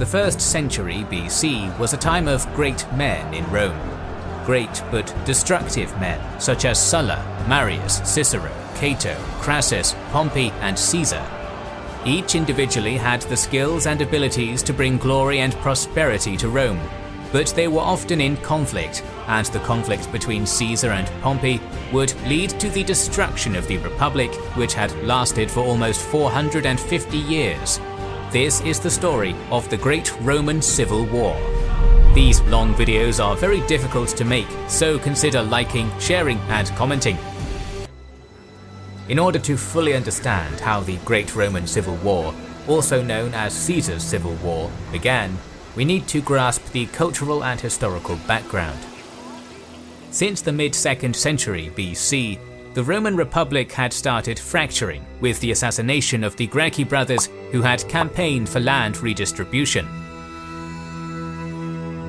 The 1st century BC was a time of great men in Rome. Great but destructive men such as Sulla, Marius, Cicero, Cato, Crassus, Pompey, and Caesar. Each individually had the skills and abilities to bring glory and prosperity to Rome, but they were often in conflict, and the conflict between Caesar and Pompey would lead to the destruction of the Republic, which had lasted for almost 450 years. This is the story of the Great Roman Civil War. These long videos are very difficult to make, so consider liking, sharing, and commenting. In order to fully understand how the Great Roman Civil War, also known as Caesar's Civil War, began, we need to grasp the cultural and historical background. Since the mid-2nd century BC, the Roman Republic had started fracturing with the assassination of the Gracchi brothers who had campaigned for land redistribution.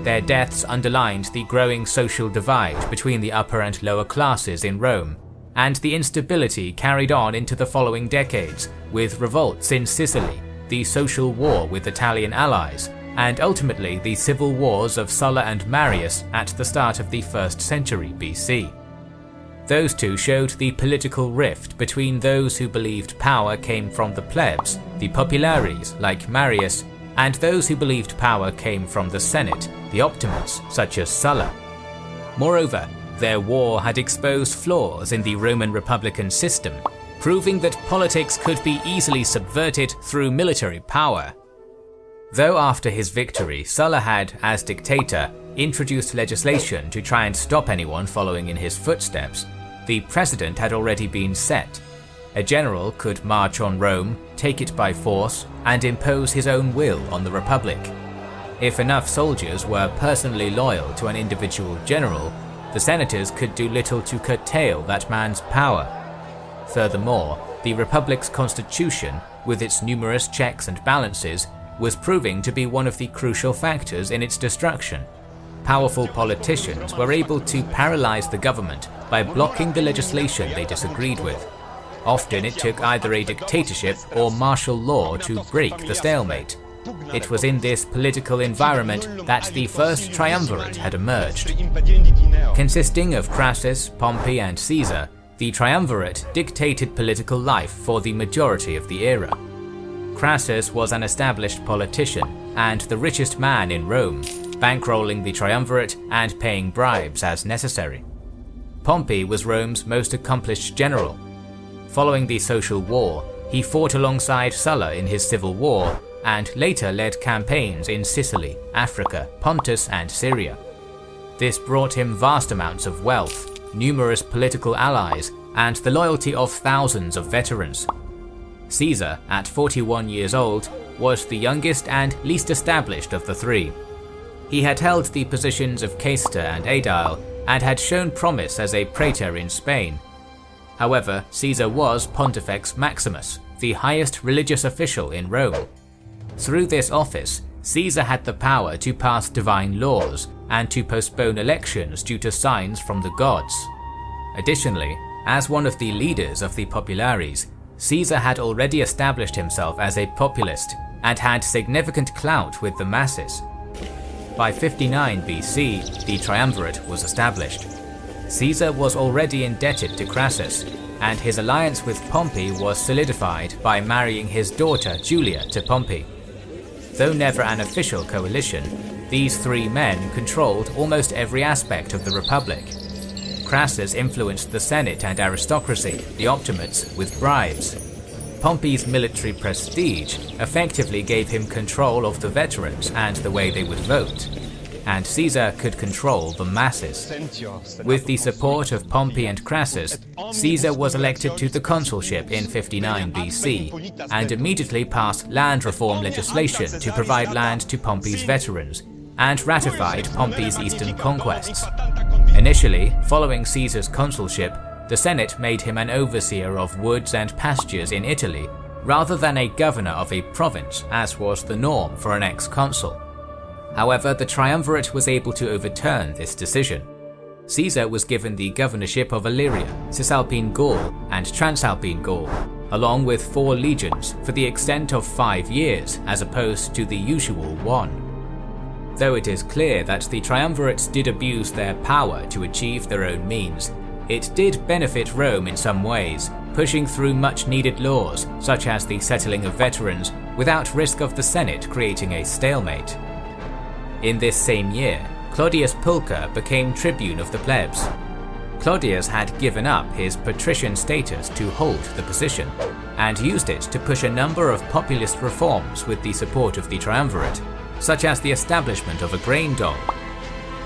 Their deaths underlined the growing social divide between the upper and lower classes in Rome, and the instability carried on into the following decades, with revolts in Sicily, the social war with Italian allies, and ultimately the civil wars of Sulla and Marius at the start of the 1st century BC. Those two showed the political rift between those who believed power came from the plebs, the populares like Marius, and those who believed power came from the Senate, the optimates such as Sulla. Moreover, their war had exposed flaws in the Roman Republican system, proving that politics could be easily subverted through military power. Though after his victory, Sulla had, as dictator, introduced legislation to try and stop anyone following in his footsteps, the precedent had already been set. A general could march on Rome, take it by force, and impose his own will on the Republic. If enough soldiers were personally loyal to an individual general, the senators could do little to curtail that man's power. Furthermore, the Republic's constitution, with its numerous checks and balances, was proving to be one of the crucial factors in its destruction. Powerful politicians were able to paralyze the government by blocking the legislation they disagreed with. Often it took either a dictatorship or martial law to break the stalemate. It was in this political environment that the first triumvirate had emerged. Consisting of Crassus, Pompey, and Caesar, the triumvirate dictated political life for the majority of the era. Crassus was an established politician and the richest man in Rome, bankrolling the triumvirate and paying bribes as necessary. Pompey was Rome's most accomplished general. Following the social war, he fought alongside Sulla in his civil war and later led campaigns in Sicily, Africa, Pontus, and Syria. This brought him vast amounts of wealth, numerous political allies, and the loyalty of thousands of veterans. Caesar, at 41 years old, was the youngest and least established of the three. He had held the positions of quaestor and aedile, and had shown promise as a praetor in Spain. However, Caesar was Pontifex Maximus, the highest religious official in Rome. Through this office, Caesar had the power to pass divine laws and to postpone elections due to signs from the gods. Additionally, as one of the leaders of the populares, Caesar had already established himself as a populist and had significant clout with the masses. By 59 BC, the triumvirate was established. Caesar was already indebted to Crassus, and his alliance with Pompey was solidified by marrying his daughter Julia to Pompey. Though never an official coalition, these three men controlled almost every aspect of the Republic. Crassus influenced the Senate and aristocracy, the optimates, with bribes. Pompey's military prestige effectively gave him control of the veterans and the way they would vote, and Caesar could control the masses. With the support of Pompey and Crassus, Caesar was elected to the consulship in 59 BC, and immediately passed land reform legislation to provide land to Pompey's veterans, and ratified Pompey's eastern conquests. Initially, following Caesar's consulship, the Senate made him an overseer of woods and pastures in Italy, rather than a governor of a province, as was the norm for an ex-consul. However, the triumvirate was able to overturn this decision. Caesar was given the governorship of Illyria, Cisalpine Gaul, and Transalpine Gaul, along with 4 legions for the extent of 5 years as opposed to the usual 1. Though it is clear that the triumvirates did abuse their power to achieve their own means, it did benefit Rome in some ways, pushing through much needed laws such as the settling of veterans without risk of the Senate creating a stalemate. In this same year, Claudius Pulcher became tribune of the plebs. Claudius had given up his patrician status to hold the position, and used it to push a number of populist reforms with the support of the triumvirate, such as the establishment of a grain dole.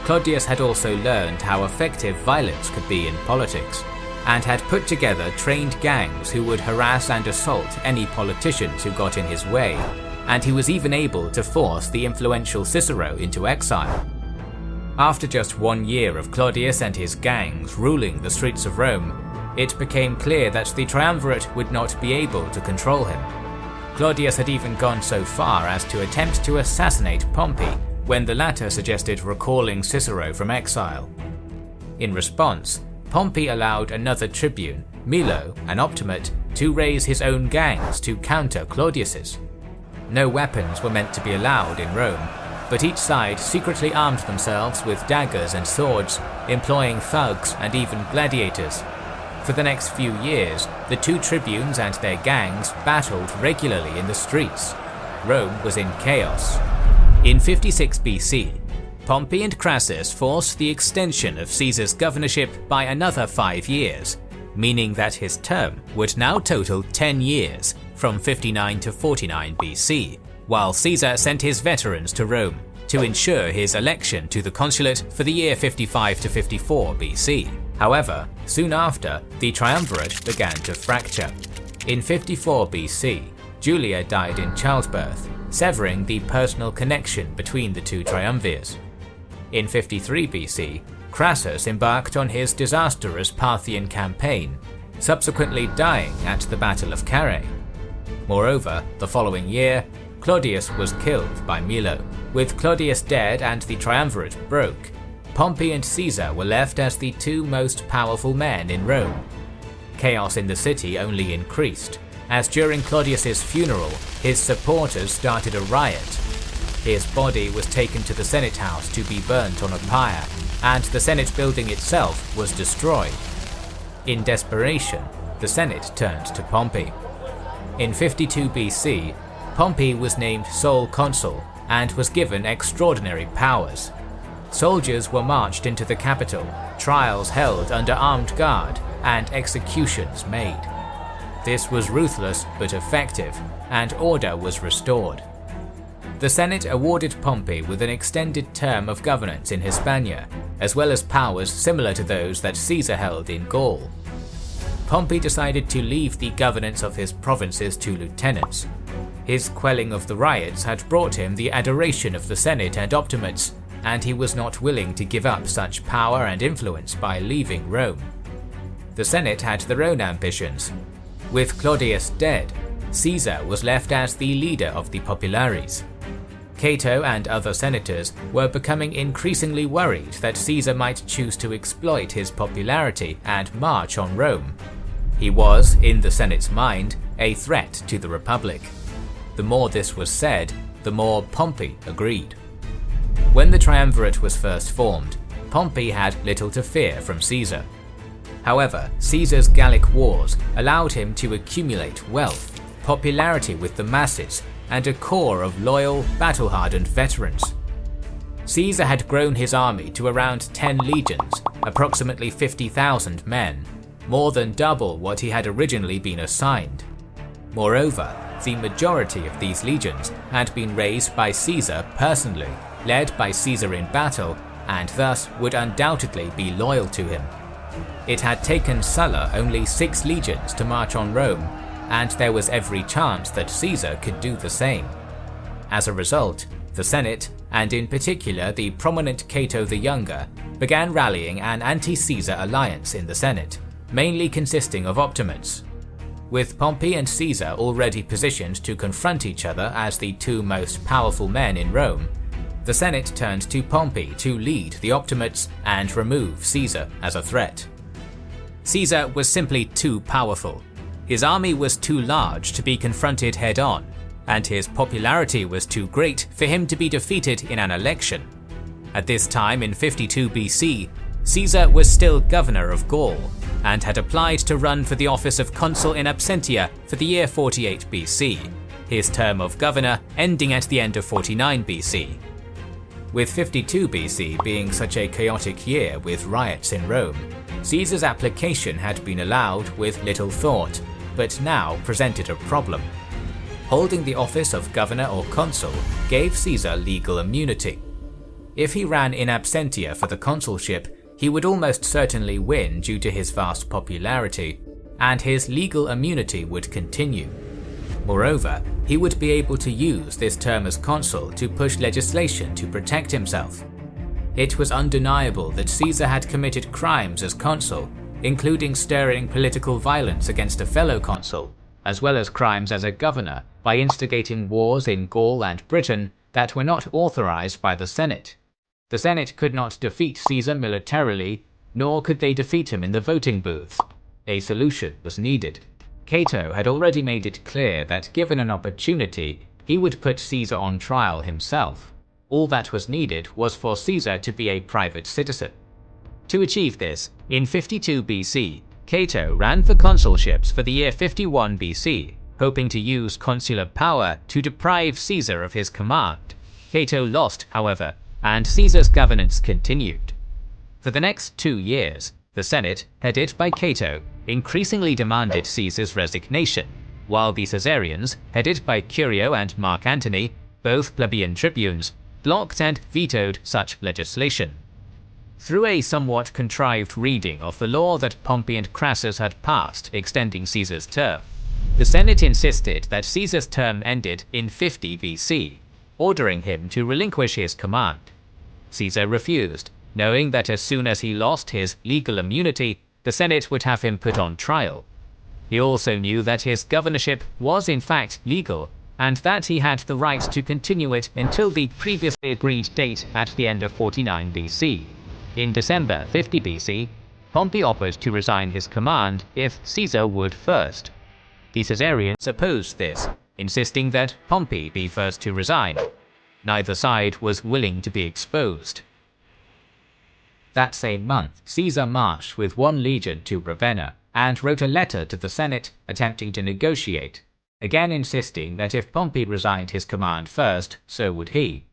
Claudius had also learned how effective violence could be in politics, and had put together trained gangs who would harass and assault any politicians who got in his way, and he was even able to force the influential Cicero into exile. After just 1 year of Claudius and his gangs ruling the streets of Rome, it became clear that the triumvirate would not be able to control him. Claudius had even gone so far as to attempt to assassinate Pompey when the latter suggested recalling Cicero from exile. In response, Pompey allowed another tribune, Milo, an optimate, to raise his own gangs to counter Claudius's. No weapons were meant to be allowed in Rome, but each side secretly armed themselves with daggers and swords, employing thugs and even gladiators. For the next few years, the 2 tribunes and their gangs battled regularly in the streets. Rome was in chaos. In 56 BC, Pompey and Crassus forced the extension of Caesar's governorship by another 5 years, meaning that his term would now total 10 years, from 59 to 49 BC, while Caesar sent his veterans to Rome to ensure his election to the consulate for the year 55 to 54 BC. However, soon after, the triumvirate began to fracture. In 54 BC, Julia died in childbirth, severing the personal connection between the 2 triumvirs. In 53 BC, Crassus embarked on his disastrous Parthian campaign, subsequently dying at the Battle of Carrhae. Moreover, the following year, Claudius was killed by Milo. With Claudius dead and the triumvirate broke, Pompey and Caesar were left as the 2 most powerful men in Rome. Chaos in the city only increased, as during Claudius's funeral, his supporters started a riot. His body was taken to the Senate house to be burnt on a pyre, and the Senate building itself was destroyed. In desperation, the Senate turned to Pompey. In 52 BC, Pompey was named sole consul and was given extraordinary powers. Soldiers were marched into the capital, trials held under armed guard, and executions made. This was ruthless but effective, and order was restored. The Senate awarded Pompey with an extended term of governance in Hispania, as well as powers similar to those that Caesar held in Gaul. Pompey decided to leave the governance of his provinces to lieutenants. His quelling of the riots had brought him the adoration of the Senate and optimates, and he was not willing to give up such power and influence by leaving Rome. The Senate had their own ambitions. With Claudius dead, Caesar was left as the leader of the populares. Cato and other senators were becoming increasingly worried that Caesar might choose to exploit his popularity and march on Rome. He was, in the Senate's mind, a threat to the Republic. The more this was said, the more Pompey agreed. When the triumvirate was first formed, Pompey had little to fear from Caesar. However, Caesar's Gallic wars allowed him to accumulate wealth, popularity with the masses, and a core of loyal, battle-hardened veterans. Caesar had grown his army to around 10 legions, approximately 50,000 men, more than double what he had originally been assigned. Moreover, the majority of these legions had been raised by Caesar personally, led by Caesar in battle, and thus would undoubtedly be loyal to him. It had taken Sulla only 6 legions to march on Rome, and there was every chance that Caesar could do the same. As a result, the Senate, and in particular the prominent Cato the Younger, began rallying an anti-Caesar alliance in the Senate, mainly consisting of optimates. With Pompey and Caesar already positioned to confront each other as the 2 most powerful men in Rome, the Senate turned to Pompey to lead the optimates and remove Caesar as a threat. Caesar was simply too powerful. His army was too large to be confronted head-on, and his popularity was too great for him to be defeated in an election. At this time in 52 BC, Caesar was still governor of Gaul, and had applied to run for the office of consul in absentia for the year 48 BC, his term of governor ending at the end of 49 BC. With 52 BC being such a chaotic year with riots in Rome, Caesar's application had been allowed with little thought, but now presented a problem. Holding the office of governor or consul gave Caesar legal immunity. If he ran in absentia for the consulship, he would almost certainly win due to his vast popularity, and his legal immunity would continue. Moreover, he would be able to use this term as consul to push legislation to protect himself. It was undeniable that Caesar had committed crimes as consul, including stirring political violence against a fellow consul, as well as crimes as a governor by instigating wars in Gaul and Britain that were not authorized by the Senate. The Senate could not defeat Caesar militarily, nor could they defeat him in the voting booths. A solution was needed. Cato had already made it clear that given an opportunity, he would put Caesar on trial himself. All that was needed was for Caesar to be a private citizen. To achieve this, in 52 BC, Cato ran for consulships for the year 51 BC, hoping to use consular power to deprive Caesar of his command. Cato lost, however, and Caesar's governance continued. For the next 2 years, the Senate, headed by Cato, increasingly demanded Caesar's resignation, while the Caesarians, headed by Curio and Mark Antony, both plebeian tribunes, blocked and vetoed such legislation. Through a somewhat contrived reading of the law that Pompey and Crassus had passed extending Caesar's term, the Senate insisted that Caesar's term ended in 50 BC, ordering him to relinquish his command. Caesar refused, knowing that as soon as he lost his legal immunity, the Senate would have him put on trial. He also knew that his governorship was in fact legal, and that he had the right to continue it until the previously agreed date at the end of 49 BC. In December 50 BC, Pompey offered to resign his command if Caesar would first. The Caesarians opposed this, insisting that Pompey be first to resign. Neither side was willing to be exposed. That same month, Caesar marched with 1 legion to Ravenna and wrote a letter to the Senate attempting to negotiate, again insisting that if Pompey resigned his command first, so would he.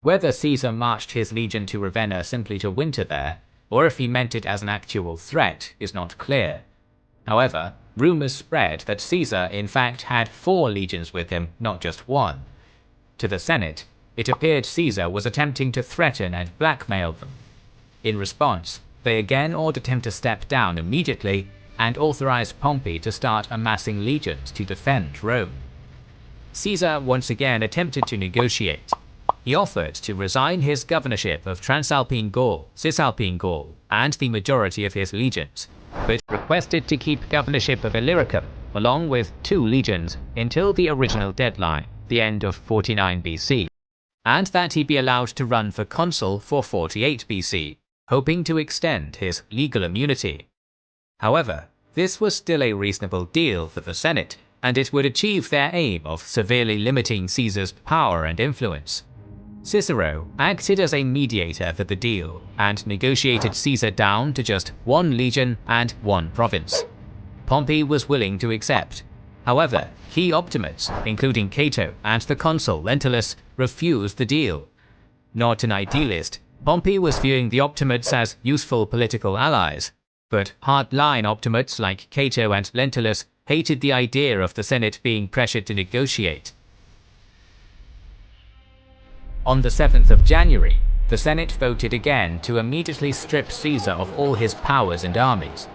Whether Caesar marched his legion to Ravenna simply to winter there, or if he meant it as an actual threat, is not clear. However, rumors spread that Caesar in fact had 4 legions with him, not just 1. To the Senate, it appeared Caesar was attempting to threaten and blackmail them. In response, they again ordered him to step down immediately and authorized Pompey to start amassing legions to defend Rome. Caesar once again attempted to negotiate. He offered to resign his governorship of Transalpine Gaul, Cisalpine Gaul, and the majority of his legions, but requested to keep governorship of Illyricum, along with 2 legions, until the original deadline, the end of 49 BC, and that he be allowed to run for consul for 48 BC, hoping to extend his legal immunity. However, this was still a reasonable deal for the Senate, and it would achieve their aim of severely limiting Caesar's power and influence. Cicero acted as a mediator for the deal, and negotiated Caesar down to just 1 legion and 1 province. Pompey was willing to accept. However, key Optimates, including Cato and the consul Lentulus, refused the deal. Not an idealist, Pompey was viewing the Optimates as useful political allies, but hardline Optimates like Cato and Lentulus hated the idea of the Senate being pressured to negotiate. On the 7th of January, the Senate voted again to immediately strip Caesar of all his powers and armies.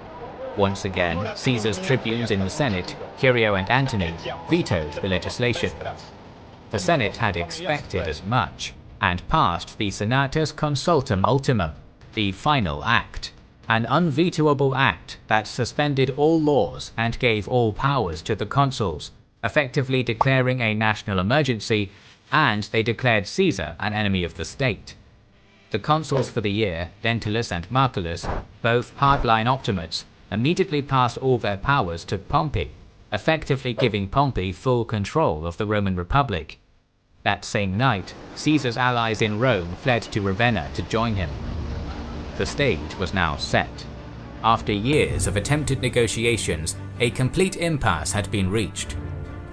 Once again, Caesar's tribunes in the Senate, Curio and Antony, vetoed the legislation. The Senate had expected as much, and passed the Senatus Consultum Ultimum, the final act, an unvetoable act that suspended all laws and gave all powers to the consuls, effectively declaring a national emergency, and they declared Caesar an enemy of the state. The consuls for the year, Lentulus and Marcellus, both hardline Optimates, immediately passed all their powers to Pompey, effectively giving Pompey full control of the Roman Republic. That same night, Caesar's allies in Rome fled to Ravenna to join him. The stage was now set. After years of attempted negotiations, a complete impasse had been reached.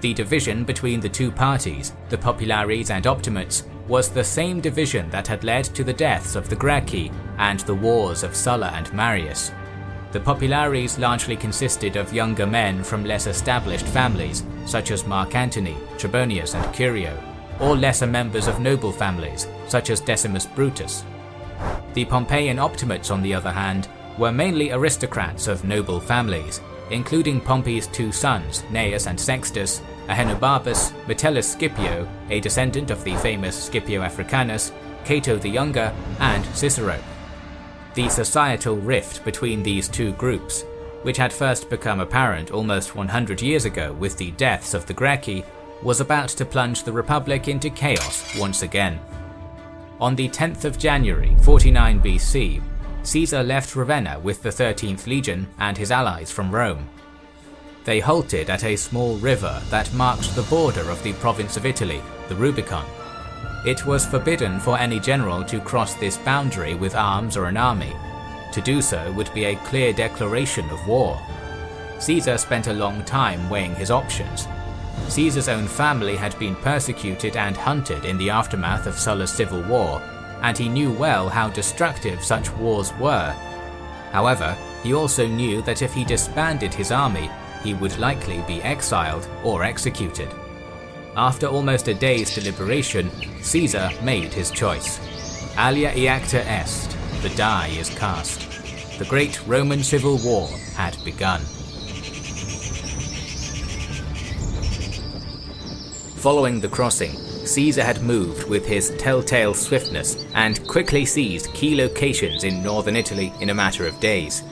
The division between the two parties, the Populares and Optimates, was the same division that had led to the deaths of the Gracchi and the wars of Sulla and Marius. The Populares largely consisted of younger men from less established families, such as Mark Antony, Trebonius and Curio, or lesser members of noble families, such as Decimus Brutus. The Pompeian Optimates, on the other hand, were mainly aristocrats of noble families, including Pompey's two sons, Gnaeus and Sextus, Ahenobarbus, Metellus Scipio, a descendant of the famous Scipio Africanus, Cato the Younger, and Cicero. The societal rift between these two groups, which had first become apparent almost 100 years ago with the deaths of the Gracchi, was about to plunge the Republic into chaos once again. On the 10th of January 49 BC, Caesar left Ravenna with the 13th Legion and his allies from Rome. They halted at a small river that marked the border of the province of Italy, the Rubicon. It was forbidden for any general to cross this boundary with arms or an army. To do so would be a clear declaration of war. Caesar spent a long time weighing his options. Caesar's own family had been persecuted and hunted in the aftermath of Sulla's civil war, and he knew well how destructive such wars were. However, he also knew that if he disbanded his army, he would likely be exiled or executed. After almost a day's deliberation, Caesar made his choice. Alia iacta est, the die is cast. The great Roman civil war had begun. Following the crossing, Caesar had moved with his telltale swiftness and quickly seized key locations in northern Italy in a matter of days.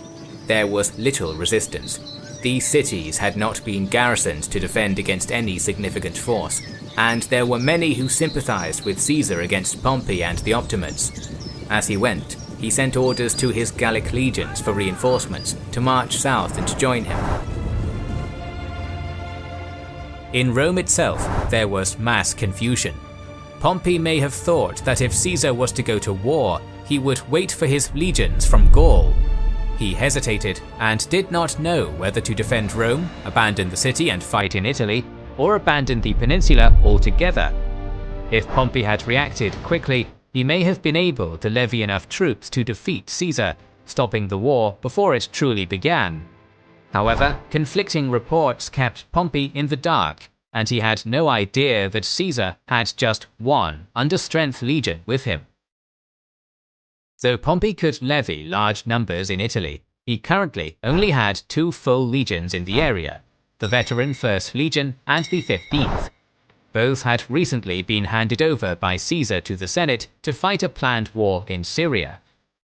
There was little resistance. These cities had not been garrisoned to defend against any significant force, and there were many who sympathized with Caesar against Pompey and the Optimates. As he went, he sent orders to his Gallic legions for reinforcements to march south and join him. In Rome itself, there was mass confusion. Pompey may have thought that if Caesar was to go to war, he would wait for his legions from Gaul. He hesitated and did not know whether to defend Rome, abandon the city and fight in Italy, or abandon the peninsula altogether. If Pompey had reacted quickly, he may have been able to levy enough troops to defeat Caesar, stopping the war before it truly began. However, conflicting reports kept Pompey in the dark, and he had no idea that Caesar had just one under-strength legion with him. Though Pompey could levy large numbers in Italy, he currently only had 2 full legions in the area, the veteran 1st Legion and the 15th. Both had recently been handed over by Caesar to the Senate to fight a planned war in Syria.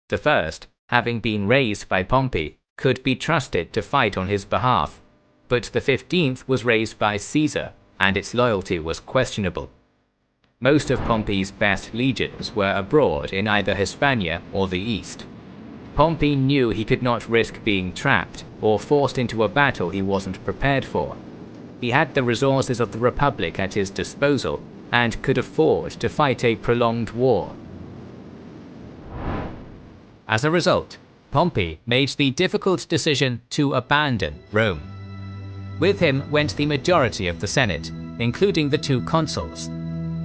The first, having been raised by Pompey, could be trusted to fight on his behalf, but the 15th was raised by Caesar, and its loyalty was questionable. Most of Pompey's best legions were abroad in either Hispania or the east. Pompey knew he could not risk being trapped or forced into a battle he wasn't prepared for. He had the resources of the Republic at his disposal and could afford to fight a prolonged war. As a result, Pompey made the difficult decision to abandon Rome. With him went the majority of the Senate, including the 2 consuls.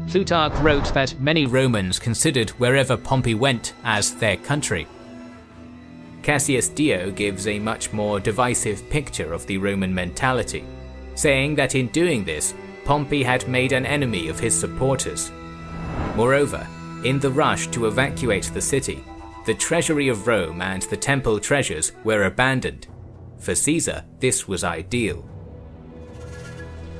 Plutarch wrote that many Romans considered wherever Pompey went as their country. Cassius Dio gives a much more divisive picture of the Roman mentality, saying that in doing this, Pompey had made an enemy of his supporters. Moreover, in the rush to evacuate the city, the treasury of Rome and the temple treasures were abandoned. For Caesar, this was ideal.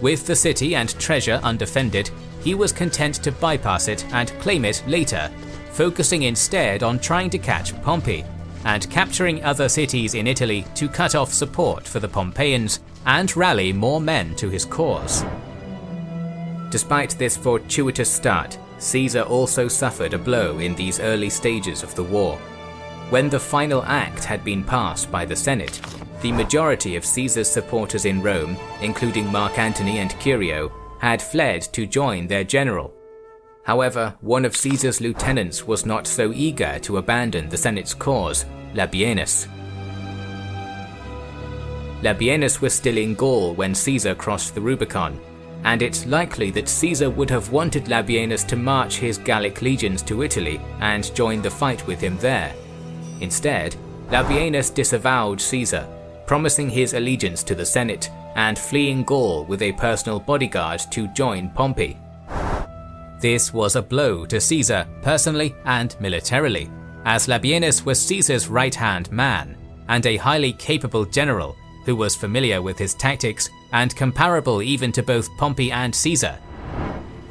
With the city and treasure undefended, he was content to bypass it and claim it later, focusing instead on trying to catch Pompey, and capturing other cities in Italy to cut off support for the Pompeians and rally more men to his cause. Despite this fortuitous start, Caesar also suffered a blow in these early stages of the war. When the final act had been passed by the Senate, the majority of Caesar's supporters in Rome, including Mark Antony and Curio, had fled to join their general. However, one of Caesar's lieutenants was not so eager to abandon the Senate's cause, Labienus. Labienus was still in Gaul when Caesar crossed the Rubicon, and it's likely that Caesar would have wanted Labienus to march his Gallic legions to Italy and join the fight with him there. Instead, Labienus disavowed Caesar, promising his allegiance to the Senate and fleeing Gaul with a personal bodyguard to join Pompey. This was a blow to Caesar personally and militarily, as Labienus was Caesar's right-hand man and a highly capable general who was familiar with his tactics and comparable even to both Pompey and Caesar.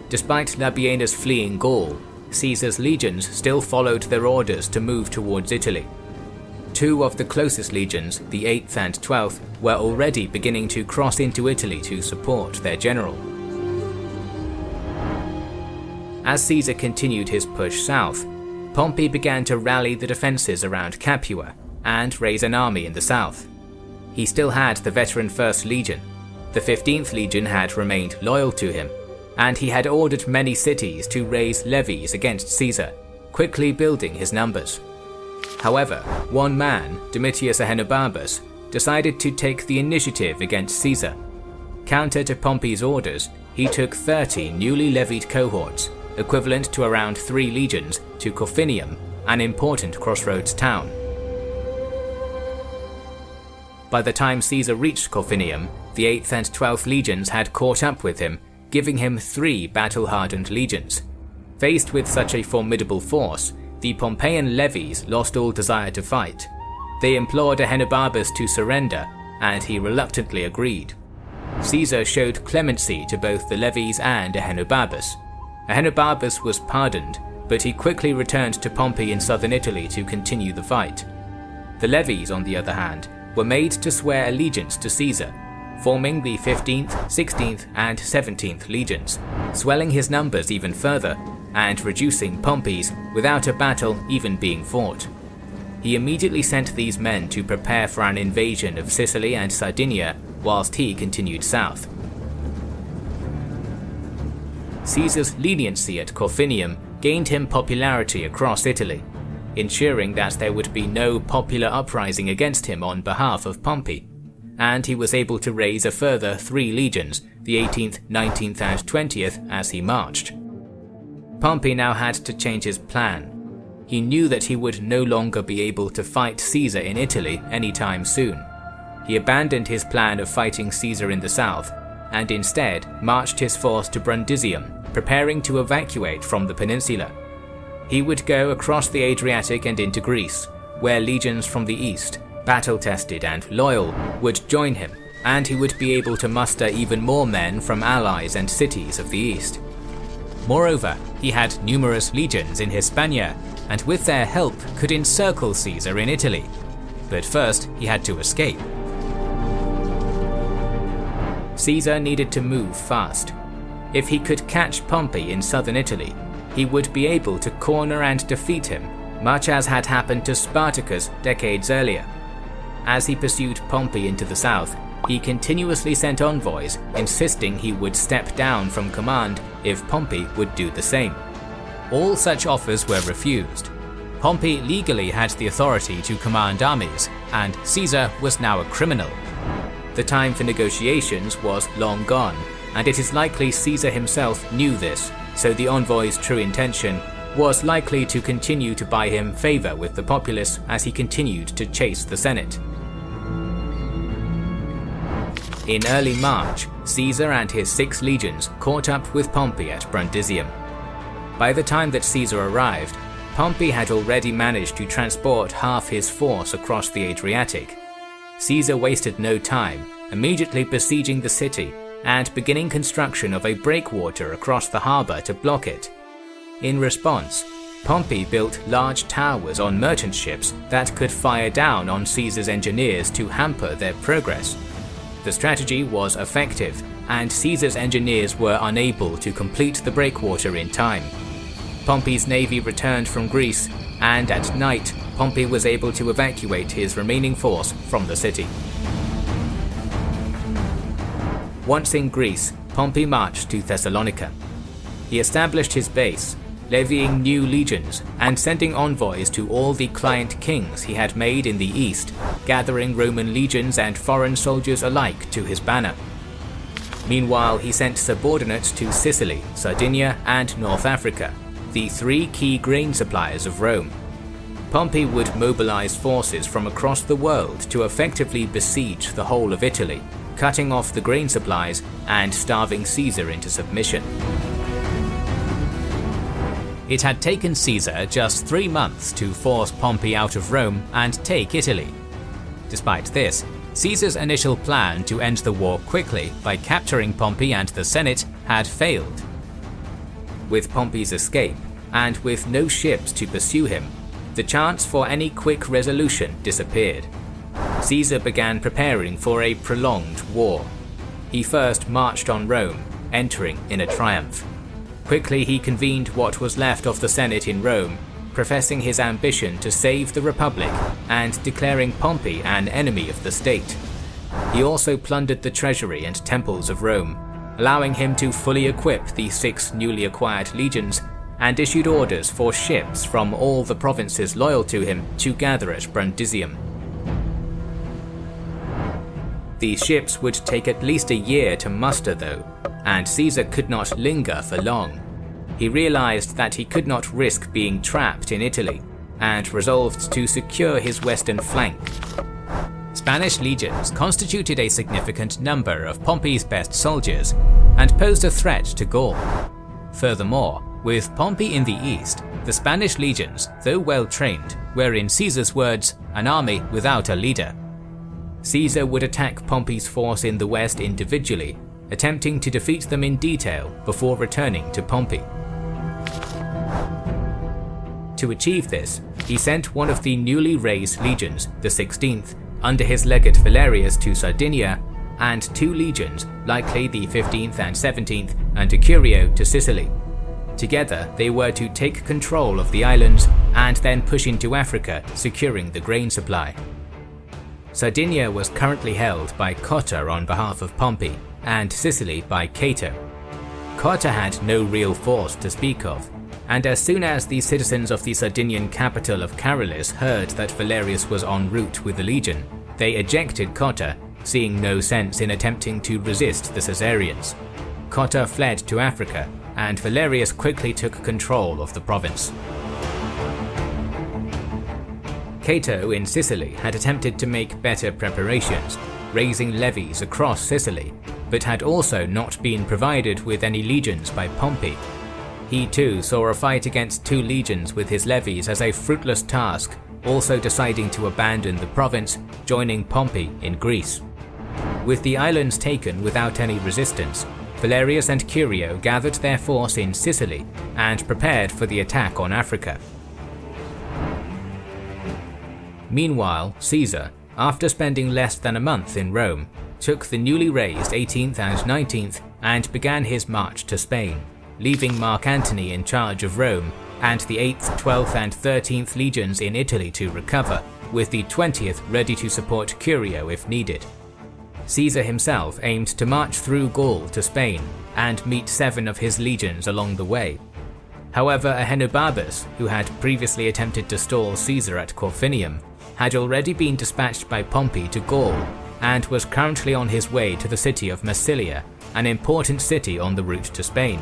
Despite Labienus fleeing Gaul, Caesar's legions still followed their orders to move towards Italy. Two of the closest legions, the 8th and 12th, were already beginning to cross into Italy to support their general. As Caesar continued his push south, Pompey began to rally the defences around Capua and raise an army in the south. He still had the veteran 1st Legion. The 15th Legion had remained loyal to him, and he had ordered many cities to raise levies against Caesar, quickly building his numbers. However, one man, Domitius Ahenobarbus, decided to take the initiative against Caesar. Counter to Pompey's orders, he took 30 newly levied cohorts, equivalent to around 3 legions, to Corfinium, an important crossroads town. By the time Caesar reached Corfinium, the 8th and 12th legions had caught up with him, giving him 3 battle-hardened legions. Faced with such a formidable force, the Pompeian levies lost all desire to fight. They implored Ahenobarbus to surrender, and he reluctantly agreed. Caesar showed clemency to both the levies and Ahenobarbus. Ahenobarbus was pardoned, but he quickly returned to Pompey in southern Italy to continue the fight. The levies, on the other hand, were made to swear allegiance to Caesar, forming the 15th, 16th, and 17th legions, swelling his numbers even further, and reducing Pompey's without a battle even being fought. He immediately sent these men to prepare for an invasion of Sicily and Sardinia whilst he continued south. Caesar's leniency at Corfinium gained him popularity across Italy, ensuring that there would be no popular uprising against him on behalf of Pompey, and he was able to raise a further 3 legions, the 18th, 19th and 20th, as he marched. Pompey now had to change his plan. He knew that he would no longer be able to fight Caesar in Italy anytime soon. He abandoned his plan of fighting Caesar in the south, and instead marched his force to Brundisium, preparing to evacuate from the peninsula. He would go across the Adriatic and into Greece, where legions from the east, battle-tested and loyal, would join him, and he would be able to muster even more men from allies and cities of the east. Moreover, he had numerous legions in Hispania, and with their help could encircle Caesar in Italy. But first, he had to escape. Caesar needed to move fast. If he could catch Pompey in southern Italy, he would be able to corner and defeat him, much as had happened to Spartacus decades earlier. As he pursued Pompey into the south, he continuously sent envoys insisting he would step down from command if Pompey would do the same. All such offers were refused. Pompey legally had the authority to command armies, and Caesar was now a criminal. The time for negotiations was long gone, and it is likely Caesar himself knew this, so the envoy's true intention was likely to continue to buy him favour with the populace as he continued to chase the Senate. In early March, Caesar and his 6 legions caught up with Pompey at Brundisium. By the time that Caesar arrived, Pompey had already managed to transport half his force across the Adriatic. Caesar wasted no time, immediately besieging the city and beginning construction of a breakwater across the harbour to block it. In response, Pompey built large towers on merchant ships that could fire down on Caesar's engineers to hamper their progress. The strategy was effective, and Caesar's engineers were unable to complete the breakwater in time. Pompey's navy returned from Greece, and at night, Pompey was able to evacuate his remaining force from the city. Once in Greece, Pompey marched to Thessalonica. He established his base, levying new legions and sending envoys to all the client kings he had made in the east, gathering Roman legions and foreign soldiers alike to his banner. Meanwhile, he sent subordinates to Sicily, Sardinia, and North Africa, the three key grain suppliers of Rome. Pompey would mobilize forces from across the world to effectively besiege the whole of Italy, cutting off the grain supplies and starving Caesar into submission. It had taken Caesar just 3 months to force Pompey out of Rome and take Italy. Despite this, Caesar's initial plan to end the war quickly by capturing Pompey and the Senate had failed. With Pompey's escape, and with no ships to pursue him, the chance for any quick resolution disappeared. Caesar began preparing for a prolonged war. He first marched on Rome, entering in a triumph. Quickly he convened what was left of the Senate in Rome, professing his ambition to save the Republic and declaring Pompey an enemy of the state. He also plundered the treasury and temples of Rome, allowing him to fully equip the 6 newly acquired legions, and issued orders for ships from all the provinces loyal to him to gather at Brundisium. These ships would take at least a year to muster though, and Caesar could not linger for long. He realized that he could not risk being trapped in Italy, and resolved to secure his western flank. Spanish legions constituted a significant number of Pompey's best soldiers, and posed a threat to Gaul. Furthermore, with Pompey in the east, the Spanish legions, though well trained, were in Caesar's words, an army without a leader. Caesar would attack Pompey's force in the west individually, attempting to defeat them in detail before returning to Pompey. To achieve this, he sent one of the newly raised legions, the 16th, under his legate Valerius to Sardinia, and 2 legions, likely the 15th and 17th, under Curio to Sicily. Together, they were to take control of the islands and then push into Africa, securing the grain supply. Sardinia was currently held by Cotta on behalf of Pompey, and Sicily by Cato. Cotta had no real force to speak of, and as soon as the citizens of the Sardinian capital of Carolis heard that Valerius was en route with the legion, they ejected Cotta, seeing no sense in attempting to resist the Caesarians. Cotta fled to Africa, and Valerius quickly took control of the province. Cato in Sicily had attempted to make better preparations, raising levies across Sicily, but had also not been provided with any legions by Pompey. He too saw a fight against 2 legions with his levies as a fruitless task, also deciding to abandon the province, joining Pompey in Greece. With the islands taken without any resistance, Valerius and Curio gathered their force in Sicily and prepared for the attack on Africa. Meanwhile, Caesar, after spending less than a month in Rome, took the newly raised 18th and 19th and began his march to Spain, leaving Mark Antony in charge of Rome and the 8th, 12th and 13th legions in Italy to recover, with the 20th ready to support Curio if needed. Caesar himself aimed to march through Gaul to Spain and meet 7 of his legions along the way. However, Ahenobarbus, who had previously attempted to stall Caesar at Corfinium, had already been dispatched by Pompey to Gaul and was currently on his way to the city of Massilia, an important city on the route to Spain.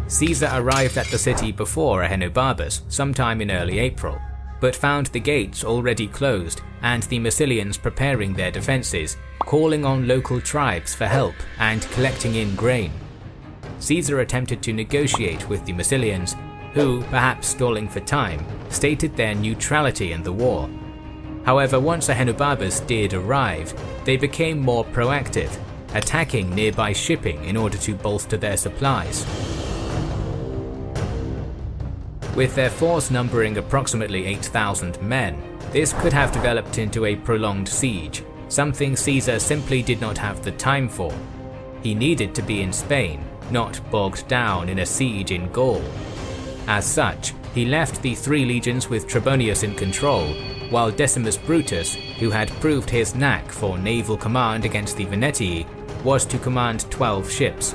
Caesar arrived at the city before Ahenobarbus sometime in early April, but found the gates already closed and the Massilians preparing their defences, calling on local tribes for help and collecting in grain. Caesar attempted to negotiate with the Massilians, who, perhaps stalling for time, stated their neutrality in the war. However, once Ahenobarbus did arrive, they became more proactive, attacking nearby shipping in order to bolster their supplies. With their force numbering approximately 8,000 men, this could have developed into a prolonged siege, something Caesar simply did not have the time for. He needed to be in Spain, not bogged down in a siege in Gaul. As such, he left the 3 legions with Trebonius in control, while Decimus Brutus, who had proved his knack for naval command against the Venetii, was to command 12 ships.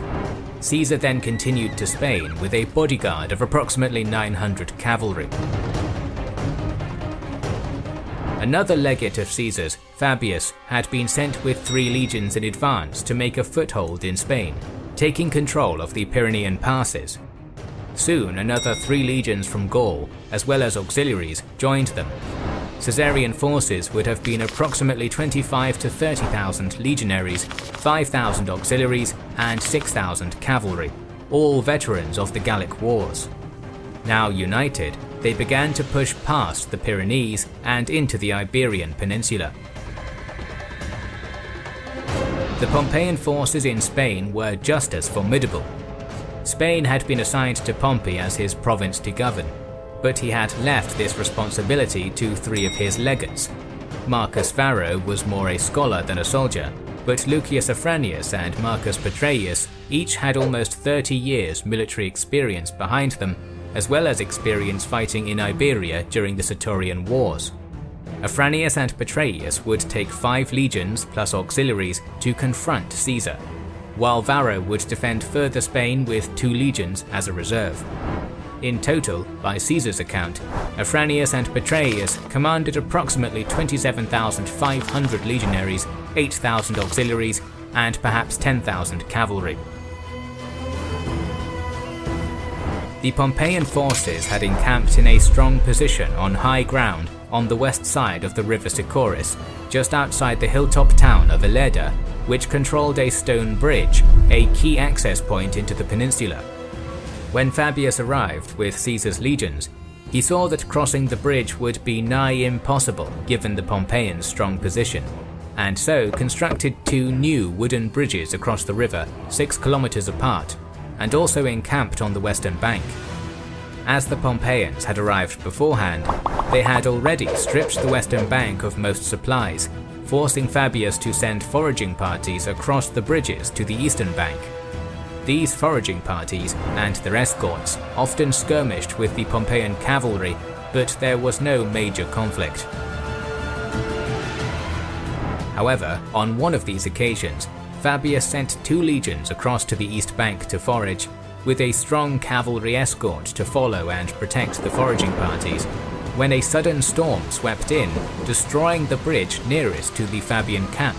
Caesar then continued to Spain with a bodyguard of approximately 900 cavalry. Another legate of Caesar's, Fabius, had been sent with 3 legions in advance to make a foothold in Spain, taking control of the Pyrenean passes. Soon another 3 legions from Gaul, as well as auxiliaries, joined them. Caesarian forces would have been approximately 25,000 to 30,000 legionaries, 5,000 auxiliaries, and 6,000 cavalry, all veterans of the Gallic Wars. Now united, they began to push past the Pyrenees and into the Iberian Peninsula. The Pompeian forces in Spain were just as formidable. Spain had been assigned to Pompey as his province to govern, but he had left this responsibility to 3 of his legates. Marcus Varro was more a scholar than a soldier, but Lucius Afranius and Marcus Petreius each had almost 30 years military experience behind them, as well as experience fighting in Iberia during the Sertorian Wars. Afranius and Petreius would take 5 legions plus auxiliaries to confront Caesar, while Varro would defend further Spain with 2 legions as a reserve. In total, by Caesar's account, Afranius and Petreius commanded approximately 27,500 legionaries, 8,000 auxiliaries, and perhaps 10,000 cavalry. The Pompeian forces had encamped in a strong position on high ground on the west side of the river Sicoris, just outside the hilltop town of Ilerda, which controlled a stone bridge, a key access point into the peninsula. When Fabius arrived with Caesar's legions, he saw that crossing the bridge would be nigh impossible given the Pompeians' strong position, and so constructed 2 new wooden bridges across the river 6 kilometers apart, and also encamped on the western bank. As the Pompeians had arrived beforehand, they had already stripped the western bank of most supplies, forcing Fabius to send foraging parties across the bridges to the eastern bank. These foraging parties and their escorts often skirmished with the Pompeian cavalry, but there was no major conflict. However, on one of these occasions, Fabius sent 2 legions across to the east bank to forage, with a strong cavalry escort to follow and protect the foraging parties, when a sudden storm swept in, destroying the bridge nearest to the Fabian camp.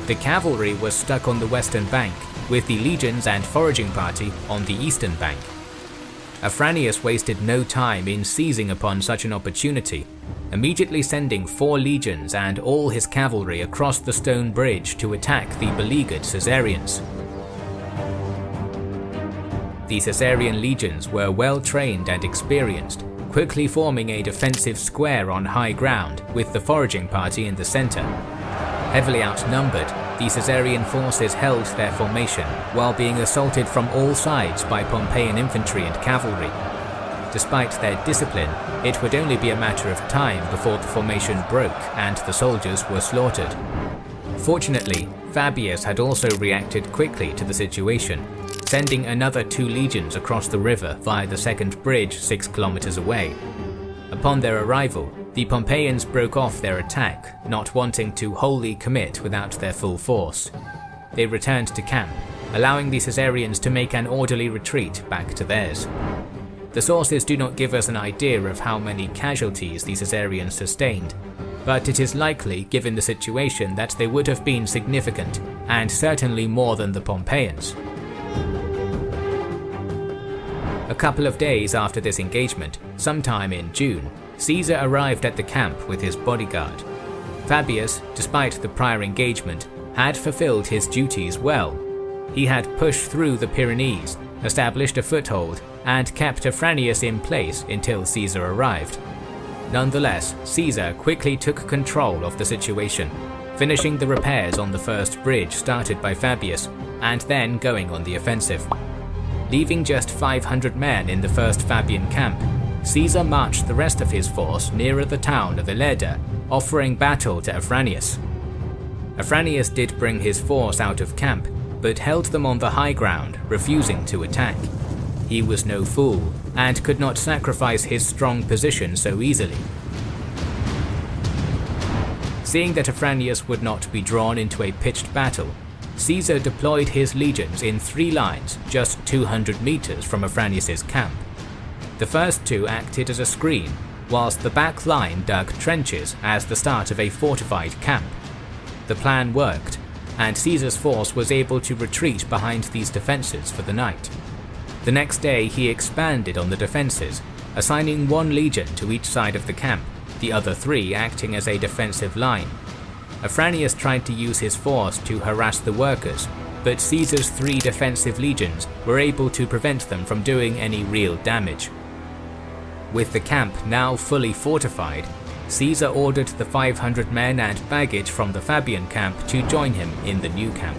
The cavalry was stuck on the western bank, with the legions and foraging party on the eastern bank. Afranius wasted no time in seizing upon such an opportunity, immediately sending 4 legions and all his cavalry across the stone bridge to attack the beleaguered Caesarians. The Caesarian legions were well trained and experienced, quickly forming a defensive square on high ground with the foraging party in the center. Heavily outnumbered, the Caesarian forces held their formation while being assaulted from all sides by Pompeian infantry and cavalry. Despite their discipline, it would only be a matter of time before the formation broke and the soldiers were slaughtered. Fortunately, Fabius had also reacted quickly to the situation, sending another 2 legions across the river via the second bridge 6 kilometers away. Upon their arrival, the Pompeians broke off their attack, not wanting to wholly commit without their full force. They returned to camp, allowing the Caesarians to make an orderly retreat back to theirs. The sources do not give us an idea of how many casualties the Caesarians sustained, but it is likely given the situation that they would have been significant, and certainly more than the Pompeians. A couple of days after this engagement, sometime in June, Caesar arrived at the camp with his bodyguard. Fabius, despite the prior engagement, had fulfilled his duties well. He had pushed through the Pyrenees, established a foothold, and kept Afranius in place until Caesar arrived. Nonetheless, Caesar quickly took control of the situation, finishing the repairs on the first bridge started by Fabius, and then going on the offensive. Leaving just 500 men in the first Fabian camp, Caesar marched the rest of his force nearer the town of Ilerda, offering battle to Afranius. Afranius did bring his force out of camp, but held them on the high ground, refusing to attack. He was no fool, and could not sacrifice his strong position so easily. Seeing that Afranius would not be drawn into a pitched battle, Caesar deployed his legions in 3 lines just 200 meters from Afranius's camp. The first 2 acted as a screen, whilst the back line dug trenches as the start of a fortified camp. The plan worked, and Caesar's force was able to retreat behind these defences for the night. The next day he expanded on the defences, assigning 1 legion to each side of the camp, the other 3 acting as a defensive line. Afranius tried to use his force to harass the workers, but Caesar's 3 defensive legions were able to prevent them from doing any real damage. With the camp now fully fortified, Caesar ordered the 500 men and baggage from the Fabian camp to join him in the new camp.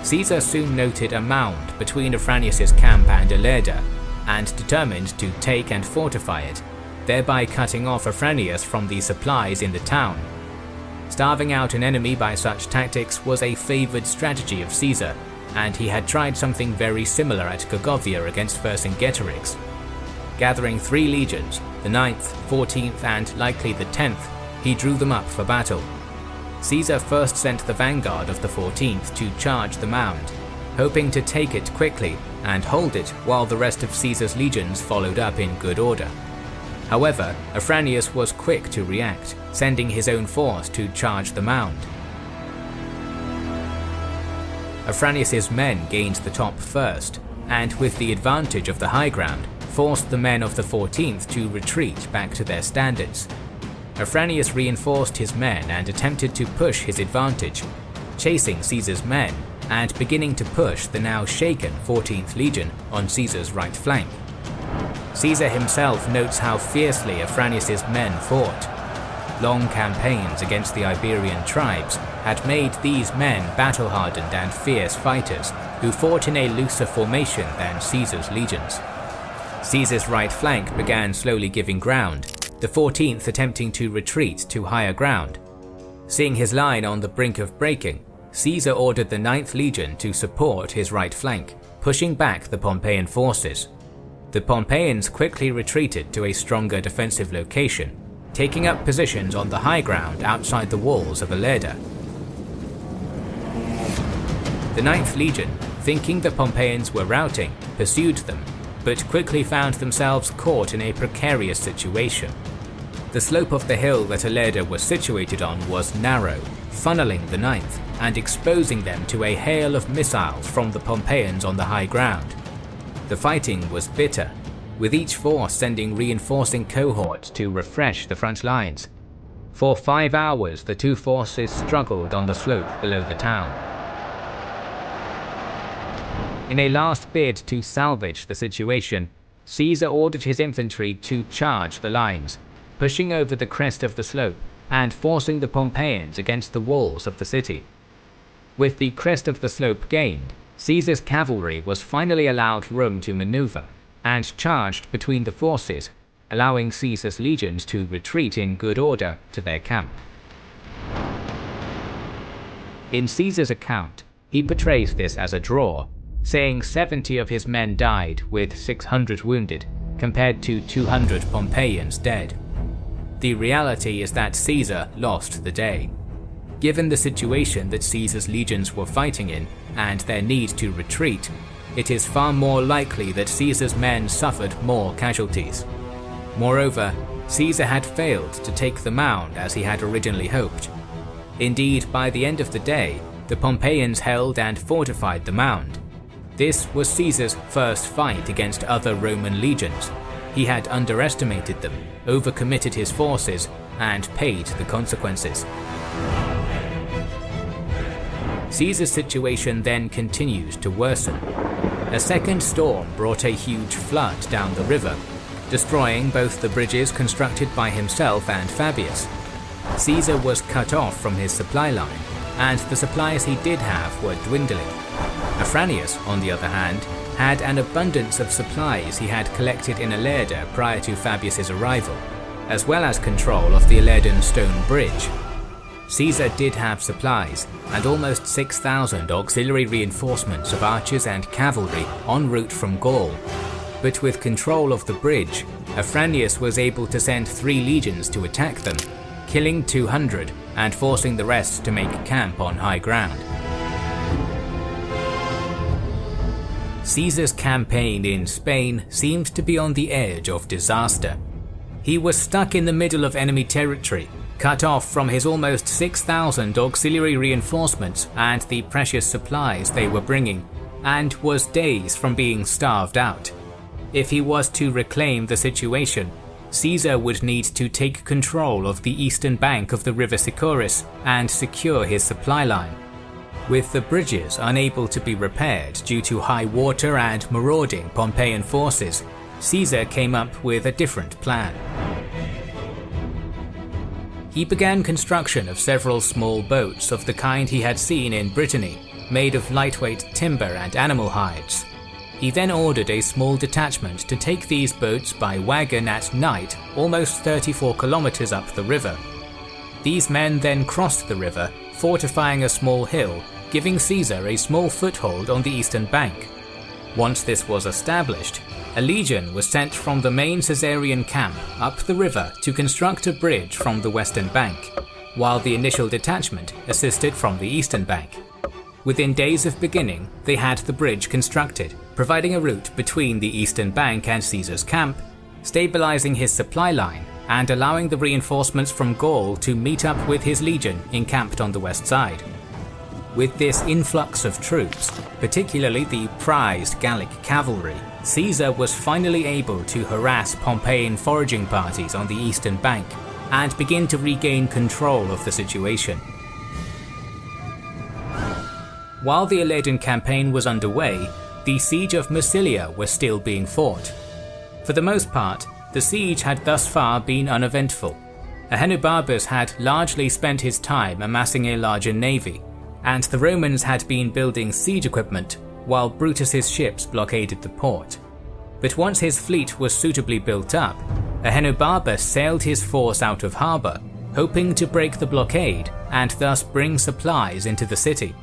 Caesar soon noted a mound between Afranius's camp and Ilerda, and determined to take and fortify it, thereby cutting off Afranius from the supplies in the town. Starving out an enemy by such tactics was a favoured strategy of Caesar, and he had tried something very similar at Gergovia against Vercingetorix. Gathering 3 legions, the 9th, 14th and likely the 10th, he drew them up for battle. Caesar first sent the vanguard of the 14th to charge the mound, hoping to take it quickly and hold it while the rest of Caesar's legions followed up in good order. However, Afranius was quick to react, sending his own force to charge the mound. Afranius's men gained the top first, and with the advantage of the high ground, forced the men of the 14th to retreat back to their standards. Afranius reinforced his men and attempted to push his advantage, chasing Caesar's men and beginning to push the now shaken 14th Legion on Caesar's right flank. Caesar himself notes how fiercely Afranius's men fought. Long campaigns against the Iberian tribes had made these men battle-hardened and fierce fighters who fought in a looser formation than Caesar's legions. Caesar's right flank began slowly giving ground, the 14th attempting to retreat to higher ground. Seeing his line on the brink of breaking, Caesar ordered the 9th Legion to support his right flank, pushing back the Pompeian forces. The Pompeians quickly retreated to a stronger defensive location, taking up positions on the high ground outside the walls of Ilerda. The 9th Legion, thinking the Pompeians were routing, pursued them, but quickly found themselves caught in a precarious situation. The slope of the hill that Ilerda was situated on was narrow, funneling the 9th and exposing them to a hail of missiles from the Pompeians on the high ground. The fighting was bitter, with each force sending reinforcing cohorts to refresh the front lines. For 5 hours the 2 forces struggled on the slope below the town. In a last bid to salvage the situation, Caesar ordered his infantry to charge the lines, pushing over the crest of the slope and forcing the Pompeians against the walls of the city. With the crest of the slope gained, Caesar's cavalry was finally allowed room to maneuver, and charged between the forces, allowing Caesar's legions to retreat in good order to their camp. In Caesar's account, he portrays this as a draw, saying 70 of his men died with 600 wounded, compared to 200 Pompeians dead. The reality is that Caesar lost the day. Given the situation that Caesar's legions were fighting in, and their need to retreat, it is far more likely that Caesar's men suffered more casualties. Moreover, Caesar had failed to take the mound as he had originally hoped. Indeed, by the end of the day, the Pompeians held and fortified the mound. This was Caesar's first fight against other Roman legions. He had underestimated them, overcommitted his forces, and paid the consequences. Caesar's situation then continues to worsen. A second storm brought a huge flood down the river, destroying both the bridges constructed by himself and Fabius. Caesar was cut off from his supply line, and the supplies he did have were dwindling. Afranius, on the other hand, had an abundance of supplies he had collected in Ilerda prior to Fabius's arrival, as well as control of the Ilerdan stone bridge. Caesar did have supplies, and almost 6,000 auxiliary reinforcements of archers and cavalry en route from Gaul. But with control of the bridge, Afranius was able to send 3 legions to attack them, killing 200 and forcing the rest to make camp on high ground. Caesar's campaign in Spain seemed to be on the edge of disaster. He was stuck in the middle of enemy territory, cut off from his almost 6,000 auxiliary reinforcements and the precious supplies they were bringing, and was days from being starved out. If he was to reclaim the situation, Caesar would need to take control of the eastern bank of the river Sicoris and secure his supply line. With the bridges unable to be repaired due to high water and marauding Pompeian forces, Caesar came up with a different plan. He began construction of several small boats of the kind he had seen in Brittany, made of lightweight timber and animal hides. He then ordered a small detachment to take these boats by wagon at night almost 34 kilometers up the river. These men then crossed the river, fortifying a small hill, giving Caesar a small foothold on the eastern bank. Once this was established, a legion was sent from the main Caesarian camp up the river to construct a bridge from the western bank, while the initial detachment assisted from the eastern bank. Within days of beginning, they had the bridge constructed, providing a route between the eastern bank and Caesar's camp, stabilizing his supply line, and allowing the reinforcements from Gaul to meet up with his legion encamped on the west side. With this influx of troops, particularly the prized Gallic cavalry, Caesar was finally able to harass Pompeian foraging parties on the eastern bank and begin to regain control of the situation. While the Ilerdan campaign was underway, the siege of Massilia was still being fought. For the most part, the siege had thus far been uneventful. Ahenobarbus had largely spent his time amassing a larger navy, and the Romans had been building siege equipment while Brutus's ships blockaded the port. But once his fleet was suitably built up, Ahenobarbus sailed his force out of harbour, hoping to break the blockade and thus bring supplies into the city.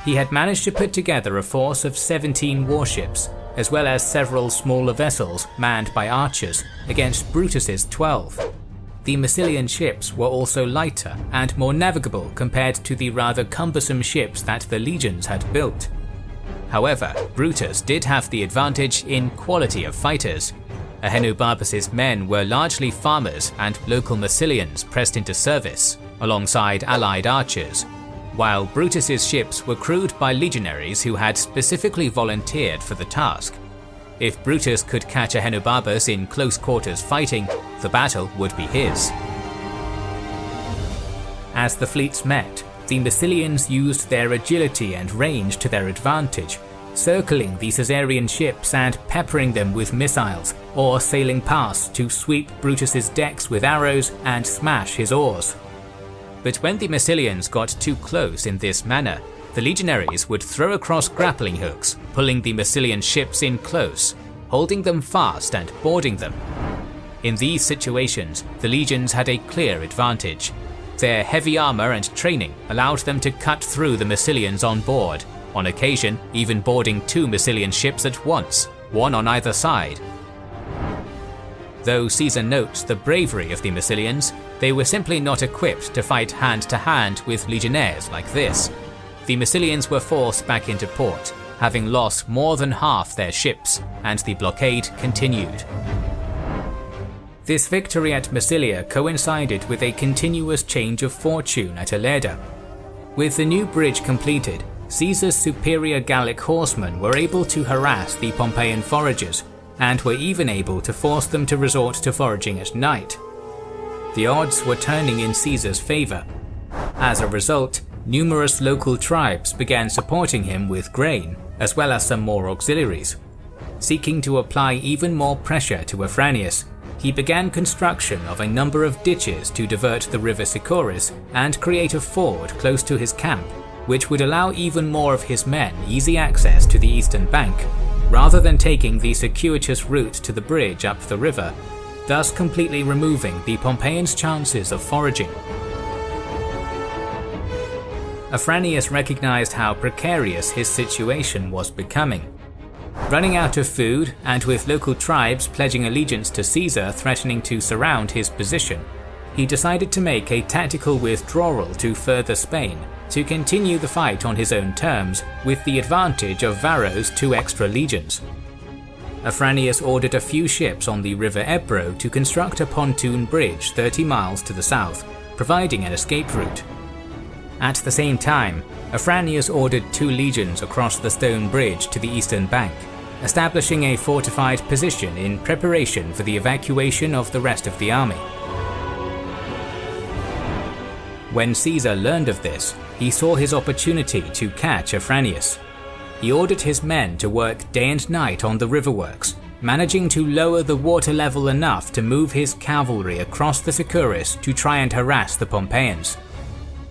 He had managed to put together a force of 17 warships, as well as several smaller vessels manned by archers, against Brutus's 12. The Massilian ships were also lighter and more navigable compared to the rather cumbersome ships that the legions had built. However, Brutus did have the advantage in quality of fighters. Ahenobarbus's men were largely farmers and local Massilians pressed into service, alongside allied archers, while Brutus's ships were crewed by legionaries who had specifically volunteered for the task. If Brutus could catch Ahenobarbus in close quarters fighting, the battle would be his. As the fleets met, the Massilians used their agility and range to their advantage, circling the Caesarian ships and peppering them with missiles, or sailing past to sweep Brutus's decks with arrows and smash his oars. But when the Massilians got too close in this manner, the legionaries would throw across grappling hooks, pulling the Massilian ships in close, holding them fast and boarding them. In these situations, the legions had a clear advantage. Their heavy armor and training allowed them to cut through the Massilians on board, on occasion even boarding 2 Massilian ships at once, one on either side. Though Caesar notes the bravery of the Massilians, they were simply not equipped to fight hand to hand with legionnaires like this. The Massilians were forced back into port, having lost more than half their ships, and the blockade continued. This victory at Massilia coincided with a continuous change of fortune at Ilerda. With the new bridge completed, Caesar's superior Gallic horsemen were able to harass the Pompeian foragers, and were even able to force them to resort to foraging at night. The odds were turning in Caesar's favour. As a result, numerous local tribes began supporting him with grain, as well as some more auxiliaries. Seeking to apply even more pressure to Afranius, he began construction of a number of ditches to divert the river Sicoris and create a ford close to his camp, which would allow even more of his men easy access to the eastern bank. Rather than taking the circuitous route to the bridge up the river, thus completely removing the Pompeians' chances of foraging. Afranius recognized how precarious his situation was becoming. Running out of food, and with local tribes pledging allegiance to Caesar threatening to surround his position, he decided to make a tactical withdrawal to further Spain to continue the fight on his own terms with the advantage of Varro's 2 extra legions. Afranius ordered a few ships on the river Ebro to construct a pontoon bridge 30 miles to the south, providing an escape route. At the same time, Afranius ordered 2 legions across the stone bridge to the eastern bank, establishing a fortified position in preparation for the evacuation of the rest of the army. When Caesar learned of this, he saw his opportunity to catch Afranius. He ordered his men to work day and night on the riverworks, managing to lower the water level enough to move his cavalry across the Sicoris to try and harass the Pompeians.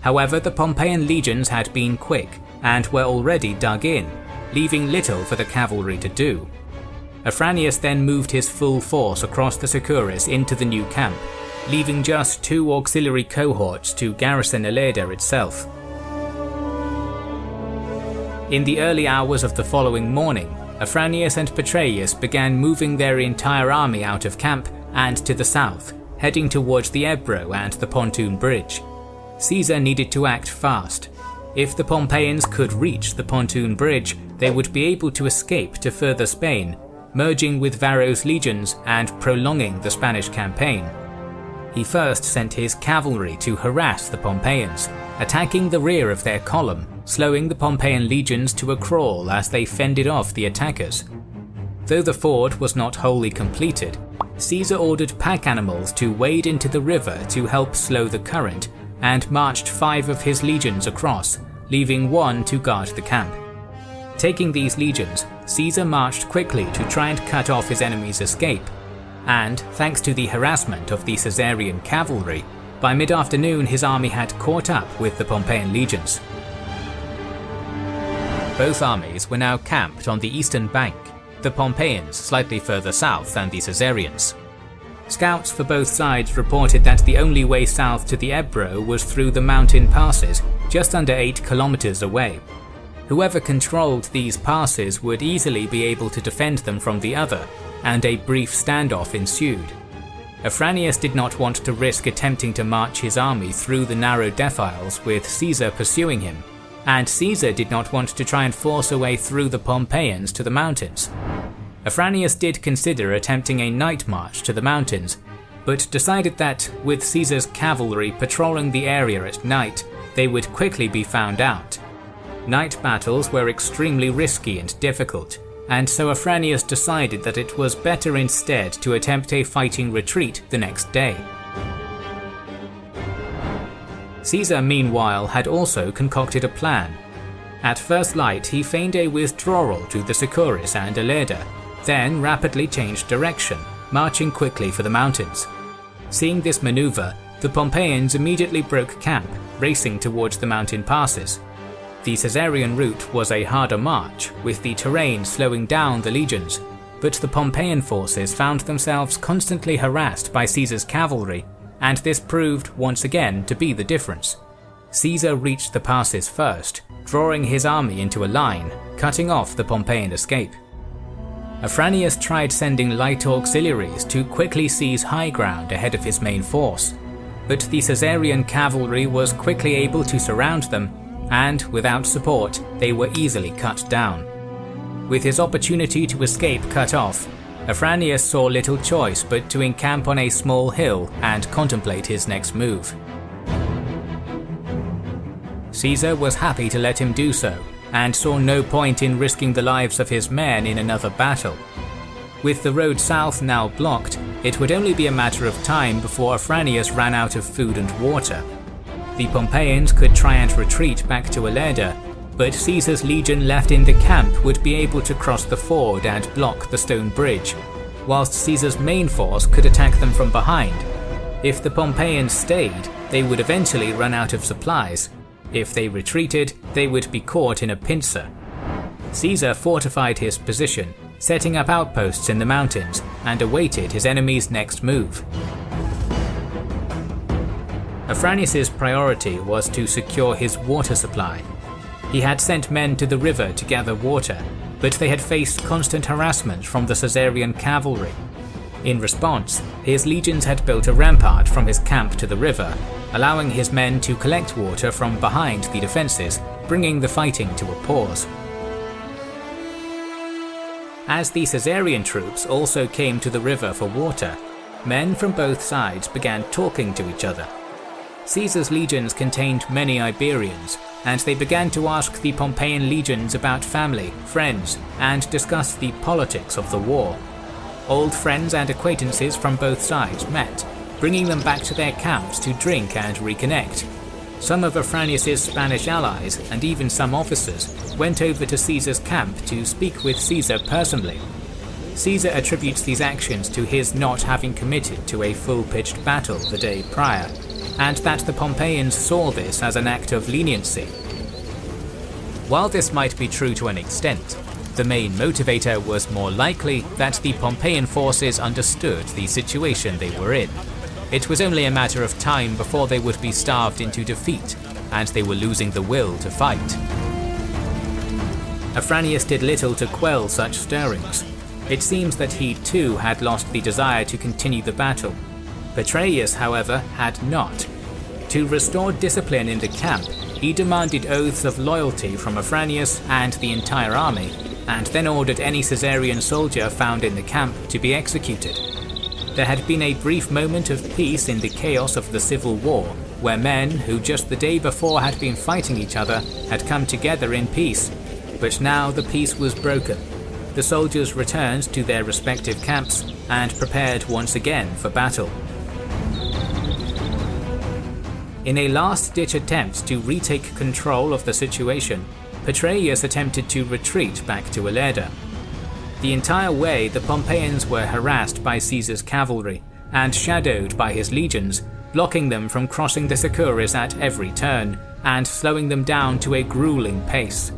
However, the Pompeian legions had been quick and were already dug in, leaving little for the cavalry to do. Afranius then moved his full force across the Sicoris into the new camp, leaving just 2 auxiliary cohorts to garrison Ilerda itself. In the early hours of the following morning, Afranius and Petreius began moving their entire army out of camp and to the south, heading towards the Ebro and the pontoon bridge. Caesar needed to act fast. If the Pompeians could reach the pontoon bridge, they would be able to escape to further Spain, merging with Varro's legions and prolonging the Spanish campaign. He first sent his cavalry to harass the Pompeians, attacking the rear of their column, slowing the Pompeian legions to a crawl as they fended off the attackers. Though the ford was not wholly completed, Caesar ordered pack animals to wade into the river to help slow the current, and marched 5 of his legions across, leaving 1 to guard the camp. Taking these legions, Caesar marched quickly to try and cut off his enemy's escape, and, thanks to the harassment of the Caesarian cavalry, by mid-afternoon his army had caught up with the Pompeian legions. Both armies were now camped on the eastern bank, the Pompeians slightly further south than the Caesarians. Scouts for both sides reported that the only way south to the Ebro was through the mountain passes, just under 8 kilometers away. Whoever controlled these passes would easily be able to defend them from the other, and a brief standoff ensued. Afranius did not want to risk attempting to march his army through the narrow defiles with Caesar pursuing him, and Caesar did not want to try and force a way through the Pompeians to the mountains. Afranius did consider attempting a night march to the mountains, but decided that, with Caesar's cavalry patrolling the area at night, they would quickly be found out. Night battles were extremely risky and difficult, and so Afranius decided that it was better instead to attempt a fighting retreat the next day. Caesar, meanwhile, had also concocted a plan. At first light, he feigned a withdrawal to the Sicoris and Ilerda, then rapidly changed direction, marching quickly for the mountains. Seeing this maneuver, the Pompeians immediately broke camp, racing towards the mountain passes. The Caesarian route was a harder march, with the terrain slowing down the legions, but the Pompeian forces found themselves constantly harassed by Caesar's cavalry, and this proved once again to be the difference. Caesar reached the passes first, drawing his army into a line, cutting off the Pompeian escape. Afranius tried sending light auxiliaries to quickly seize high ground ahead of his main force, but the Caesarian cavalry was quickly able to surround them, and without support, they were easily cut down. With his opportunity to escape cut off, Afranius saw little choice but to encamp on a small hill and contemplate his next move. Caesar was happy to let him do so, and saw no point in risking the lives of his men in another battle. With the road south now blocked, it would only be a matter of time before Afranius ran out of food and water. The Pompeians could try and retreat back to Ilerda, but Caesar's legion left in the camp would be able to cross the ford and block the stone bridge, whilst Caesar's main force could attack them from behind. If the Pompeians stayed, they would eventually run out of supplies. If they retreated, they would be caught in a pincer. Caesar fortified his position, setting up outposts in the mountains and awaited his enemy's next move. Afranius' priority was to secure his water supply. He had sent men to the river to gather water, but they had faced constant harassment from the Caesarian cavalry. In response, his legions had built a rampart from his camp to the river, allowing his men to collect water from behind the defences, bringing the fighting to a pause. As the Caesarian troops also came to the river for water, men from both sides began talking to each other. Caesar's legions contained many Iberians, and they began to ask the Pompeian legions about family, friends, and discuss the politics of the war. Old friends and acquaintances from both sides met, bringing them back to their camps to drink and reconnect. Some of Afranius' Spanish allies, and even some officers, went over to Caesar's camp to speak with Caesar personally. Caesar attributes these actions to his not having committed to a full-pitched battle the day prior, and that the Pompeians saw this as an act of leniency. While this might be true to an extent, the main motivator was more likely that the Pompeian forces understood the situation they were in. It was only a matter of time before they would be starved into defeat, and they were losing the will to fight. Afranius did little to quell such stirrings. It seems that he too had lost the desire to continue the battle. Petreius, however, had not. To restore discipline in the camp, he demanded oaths of loyalty from Afranius and the entire army, and then ordered any Caesarian soldier found in the camp to be executed. There had been a brief moment of peace in the chaos of the civil war, where men who just the day before had been fighting each other had come together in peace, but now the peace was broken. The soldiers returned to their respective camps and prepared once again for battle. In a last-ditch attempt to retake control of the situation, Petreius attempted to retreat back to Ilerda. The entire way the Pompeians were harassed by Caesar's cavalry and shadowed by his legions, blocking them from crossing the Sicoris at every turn and slowing them down to a grueling pace.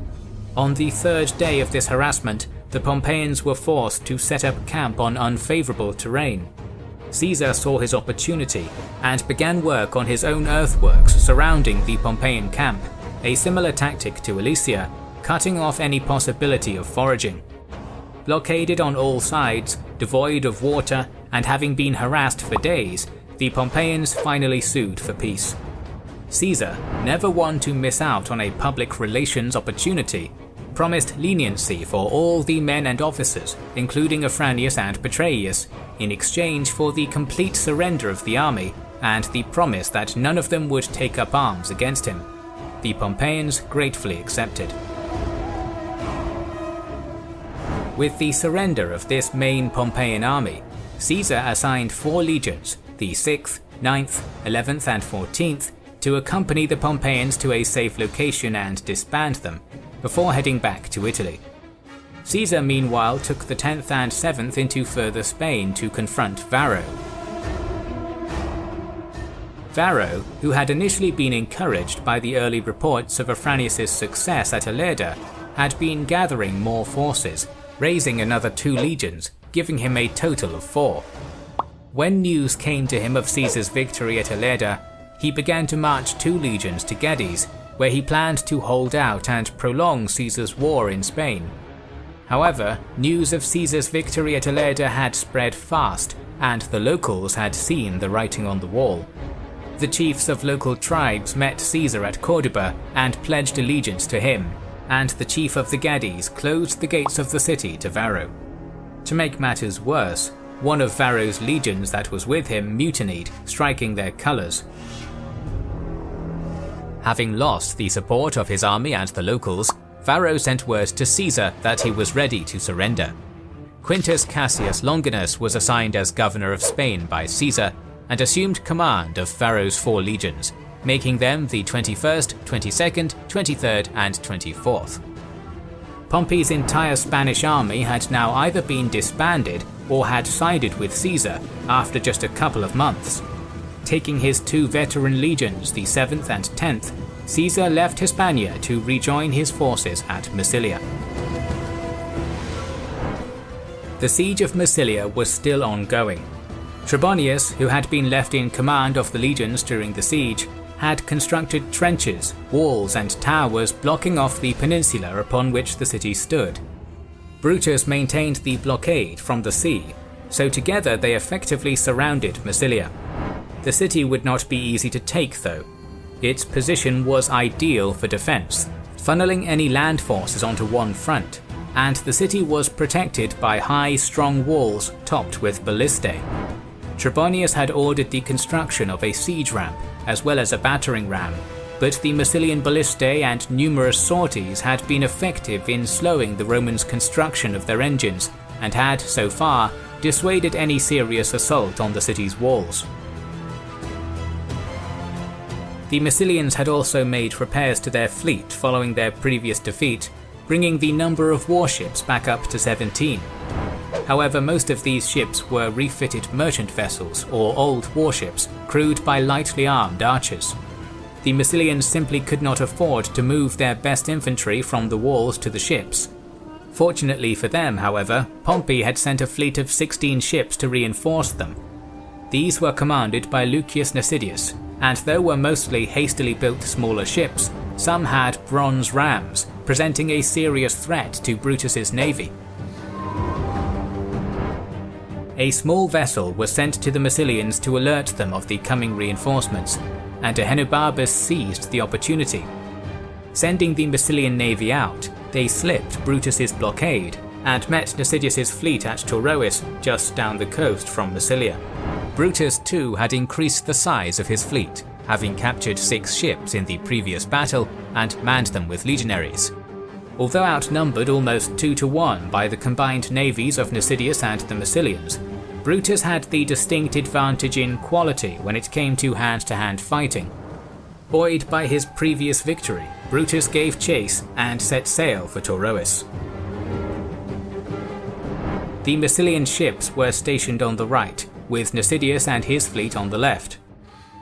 On the third day of this harassment, the Pompeians were forced to set up camp on unfavourable terrain. Caesar saw his opportunity and began work on his own earthworks surrounding the Pompeian camp, a similar tactic to Alesia, cutting off any possibility of foraging. Blockaded on all sides, devoid of water, and having been harassed for days, the Pompeians finally sued for peace. Caesar, never one to miss out on a public relations opportunity, promised leniency for all the men and officers, including Afranius and Petreius, in exchange for the complete surrender of the army and the promise that none of them would take up arms against him. The Pompeians gratefully accepted. With the surrender of this main Pompeian army, Caesar assigned 4 legions, the 6th, 9th, 11th and 14th, to accompany the Pompeians to a safe location and disband them, before heading back to Italy. Caesar meanwhile took the 10th and 7th into further Spain to confront Varro. Varro, who had initially been encouraged by the early reports of Afranius' success at Ilerda, had been gathering more forces, raising another 2 legions, giving him a total of 4. When news came to him of Caesar's victory at Ilerda, he began to march 2 legions to Gades, where he planned to hold out and prolong Caesar's war in Spain. However, news of Caesar's victory at Ilerda had spread fast, and the locals had seen the writing on the wall. The chiefs of local tribes met Caesar at Corduba and pledged allegiance to him, and the chief of the Gades closed the gates of the city to Varro. To make matters worse, one of Varro's legions that was with him mutinied, striking their colours. Having lost the support of his army and the locals, Varro sent word to Caesar that he was ready to surrender. Quintus Cassius Longinus was assigned as governor of Spain by Caesar and assumed command of Varro's 4 legions, making them the 21st, 22nd, 23rd and 24th. Pompey's entire Spanish army had now either been disbanded or had sided with Caesar after just a couple of months. Taking his 2 veteran legions, the 7th and 10th, Caesar left Hispania to rejoin his forces at Massilia. The siege of Massilia was still ongoing. Trebonius, who had been left in command of the legions during the siege, had constructed trenches, walls and towers blocking off the peninsula upon which the city stood. Brutus maintained the blockade from the sea, so together they effectively surrounded Massilia. The city would not be easy to take though. Its position was ideal for defense, funneling any land forces onto one front, and the city was protected by high, strong walls topped with ballistae. Trebonius had ordered the construction of a siege ramp as well as a battering ram, but the Massilian ballistae and numerous sorties had been effective in slowing the Romans' construction of their engines and had, so far, dissuaded any serious assault on the city's walls. The Massilians had also made repairs to their fleet following their previous defeat, bringing the number of warships back up to 17. However, most of these ships were refitted merchant vessels or old warships crewed by lightly armed archers. The Massilians simply could not afford to move their best infantry from the walls to the ships. Fortunately for them, however, Pompey had sent a fleet of 16 ships to reinforce them. These were commanded by Lucius Nasidius, and though were mostly hastily built smaller ships, some had bronze rams, presenting a serious threat to Brutus's navy. A small vessel was sent to the Massilians to alert them of the coming reinforcements, and Ahenobarbus seized the opportunity. Sending the Massilian navy out, they slipped Brutus's blockade and met Nasidius's fleet at Taurois, just down the coast from Massilia. Brutus too had increased the size of his fleet, having captured 6 ships in the previous battle and manned them with legionaries. Although outnumbered almost 2-1 by the combined navies of Nasidius and the Massilians, Brutus had the distinct advantage in quality when it came to hand-to-hand fighting. Buoyed by his previous victory, Brutus gave chase and set sail for Taurois. The Massilian ships were stationed on the right, with Nasidius and his fleet on the left.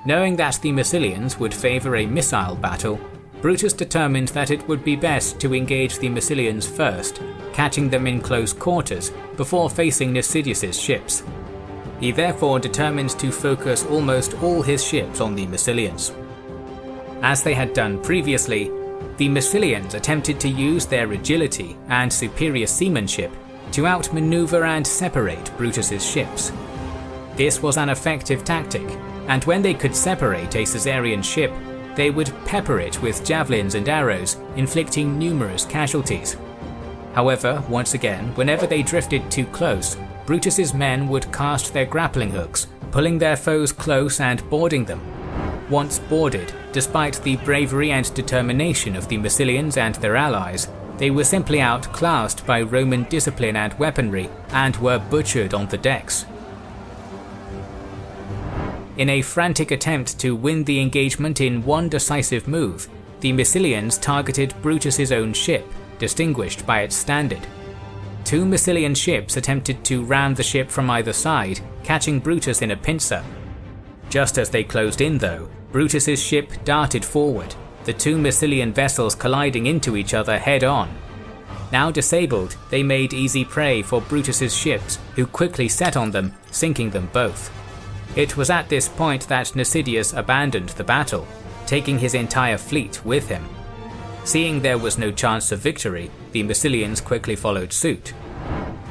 Knowing that the Massilians would favour a missile battle, Brutus determined that it would be best to engage the Massilians first, catching them in close quarters before facing Nasidius's ships. He therefore determined to focus almost all his ships on the Massilians. As they had done previously, the Massilians attempted to use their agility and superior seamanship to outmaneuver and separate Brutus's ships. This was an effective tactic, and when they could separate a Caesarian ship, they would pepper it with javelins and arrows, inflicting numerous casualties. However, once again, whenever they drifted too close, Brutus's men would cast their grappling hooks, pulling their foes close and boarding them. Once boarded, despite the bravery and determination of the Massilians and their allies, they were simply outclassed by Roman discipline and weaponry and were butchered on the decks. In a frantic attempt to win the engagement in one decisive move, the Massilians targeted Brutus's own ship, distinguished by its standard. 2 Massilian ships attempted to ram the ship from either side, catching Brutus in a pincer. Just as they closed in though, Brutus's ship darted forward, the 2 Massilian vessels colliding into each other head-on. Now disabled, they made easy prey for Brutus's ships, who quickly set on them, sinking them both. It was at this point that Nasidius abandoned the battle, taking his entire fleet with him. Seeing there was no chance of victory, the Massilians quickly followed suit.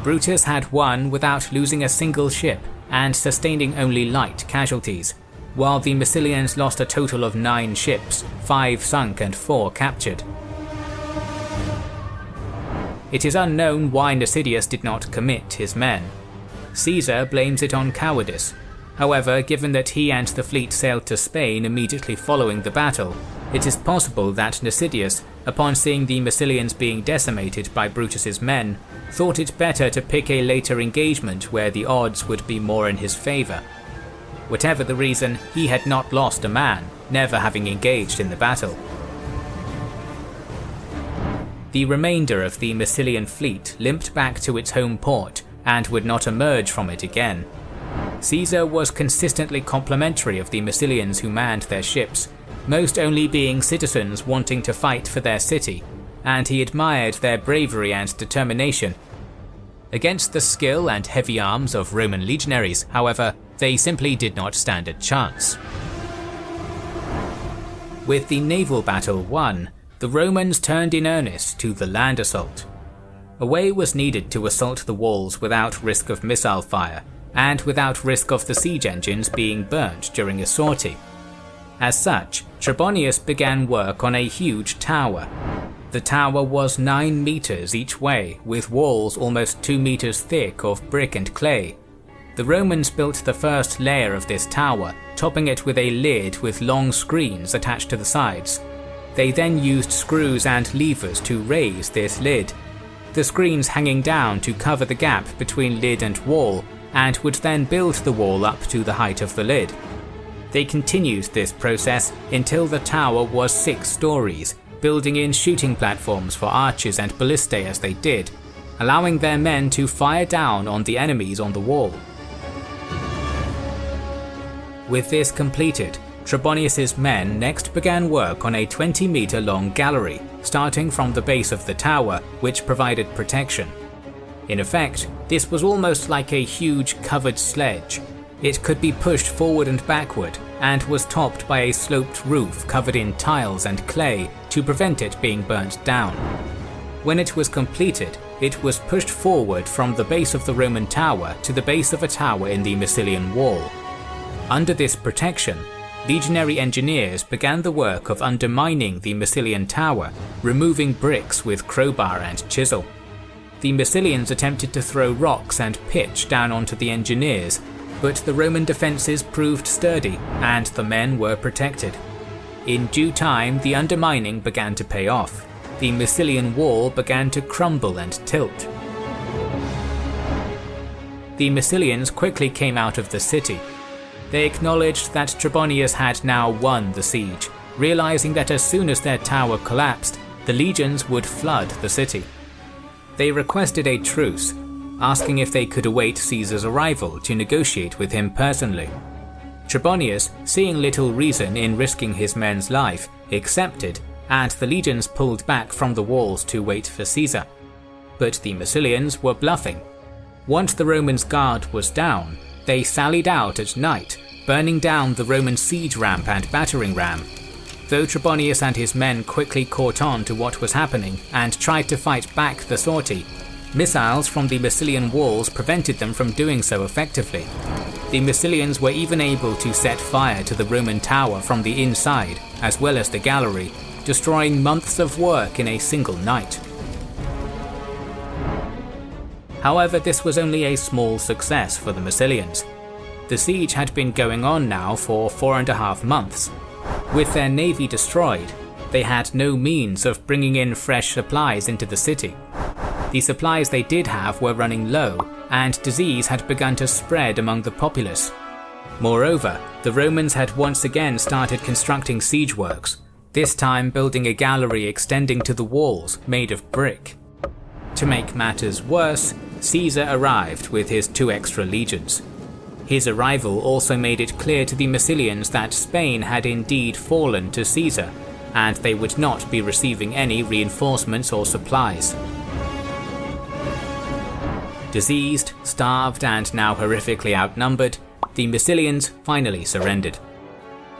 Brutus had won without losing a single ship and sustaining only light casualties, while the Massilians lost a total of 9 ships, 5 sunk and 4 captured. It is unknown why Nasidius did not commit his men. Caesar blames it on cowardice. However, given that he and the fleet sailed to Spain immediately following the battle, it is possible that Nasidius, upon seeing the Massilians being decimated by Brutus's men, thought it better to pick a later engagement where the odds would be more in his favour. Whatever the reason, he had not lost a man, never having engaged in the battle. The remainder of the Massilian fleet limped back to its home port and would not emerge from it again. Caesar was consistently complimentary of the Massilians who manned their ships, most only being citizens wanting to fight for their city, and he admired their bravery and determination. Against the skill and heavy arms of Roman legionaries, however, they simply did not stand a chance. With the naval battle won, the Romans turned in earnest to the land assault. A way was needed to assault the walls without risk of missile fire, and without risk of the siege engines being burnt during a sortie. As such, Trebonius began work on a huge tower. The tower was 9 meters each way, with walls almost 2 meters thick of brick and clay. The Romans built the first layer of this tower, topping it with a lid with long screens attached to the sides. They then used screws and levers to raise this lid, the screens hanging down to cover the gap between lid and wall, and would then build the wall up to the height of the lid. They continued this process until the tower was 6 stories, building in shooting platforms for archers and ballistae as they did, allowing their men to fire down on the enemies on the wall. With this completed, Trebonius's men next began work on a 20-meter long gallery, starting from the base of the tower, which provided protection. In effect, this was almost like a huge covered sledge. It could be pushed forward and backward, and was topped by a sloped roof covered in tiles and clay to prevent it being burnt down. When it was completed, it was pushed forward from the base of the Roman tower to the base of a tower in the Massilian wall. Under this protection, legionary engineers began the work of undermining the Massilian tower, removing bricks with crowbar and chisel. The Massilians attempted to throw rocks and pitch down onto the engineers, but the Roman defences proved sturdy and the men were protected. In due time, the undermining began to pay off. The Massilian wall began to crumble and tilt. The Massilians quickly came out of the city. They acknowledged that Trebonius had now won the siege, realizing that as soon as their tower collapsed, the legions would flood the city. They requested a truce, asking if they could await Caesar's arrival to negotiate with him personally. Trebonius, seeing little reason in risking his men's life, accepted, and the legions pulled back from the walls to wait for Caesar. But the Massilians were bluffing. Once the Romans' guard was down, they sallied out at night, burning down the Roman siege ramp and battering ram. Though Trebonius and his men quickly caught on to what was happening and tried to fight back the sortie, missiles from the Massilian walls prevented them from doing so effectively. The Massilians were even able to set fire to the Roman tower from the inside, as well as the gallery, destroying months of work in a single night. However, this was only a small success for the Massilians. The siege had been going on now for 4.5 months. With their navy destroyed, they had no means of bringing in fresh supplies into the city. The supplies they did have were running low, and disease had begun to spread among the populace. Moreover, the Romans had once again started constructing siege works, this time building a gallery extending to the walls made of brick. To make matters worse, Caesar arrived with his 2 extra legions. His arrival also made it clear to the Massilians that Spain had indeed fallen to Caesar, and they would not be receiving any reinforcements or supplies. Diseased, starved, and now horrifically outnumbered, the Massilians finally surrendered.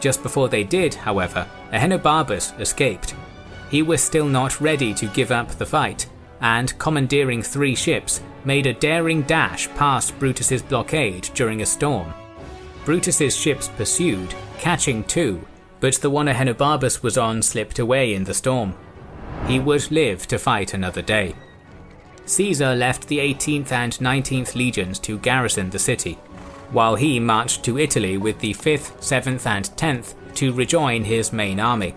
Just before they did, however, Ahenobarbus escaped. He was still not ready to give up the fight, and commandeering 3 ships, made a daring dash past Brutus's blockade during a storm. Brutus's ships pursued, catching 2, but the one Ahenobarbus was on slipped away in the storm. He would live to fight another day. Caesar left the 18th and 19th legions to garrison the city, while he marched to Italy with the 5th, 7th and 10th to rejoin his main army.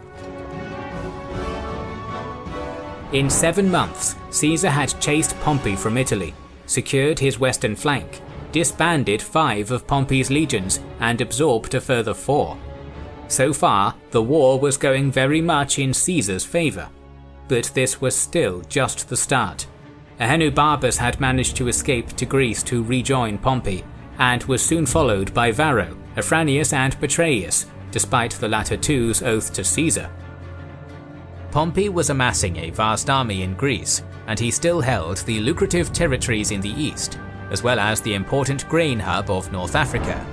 In 7 months, Caesar had chased Pompey from Italy, secured his western flank, disbanded 5 of Pompey's legions, and absorbed a further 4. So far, the war was going very much in Caesar's favour. But this was still just the start. Ahenobarbus had managed to escape to Greece to rejoin Pompey, and was soon followed by Varro, Afranius and Petreius, despite the latter two's oath to Caesar. Pompey was amassing a vast army in Greece, and he still held the lucrative territories in the east, as well as the important grain hub of North Africa.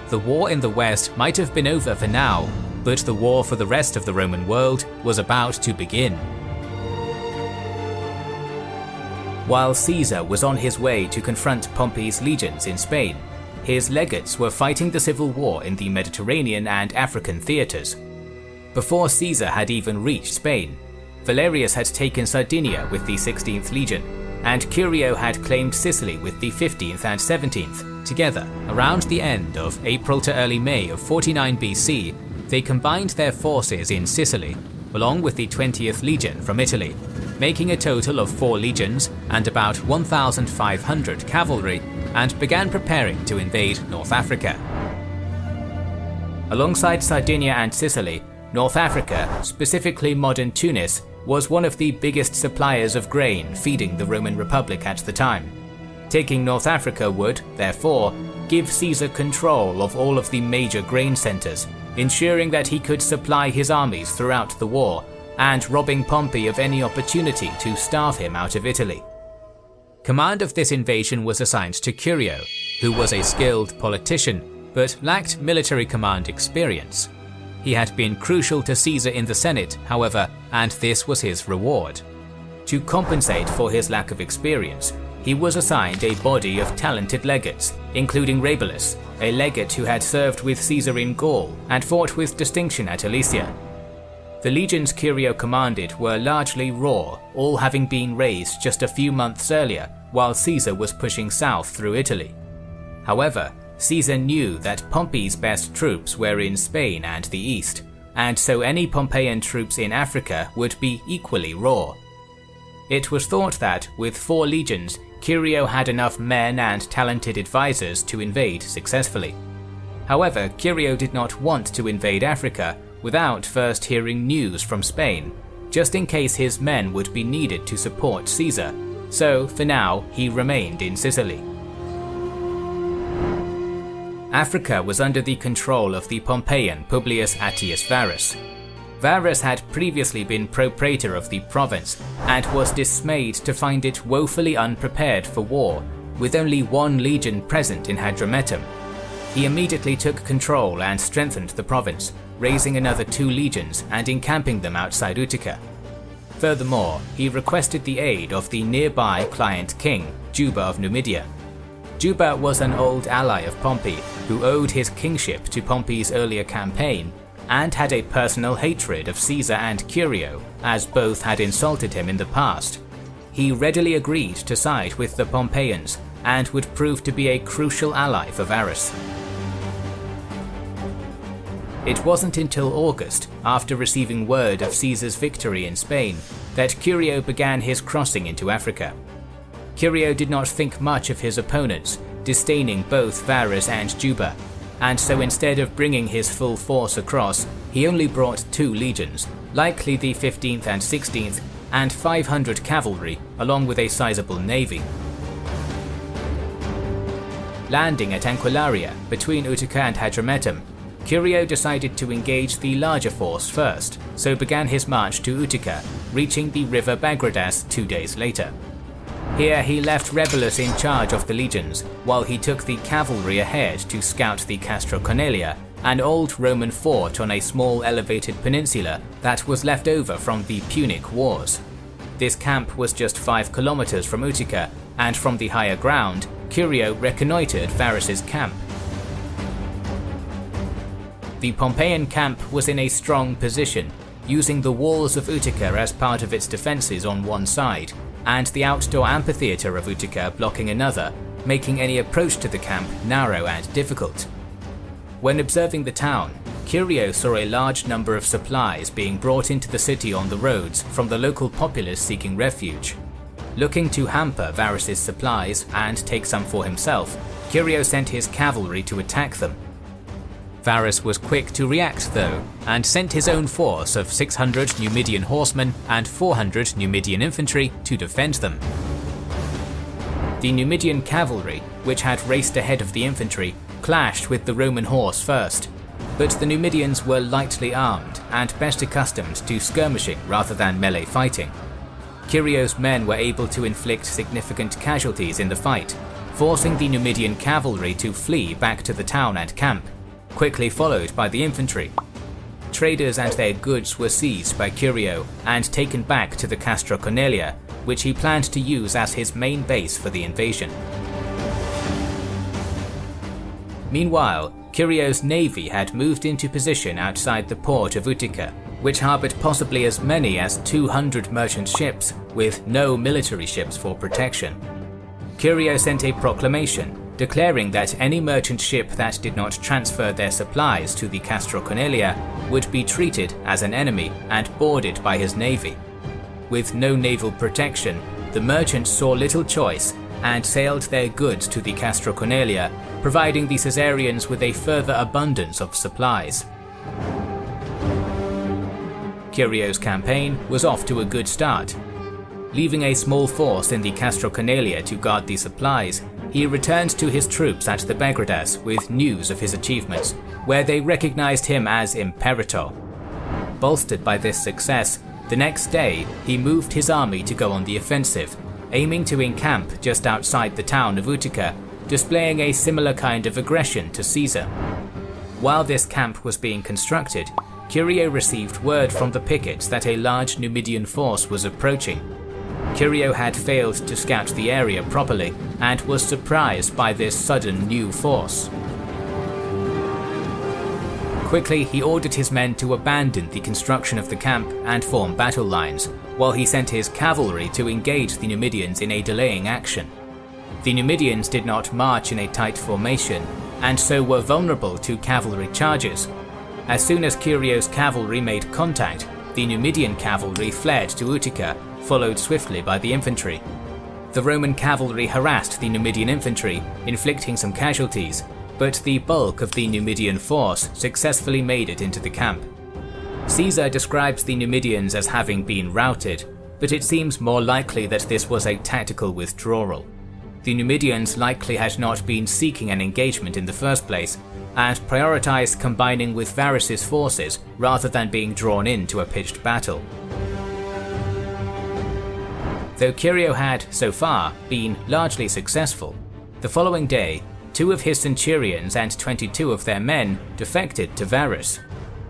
The war in the west might have been over for now, but the war for the rest of the Roman world was about to begin. While Caesar was on his way to confront Pompey's legions in Spain, his legates were fighting the civil war in the Mediterranean and African theatres. Before Caesar had even reached Spain, Valerius had taken Sardinia with the 16th Legion, and Curio had claimed Sicily with the 15th and 17th. Together, around the end of April to early May of 49 BC, they combined their forces in Sicily, along with the 20th Legion from Italy, making a total of 4 legions and about 1,500 cavalry, and began preparing to invade North Africa. Alongside Sardinia and Sicily, North Africa, specifically modern Tunis, was one of the biggest suppliers of grain feeding the Roman Republic at the time. Taking North Africa would, therefore, give Caesar control of all of the major grain centres, ensuring that he could supply his armies throughout the war, and robbing Pompey of any opportunity to starve him out of Italy. Command of this invasion was assigned to Curio, who was a skilled politician, but lacked military command experience. He had been crucial to Caesar in the Senate, however, and this was his reward. To compensate for his lack of experience, he was assigned a body of talented legates, including Rabelus, a legate who had served with Caesar in Gaul and fought with distinction at Alesia. The legions Curio commanded were largely raw, all having been raised just a few months earlier while Caesar was pushing south through Italy. However, Caesar knew that Pompey's best troops were in Spain and the east, and so any Pompeian troops in Africa would be equally raw. It was thought that, with 4 legions, Curio had enough men and talented advisors to invade successfully. However, Curio did not want to invade Africa without first hearing news from Spain, just in case his men would be needed to support Caesar, so for now he remained in Sicily. Africa was under the control of the Pompeian Publius Attius Varus. Varus had previously been propraetor of the province and was dismayed to find it woefully unprepared for war, with only 1 legion present in Hadrumetum. He immediately took control and strengthened the province, raising another 2 legions and encamping them outside Utica. Furthermore, he requested the aid of the nearby client king, Juba of Numidia. Juba was an old ally of Pompey, who owed his kingship to Pompey's earlier campaign, and had a personal hatred of Caesar and Curio, as both had insulted him in the past. He readily agreed to side with the Pompeians, and would prove to be a crucial ally for Varus. It wasn't until August, after receiving word of Caesar's victory in Spain, that Curio began his crossing into Africa. Curio did not think much of his opponents, disdaining both Varus and Juba, and so instead of bringing his full force across, he only brought 2 legions, likely the 15th and 16th, and 500 cavalry, along with a sizable navy. Landing at Anquilaria, between Utica and Hadrumetum, Curio decided to engage the larger force first, so began his march to Utica, reaching the river Bagradas 2 days later. Here he left Rebelus in charge of the legions, while he took the cavalry ahead to scout the Castro Cornelia, an old Roman fort on a small elevated peninsula that was left over from the Punic Wars. This camp was just 5 kilometers from Utica, and from the higher ground, Curio reconnoitred Varus's camp. The Pompeian camp was in a strong position, using the walls of Utica as part of its defences on one side, and the outdoor amphitheatre of Utica blocking another, making any approach to the camp narrow and difficult. When observing the town, Curio saw a large number of supplies being brought into the city on the roads from the local populace seeking refuge. Looking to hamper Varus's supplies and take some for himself, Curio sent his cavalry to attack them. Varus was quick to react though, and sent his own force of 600 Numidian horsemen and 400 Numidian infantry to defend them. The Numidian cavalry, which had raced ahead of the infantry, clashed with the Roman horse first, but the Numidians were lightly armed and best accustomed to skirmishing rather than melee fighting. Curio's men were able to inflict significant casualties in the fight, forcing the Numidian cavalry to flee back to the town and camp, quickly followed by the infantry. Traders and their goods were seized by Curio and taken back to the Castra Cornelia, which he planned to use as his main base for the invasion. Meanwhile, Curio's navy had moved into position outside the port of Utica, which harbored possibly as many as 200 merchant ships, with no military ships for protection. Curio sent a proclamation declaring that any merchant ship that did not transfer their supplies to the Castra Cornelia would be treated as an enemy and boarded by his navy. With no naval protection, the merchants saw little choice and sailed their goods to the Castra Cornelia, providing the Caesarians with a further abundance of supplies. Curio's campaign was off to a good start. Leaving a small force in the Castra Cornelia to guard the supplies, he returned to his troops at the Begradas with news of his achievements, where they recognized him as Imperator. Bolstered by this success, the next day he moved his army to go on the offensive, aiming to encamp just outside the town of Utica, displaying a similar kind of aggression to Caesar. While this camp was being constructed, Curio received word from the pickets that a large Numidian force was approaching. Curio had failed to scout the area properly and was surprised by this sudden new force. Quickly, he ordered his men to abandon the construction of the camp and form battle lines, while he sent his cavalry to engage the Numidians in a delaying action. The Numidians did not march in a tight formation, and so were vulnerable to cavalry charges. As soon as Curio's cavalry made contact, the Numidian cavalry fled to Utica, followed swiftly by the infantry. The Roman cavalry harassed the Numidian infantry, inflicting some casualties, but the bulk of the Numidian force successfully made it into the camp. Caesar describes the Numidians as having been routed, but it seems more likely that this was a tactical withdrawal. The Numidians likely had not been seeking an engagement in the first place, and prioritized combining with Varus's forces rather than being drawn into a pitched battle. Though Curio had, so far, been largely successful, the following day, 2 of his centurions and 22 of their men defected to Varus.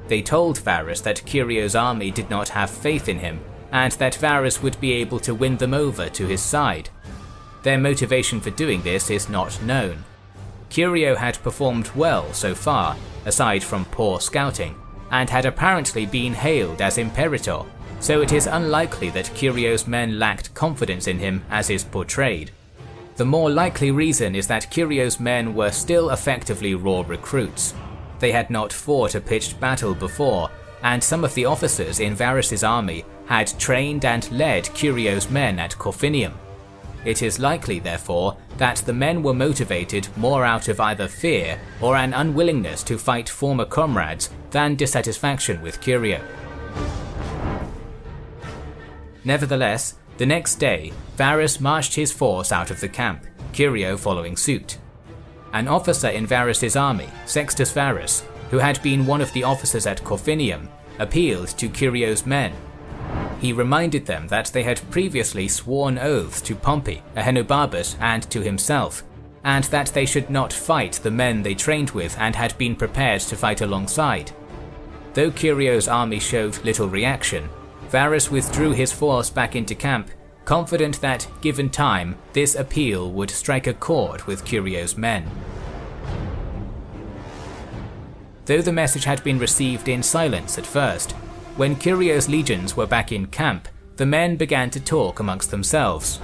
They told Varus that Curio's army did not have faith in him, and that Varus would be able to win them over to his side. Their motivation for doing this is not known. Curio had performed well so far, aside from poor scouting, and had apparently been hailed as Imperator, so it is unlikely that Curio's men lacked confidence in him as is portrayed. The more likely reason is that Curio's men were still effectively raw recruits. They had not fought a pitched battle before, and some of the officers in Varus's army had trained and led Curio's men at Corfinium. It is likely, therefore, that the men were motivated more out of either fear or an unwillingness to fight former comrades than dissatisfaction with Curio. Nevertheless, the next day, Varus marched his force out of the camp, Curio following suit. An officer in Varus's army, Sextus Varus, who had been one of the officers at Corfinium, appealed to Curio's men. He reminded them that they had previously sworn oaths to Pompey, Ahenobarbus, and to himself, and that they should not fight the men they trained with and had been prepared to fight alongside. Though Curio's army showed little reaction, Varus withdrew his force back into camp, confident that, given time, this appeal would strike a chord with Curio's men. Though the message had been received in silence at first, when Curio's legions were back in camp, the men began to talk amongst themselves.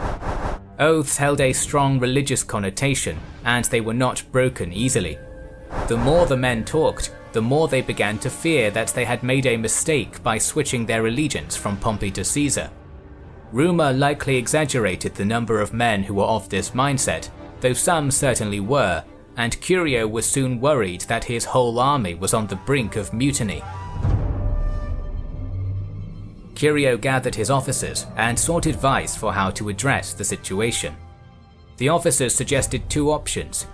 Oaths held a strong religious connotation, and they were not broken easily. The more the men talked, the more they began to fear that they had made a mistake by switching their allegiance from Pompey to Caesar. Rumor likely exaggerated the number of men who were of this mindset, though some certainly were, and Curio was soon worried that his whole army was on the brink of mutiny. Curio gathered his officers and sought advice for how to address the situation. The officers suggested 2 options.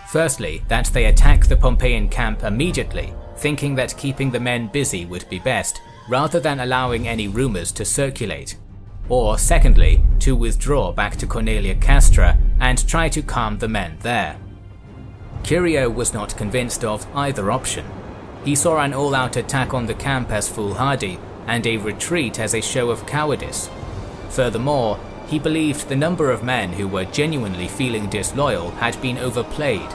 Firstly, that they attack the Pompeian camp immediately, thinking that keeping the men busy would be best, rather than allowing any rumors to circulate. or secondly, to withdraw back to Cornelia Castra and try to calm the men there. Curio was not convinced of either option. He saw an all-out attack on the camp as foolhardy and a retreat as a show of cowardice. Furthermore, he believed the number of men who were genuinely feeling disloyal had been overplayed.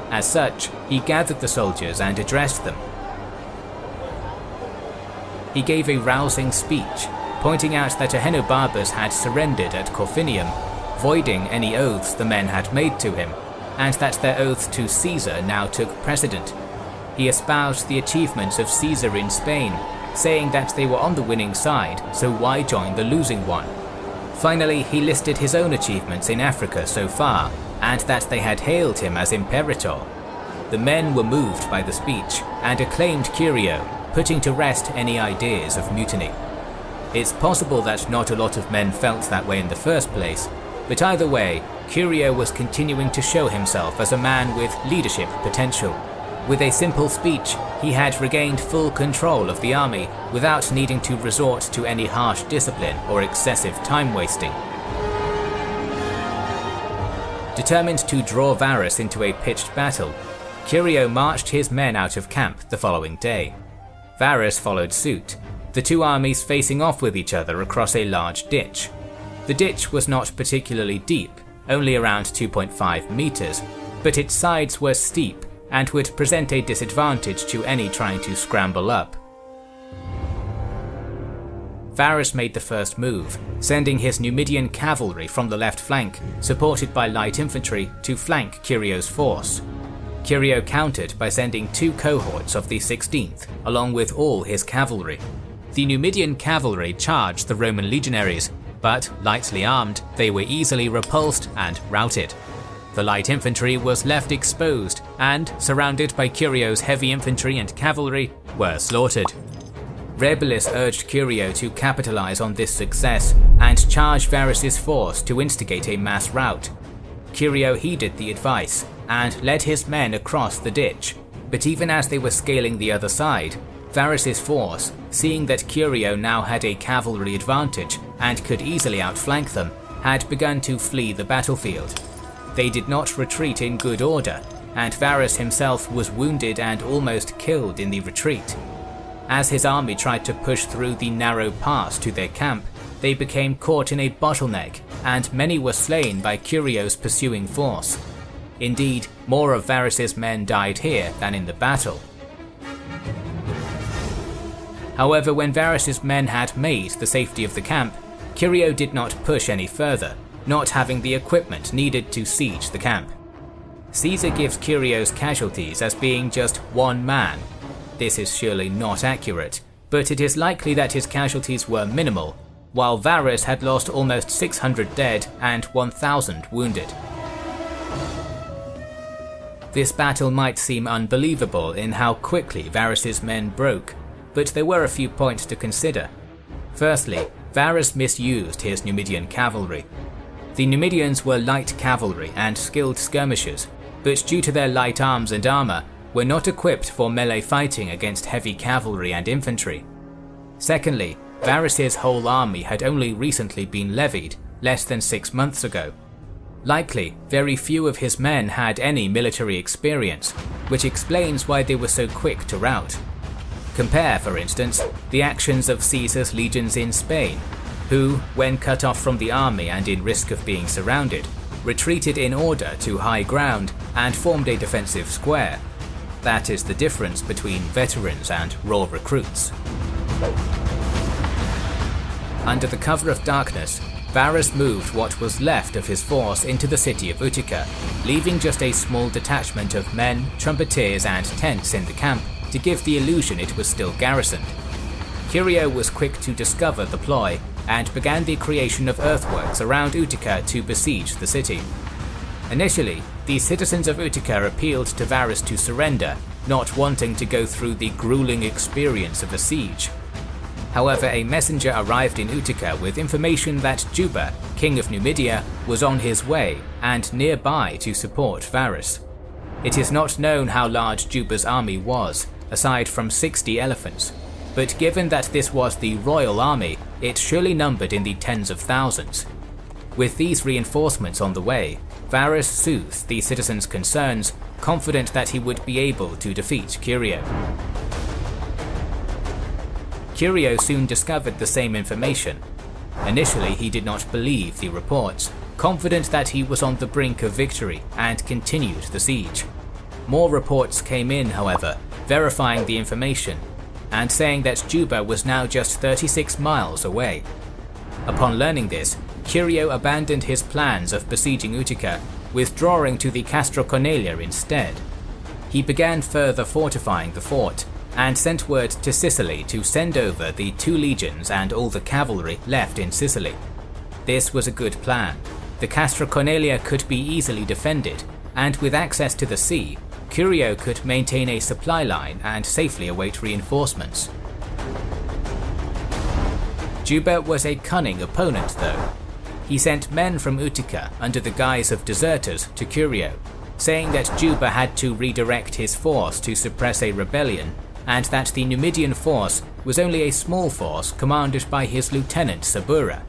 As such, he gathered the soldiers and addressed them. He gave a rousing speech, pointing out that Ahenobarbus had surrendered at Corfinium, voiding any oaths the men had made to him, and that their oath to Caesar now took precedent. He espoused the achievements of Caesar in Spain, saying that they were on the winning side, so why join the losing one? Finally, he listed his own achievements in Africa so far, and that they had hailed him as Imperator. The men were moved by the speech, and acclaimed Curio, putting to rest any ideas of mutiny. It's possible that not a lot of men felt that way in the first place, but either way, Curio was continuing to show himself as a man with leadership potential. With a simple speech, he had regained full control of the army without needing to resort to any harsh discipline or excessive time wasting. Determined to draw Varus into a pitched battle, Curio marched his men out of camp the following day. Varus followed suit, the two armies facing off with each other across a large ditch. The ditch was not particularly deep, only around 2.5 meters, but its sides were steep and would present a disadvantage to any trying to scramble up. Varus made the first move, sending his Numidian cavalry from the left flank, supported by light infantry, to flank Curio's force. Curio countered by sending 2 cohorts of the 16th, along with all his cavalry. The Numidian cavalry charged the Roman legionaries, but, lightly armed, they were easily repulsed and routed. The light infantry was left exposed and, surrounded by Curio's heavy infantry and cavalry, were slaughtered. Rebelis urged Curio to capitalize on this success and charge Varus's force to instigate a mass rout. Curio heeded the advice and led his men across the ditch, but even as they were scaling the other side, Varus's force, seeing that Curio now had a cavalry advantage and could easily outflank them, had begun to flee the battlefield. They did not retreat in good order, and Varus himself was wounded and almost killed in the retreat. As his army tried to push through the narrow pass to their camp, they became caught in a bottleneck, and many were slain by Curio's pursuing force. Indeed, more of Varus's men died here than in the battle. However, when Varus's men had made the safety of the camp, Curio did not push any further, not having the equipment needed to siege the camp. Caesar gives Curio's casualties as being just 1 man. This is surely not accurate, but it is likely that his casualties were minimal, while Varus had lost almost 600 dead and 1,000 wounded. This battle might seem unbelievable in how quickly Varus's men broke, but there were a few points to consider. Firstly, Varus misused his Numidian cavalry. The Numidians were light cavalry and skilled skirmishers, but due to their light arms and armor, were not equipped for melee fighting against heavy cavalry and infantry. Secondly, Varus's whole army had only recently been levied, less than 6 months ago. Likely, very few of his men had any military experience, which explains why they were so quick to rout. Compare, for instance, the actions of Caesar's legions in Spain, who, when cut off from the army and in risk of being surrounded, retreated in order to high ground and formed a defensive square. That is the difference between veterans and raw recruits. Under the cover of darkness, Varus moved what was left of his force into the city of Utica, leaving just a small detachment of men, trumpeters and tents in the camp to give the illusion it was still garrisoned. Curio was quick to discover the ploy and began the creation of earthworks around Utica to besiege the city. Initially, the citizens of Utica appealed to Varus to surrender, not wanting to go through the grueling experience of a siege. However, a messenger arrived in Utica with information that Juba, king of Numidia, was on his way and nearby to support Varus. It is not known how large Juba's army was, aside from 60 elephants, but given that this was the royal army, it surely numbered in the tens of thousands. With these reinforcements on the way, Varus soothed the citizens' concerns, confident that he would be able to defeat Curio. Curio soon discovered the same information. Initially, he did not believe the reports, confident that he was on the brink of victory, and continued the siege. More reports came in, however, verifying the information, and saying that Juba was now just 36 miles away. Upon learning this, Curio abandoned his plans of besieging Utica, withdrawing to the Castro Cornelia instead. He began further fortifying the fort, and sent word to Sicily to send over the 2 legions and all the cavalry left in Sicily. This was a good plan. The Castro Cornelia could be easily defended, and with access to the sea, Curio could maintain a supply line and safely await reinforcements. Juba was a cunning opponent though. He sent men from Utica under the guise of deserters to Curio, saying that Juba had to redirect his force to suppress a rebellion, and that the Numidian force was only a small force commanded by his lieutenant Sabura.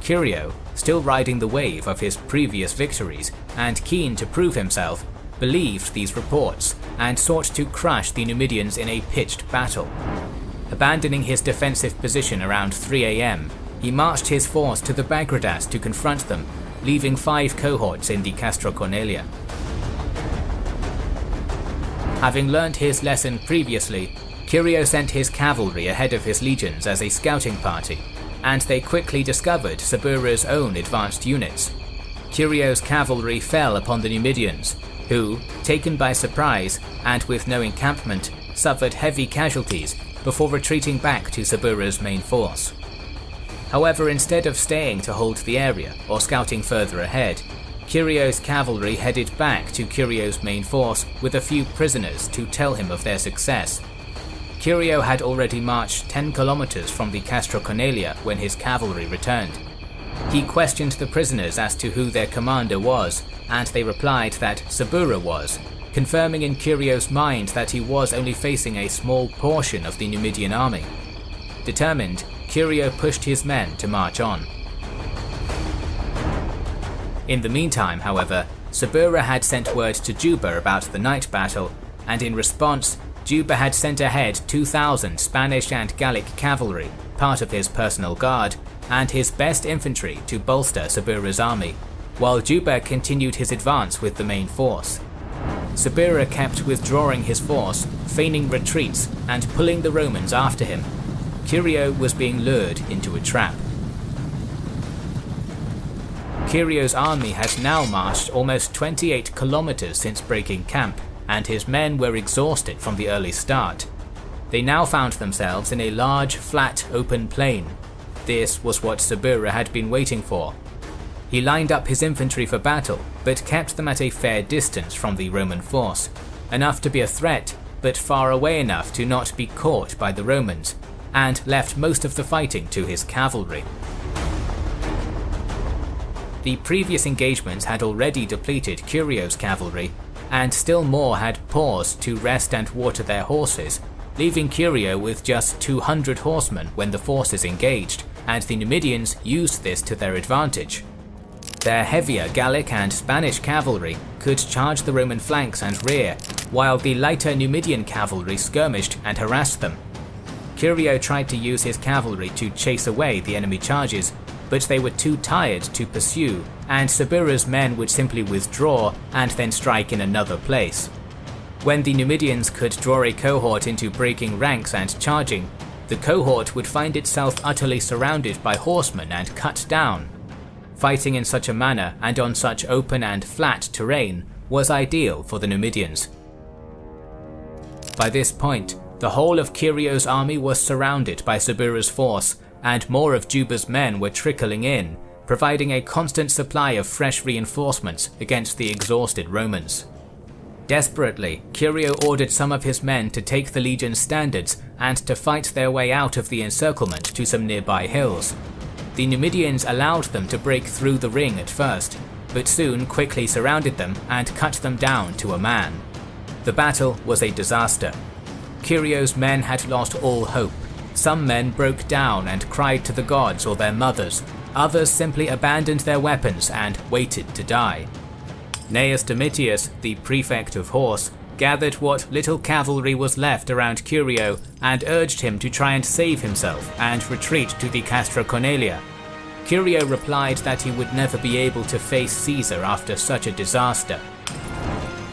Curio, still riding the wave of his previous victories and keen to prove himself, believed these reports and sought to crush the Numidians in a pitched battle. Abandoning his defensive position around 3 AM, he marched his force to the Bagradas to confront them, leaving 5 cohorts in the Castro Cornelia. Having learned his lesson previously, Curio sent his cavalry ahead of his legions as a scouting party, and they quickly discovered Sabura's own advanced units. Curio's cavalry fell upon the Numidians, who, taken by surprise and with no encampment, suffered heavy casualties before retreating back to Sabura's main force. However, instead of staying to hold the area or scouting further ahead, Curio's cavalry headed back to Curio's main force with a few prisoners to tell him of their success. Curio had already marched 10 kilometers from the Castro Cornelia when his cavalry returned. He questioned the prisoners as to who their commander was, and they replied that Sabura was, confirming in Curio's mind that he was only facing a small portion of the Numidian army. Determined, Curio pushed his men to march on. In the meantime, however, Sabura had sent word to Juba about the night battle, and in response, Juba had sent ahead 2,000 Spanish and Gallic cavalry, part of his personal guard, and his best infantry to bolster Sabura's army, while Juba continued his advance with the main force. Sabura kept withdrawing his force, feigning retreats, and pulling the Romans after him. Curio was being lured into a trap. Curio's army had now marched almost 28 kilometers since breaking camp, and his men were exhausted from the early start. They now found themselves in a large, flat, open plain. This was what Sabura had been waiting for. He lined up his infantry for battle, but kept them at a fair distance from the Roman force, enough to be a threat, but far away enough to not be caught by the Romans, and left most of the fighting to his cavalry. The previous engagements had already depleted Curio's cavalry, and still more had paused to rest and water their horses, leaving Curio with just 200 horsemen when the forces engaged, and the Numidians used this to their advantage. Their heavier Gallic and Spanish cavalry could charge the Roman flanks and rear, while the lighter Numidian cavalry skirmished and harassed them. Curio tried to use his cavalry to chase away the enemy charges, but they were too tired to pursue, and Sabura's men would simply withdraw and then strike in another place. When the Numidians could draw a cohort into breaking ranks and charging, the cohort would find itself utterly surrounded by horsemen and cut down. Fighting in such a manner and on such open and flat terrain was ideal for the Numidians. By this point, the whole of Curio's army was surrounded by Sabura's force, and more of Juba's men were trickling in, providing a constant supply of fresh reinforcements against the exhausted Romans. Desperately, Curio ordered some of his men to take the legion's standards and to fight their way out of the encirclement to some nearby hills. The Numidians allowed them to break through the ring at first, but soon quickly surrounded them and cut them down to a man. The battle was a disaster. Curio's men had lost all hope. Some men broke down and cried to the gods or their mothers, others simply abandoned their weapons and waited to die. Gnaeus Domitius, the prefect of horse, gathered what little cavalry was left around Curio and urged him to try and save himself and retreat to the Castra Cornelia. Curio replied that he would never be able to face Caesar after such a disaster.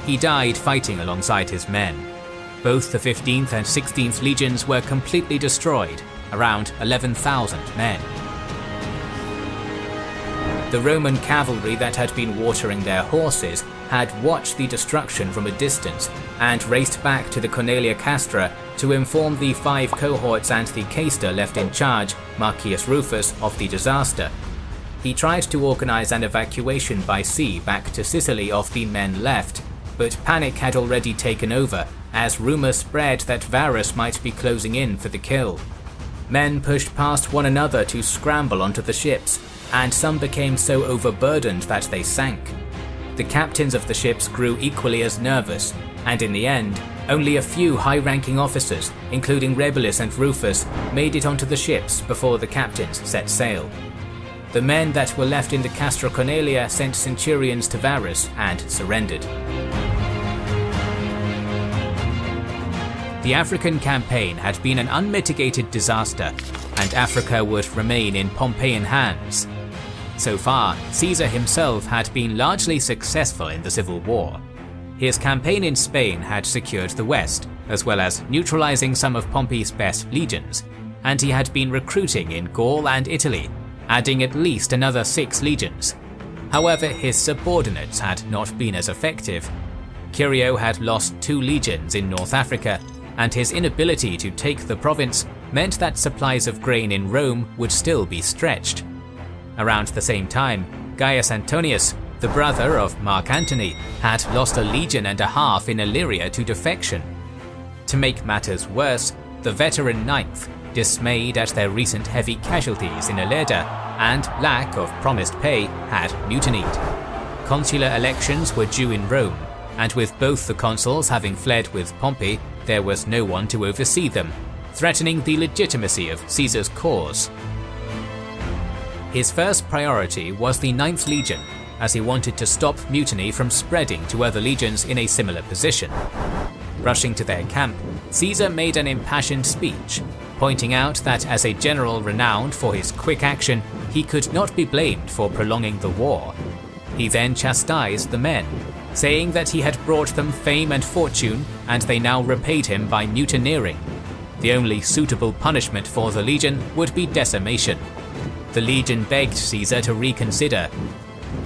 He died fighting alongside his men. Both the 15th and 16th legions were completely destroyed, around 11,000 men. The Roman cavalry that had been watering their horses had watched the destruction from a distance and raced back to the Cornelia Castra to inform the 5 cohorts and the quaestor left in charge, Marcius Rufus, of the disaster. He tried to organize an evacuation by sea back to Sicily of the men left, but panic had already taken over as rumors spread that Varus might be closing in for the kill. Men pushed past one another to scramble onto the ships, and some became so overburdened that they sank. The captains of the ships grew equally as nervous, and in the end, only a few high-ranking officers, including Regulus and Rufus, made it onto the ships before the captains set sail. The men that were left in the Castra Cornelia sent centurions to Varus and surrendered. The African campaign had been an unmitigated disaster, and Africa would remain in Pompeian hands. So far, Caesar himself had been largely successful in the civil war. His campaign in Spain had secured the west, as well as neutralizing some of Pompey's best legions, and he had been recruiting in Gaul and Italy, adding at least another 6 legions. However, his subordinates had not been as effective. Curio had lost 2 legions in North Africa, and his inability to take the province meant that supplies of grain in Rome would still be stretched. Around the same time, Gaius Antonius, the brother of Mark Antony, had lost a legion and a half in Illyria to defection. To make matters worse, the veteran 9th, dismayed at their recent heavy casualties in Ilerda and lack of promised pay, had mutinied. Consular elections were due in Rome, and with both the consuls having fled with Pompey, there was no one to oversee them, threatening the legitimacy of Caesar's cause. His first priority was the 9th Legion, as he wanted to stop mutiny from spreading to other legions in a similar position. Rushing to their camp, Caesar made an impassioned speech, pointing out that as a general renowned for his quick action, he could not be blamed for prolonging the war. He then chastised the men, saying that he had brought them fame and fortune, and they now repaid him by mutineering. The only suitable punishment for the legion would be decimation. The legion begged Caesar to reconsider.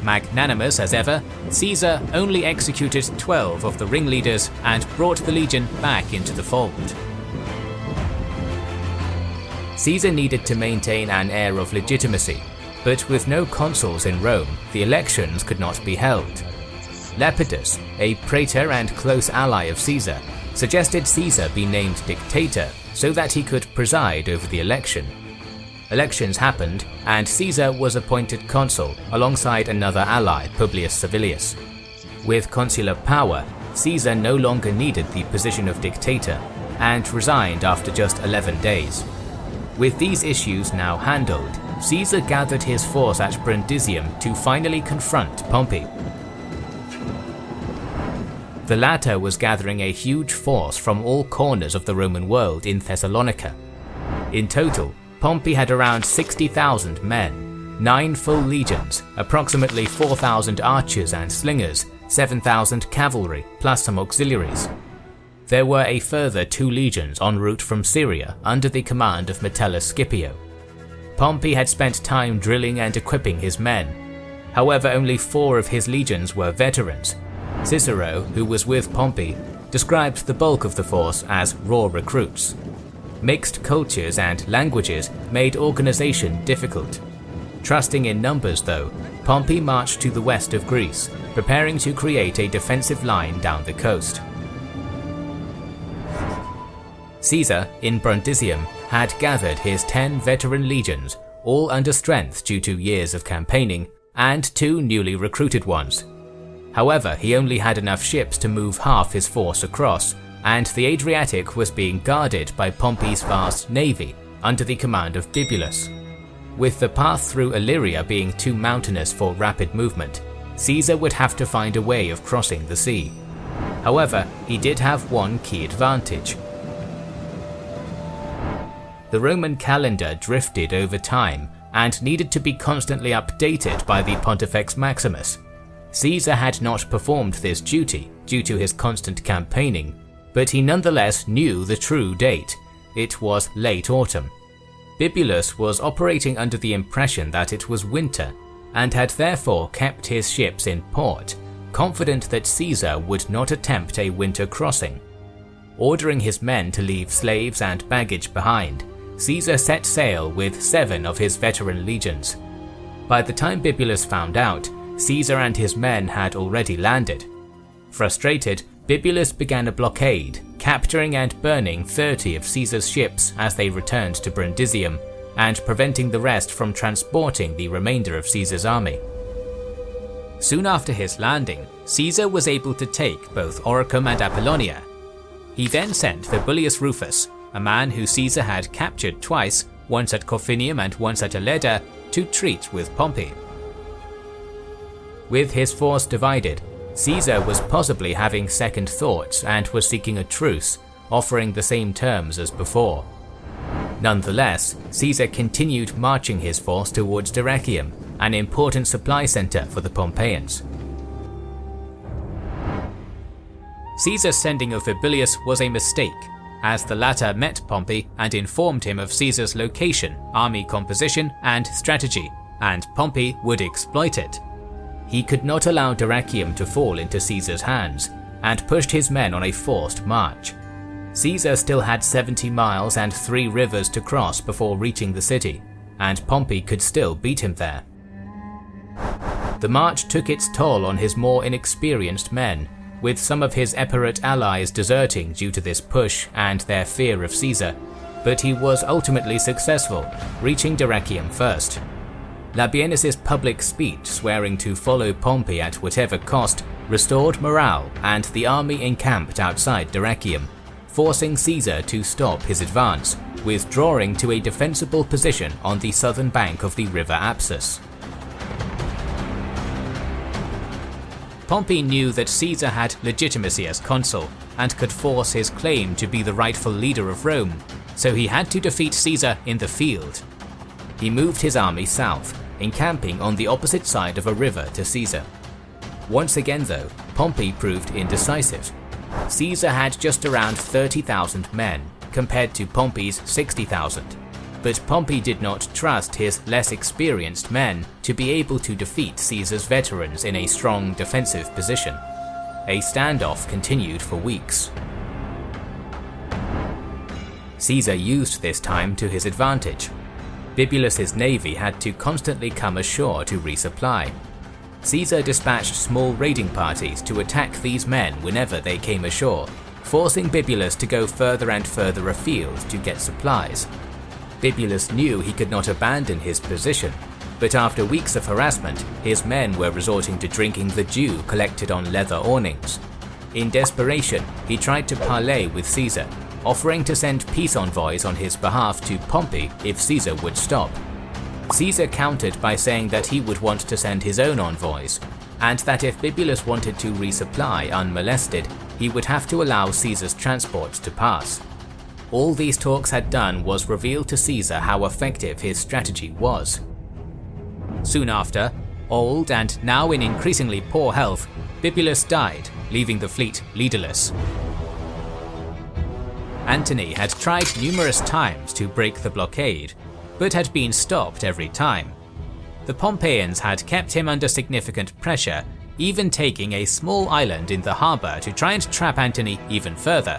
Magnanimous as ever, Caesar only executed 12 of the ringleaders and brought the legion back into the fold. Caesar needed to maintain an air of legitimacy, but with no consuls in Rome, the elections could not be held. Lepidus, a praetor and close ally of Caesar, suggested Caesar be named dictator so that he could preside over the election. Elections happened, and Caesar was appointed consul alongside another ally, Publius Servilius. With consular power, Caesar no longer needed the position of dictator, and resigned after just 11 days. With these issues now handled, Caesar gathered his force at Brundisium to finally confront Pompey. The latter was gathering a huge force from all corners of the Roman world in Thessalonica. In total, Pompey had around 60,000 men, 9 full legions, approximately 4,000 archers and slingers, 7,000 cavalry, plus some auxiliaries. There were a further 2 legions en route from Syria under the command of Metellus Scipio. Pompey had spent time drilling and equipping his men. However, only 4 of his legions were veterans. Cicero, who was with Pompey, described the bulk of the force as raw recruits. Mixed cultures and languages made organization difficult. Trusting in numbers though, Pompey marched to the west of Greece, preparing to create a defensive line down the coast. Caesar, in Brundisium, had gathered his 10 veteran legions, all under strength due to years of campaigning, and 2 newly recruited ones. However, he only had enough ships to move half his force across, and the Adriatic was being guarded by Pompey's vast navy, under the command of Bibulus. With the path through Illyria being too mountainous for rapid movement, Caesar would have to find a way of crossing the sea. However, he did have one key advantage. The Roman calendar drifted over time and needed to be constantly updated by the Pontifex Maximus. Caesar had not performed this duty due to his constant campaigning, but he nonetheless knew the true date. It was late autumn. Bibulus was operating under the impression that it was winter, and had therefore kept his ships in port, confident that Caesar would not attempt a winter crossing. Ordering his men to leave slaves and baggage behind, Caesar set sail with 7 of his veteran legions. By the time Bibulus found out, Caesar and his men had already landed. Frustrated, Bibulus began a blockade, capturing and burning 30 of Caesar's ships as they returned to Brundisium, and preventing the rest from transporting the remainder of Caesar's army. Soon after his landing, Caesar was able to take both Oricum and Apollonia. He then sent Vibullius Rufus, a man who Caesar had captured twice, once at Corfinium and once at Ilerda, to treat with Pompey. With his force divided, Caesar was possibly having second thoughts and was seeking a truce, offering the same terms as before. Nonetheless, Caesar continued marching his force towards Dyrrhachium, an important supply center for the Pompeians. Caesar's sending of Vibullius was a mistake, as the latter met Pompey and informed him of Caesar's location, army composition, and strategy, and Pompey would exploit it. He could not allow Dyrrhachium to fall into Caesar's hands, and pushed his men on a forced march. Caesar still had 70 miles and 3 rivers to cross before reaching the city, and Pompey could still beat him there. The march took its toll on his more inexperienced men, with some of his Epirot allies deserting due to this push and their fear of Caesar, but he was ultimately successful, reaching Dyrrhachium first. Labienus's public speech swearing to follow Pompey at whatever cost restored morale, and the army encamped outside Dyrrhachium, forcing Caesar to stop his advance, withdrawing to a defensible position on the southern bank of the river Apsus. Pompey knew that Caesar had legitimacy as consul, and could force his claim to be the rightful leader of Rome, so he had to defeat Caesar in the field. He moved his army south, encamping on the opposite side of a river to Caesar. Once again though, Pompey proved indecisive. Caesar had just around 30,000 men, compared to Pompey's 60,000. But Pompey did not trust his less experienced men to be able to defeat Caesar's veterans in a strong defensive position. A standoff continued for weeks. Caesar used this time to his advantage. Bibulus's navy had to constantly come ashore to resupply. Caesar dispatched small raiding parties to attack these men whenever they came ashore, forcing Bibulus to go further and further afield to get supplies. Bibulus knew he could not abandon his position, but after weeks of harassment, his men were resorting to drinking the dew collected on leather awnings. In desperation, he tried to parley with Caesar, offering to send peace envoys on his behalf to Pompey if Caesar would stop. Caesar countered by saying that he would want to send his own envoys, and that if Bibulus wanted to resupply unmolested, he would have to allow Caesar's transports to pass. All these talks had done was reveal to Caesar how effective his strategy was. Soon after, old and now in increasingly poor health, Bibulus died, leaving the fleet leaderless. Antony had tried numerous times to break the blockade, but had been stopped every time. The Pompeians had kept him under significant pressure, even taking a small island in the harbour to try and trap Antony even further.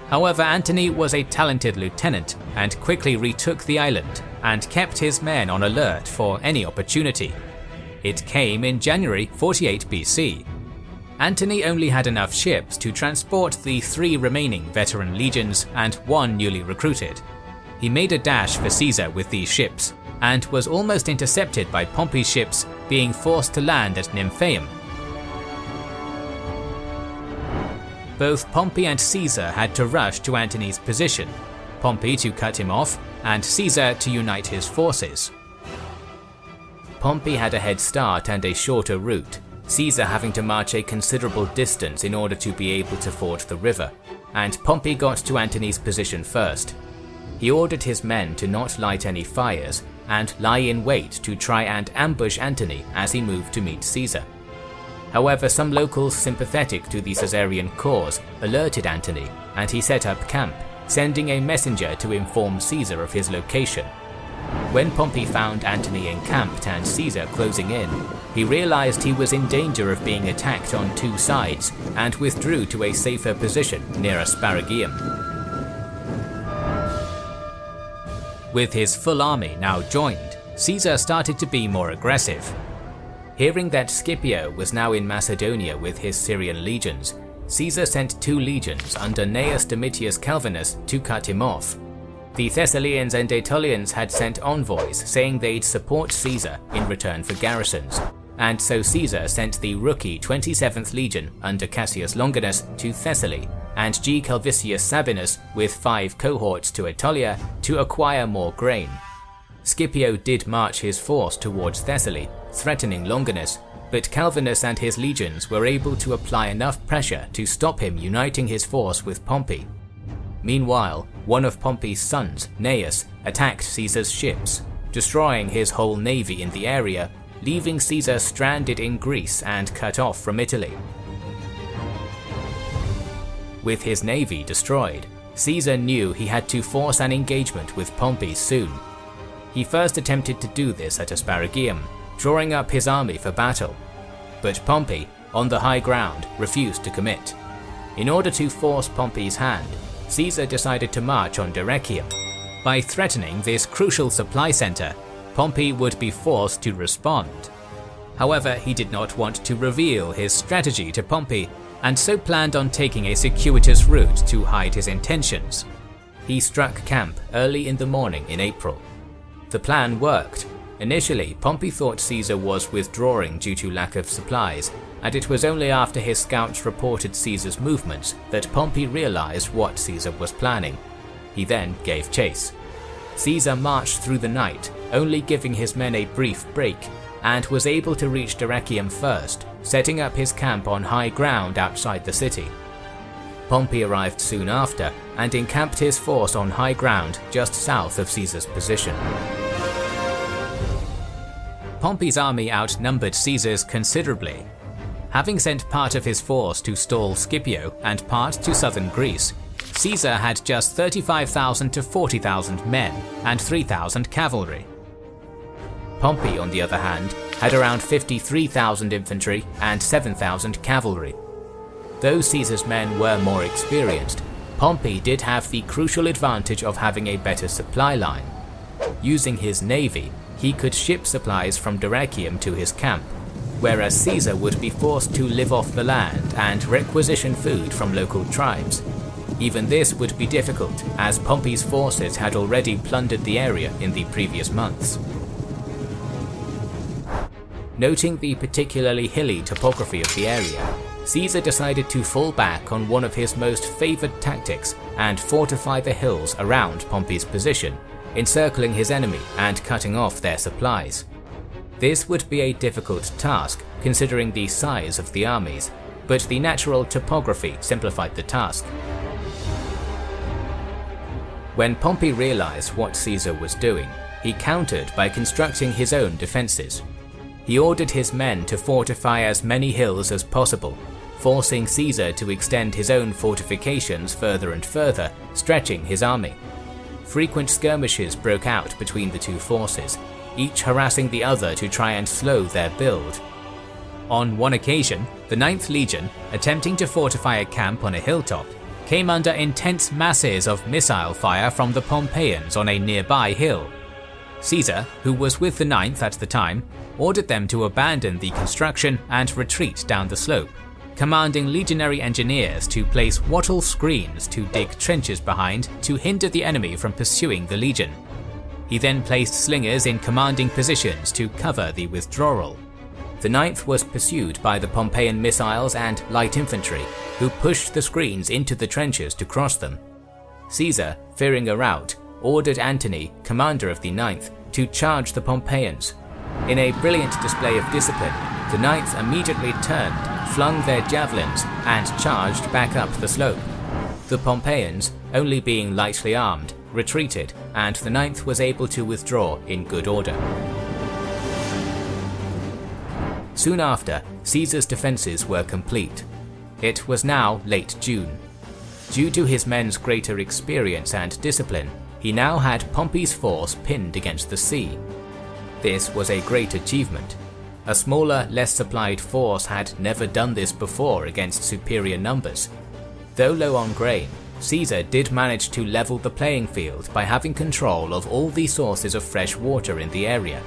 However, Antony was a talented lieutenant and quickly retook the island and kept his men on alert for any opportunity. It came in January 48 BC. Antony only had enough ships to transport the 3 remaining veteran legions and 1 newly recruited. He made a dash for Caesar with these ships, and was almost intercepted by Pompey's ships being forced to land at Nymphaeum. Both Pompey and Caesar had to rush to Antony's position, Pompey to cut him off, and Caesar to unite his forces. Pompey had a head start and a shorter route, Caesar having to march a considerable distance in order to be able to ford the river, and Pompey got to Antony's position first. He ordered his men to not light any fires and lie in wait to try and ambush Antony as he moved to meet Caesar. However, some locals sympathetic to the Caesarian cause alerted Antony, and he set up camp, sending a messenger to inform Caesar of his location. When Pompey found Antony encamped and Caesar closing in, he realized he was in danger of being attacked on two sides and withdrew to a safer position near Asparagium. With his full army now joined, Caesar started to be more aggressive. Hearing that Scipio was now in Macedonia with his Syrian legions, Caesar sent 2 legions under Gnaeus Domitius Calvinus to cut him off. The Thessalians and Aetolians had sent envoys saying they'd support Caesar in return for garrisons, and so Caesar sent the rookie 27th Legion under Cassius Longinus to Thessaly, and G. Calvisius Sabinus with 5 cohorts to Aetolia to acquire more grain. Scipio did march his force towards Thessaly, threatening Longinus, but Calvinus and his legions were able to apply enough pressure to stop him uniting his force with Pompey. Meanwhile, one of Pompey's sons, Gnaeus, attacked Caesar's ships, destroying his whole navy in the area, leaving Caesar stranded in Greece and cut off from Italy. With his navy destroyed, Caesar knew he had to force an engagement with Pompey soon. He first attempted to do this at Asparagium, drawing up his army for battle. But Pompey, on the high ground, refused to commit. In order to force Pompey's hand, Caesar decided to march on Dyrrhachium. By threatening this crucial supply center, Pompey would be forced to respond. However, he did not want to reveal his strategy to Pompey, and so planned on taking a circuitous route to hide his intentions. He struck camp early in the morning in April. The plan worked. Initially, Pompey thought Caesar was withdrawing due to lack of supplies, and it was only after his scouts reported Caesar's movements that Pompey realized what Caesar was planning. He then gave chase. Caesar marched through the night, only giving his men a brief break, and was able to reach Dyrrhachium first, setting up his camp on high ground outside the city. Pompey arrived soon after and encamped his force on high ground just south of Caesar's position. Pompey's army outnumbered Caesar's considerably. Having sent part of his force to stall Scipio and part to southern Greece, Caesar had just 35,000 to 40,000 men and 3,000 cavalry. Pompey, on the other hand, had around 53,000 infantry and 7,000 cavalry. Though Caesar's men were more experienced, Pompey did have the crucial advantage of having a better supply line. Using his navy, he could ship supplies from Dyrrhachium to his camp, whereas Caesar would be forced to live off the land and requisition food from local tribes. Even this would be difficult, as Pompey's forces had already plundered the area in the previous months. Noting the particularly hilly topography of the area, Caesar decided to fall back on one of his most favoured tactics and fortify the hills around Pompey's position, encircling his enemy and cutting off their supplies. This would be a difficult task considering the size of the armies, but the natural topography simplified the task. When Pompey realized what Caesar was doing, he countered by constructing his own defenses. He ordered his men to fortify as many hills as possible, forcing Caesar to extend his own fortifications further and further, stretching his army. Frequent skirmishes broke out between the two forces, each harassing the other to try and slow their build. On one occasion, the 9th Legion, attempting to fortify a camp on a hilltop, came under intense masses of missile fire from the Pompeians on a nearby hill. Caesar, who was with the 9th at the time, ordered them to abandon the construction and retreat down the slope, commanding legionary engineers to place wattle screens to dig trenches behind to hinder the enemy from pursuing the legion. He then placed slingers in commanding positions to cover the withdrawal. The 9th was pursued by the Pompeian missiles and light infantry, who pushed the screens into the trenches to cross them. Caesar, fearing a rout, ordered Antony, commander of the 9th, to charge the Pompeians. In a brilliant display of discipline, the 9th immediately turned, flung their javelins, and charged back up the slope. The Pompeians, only being lightly armed, retreated, and the 9th was able to withdraw in good order. Soon after, Caesar's defences were complete. It was now late June. Due to his men's greater experience and discipline, he now had Pompey's force pinned against the sea. This was a great achievement. A smaller, less supplied force had never done this before against superior numbers. Though low on grain, Caesar did manage to level the playing field by having control of all the sources of fresh water in the area.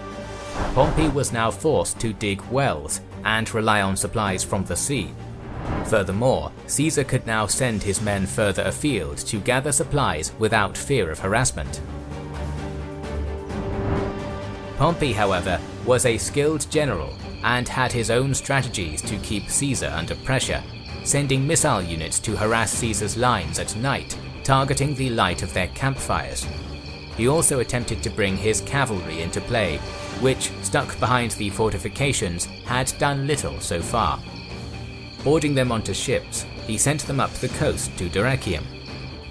Pompey was now forced to dig wells and rely on supplies from the sea. Furthermore, Caesar could now send his men further afield to gather supplies without fear of harassment. Pompey, however, was a skilled general and had his own strategies to keep Caesar under pressure, sending missile units to harass Caesar's lines at night, targeting the light of their campfires. He also attempted to bring his cavalry into play, which, stuck behind the fortifications, had done little so far. Boarding them onto ships, he sent them up the coast to Dyrrhachium.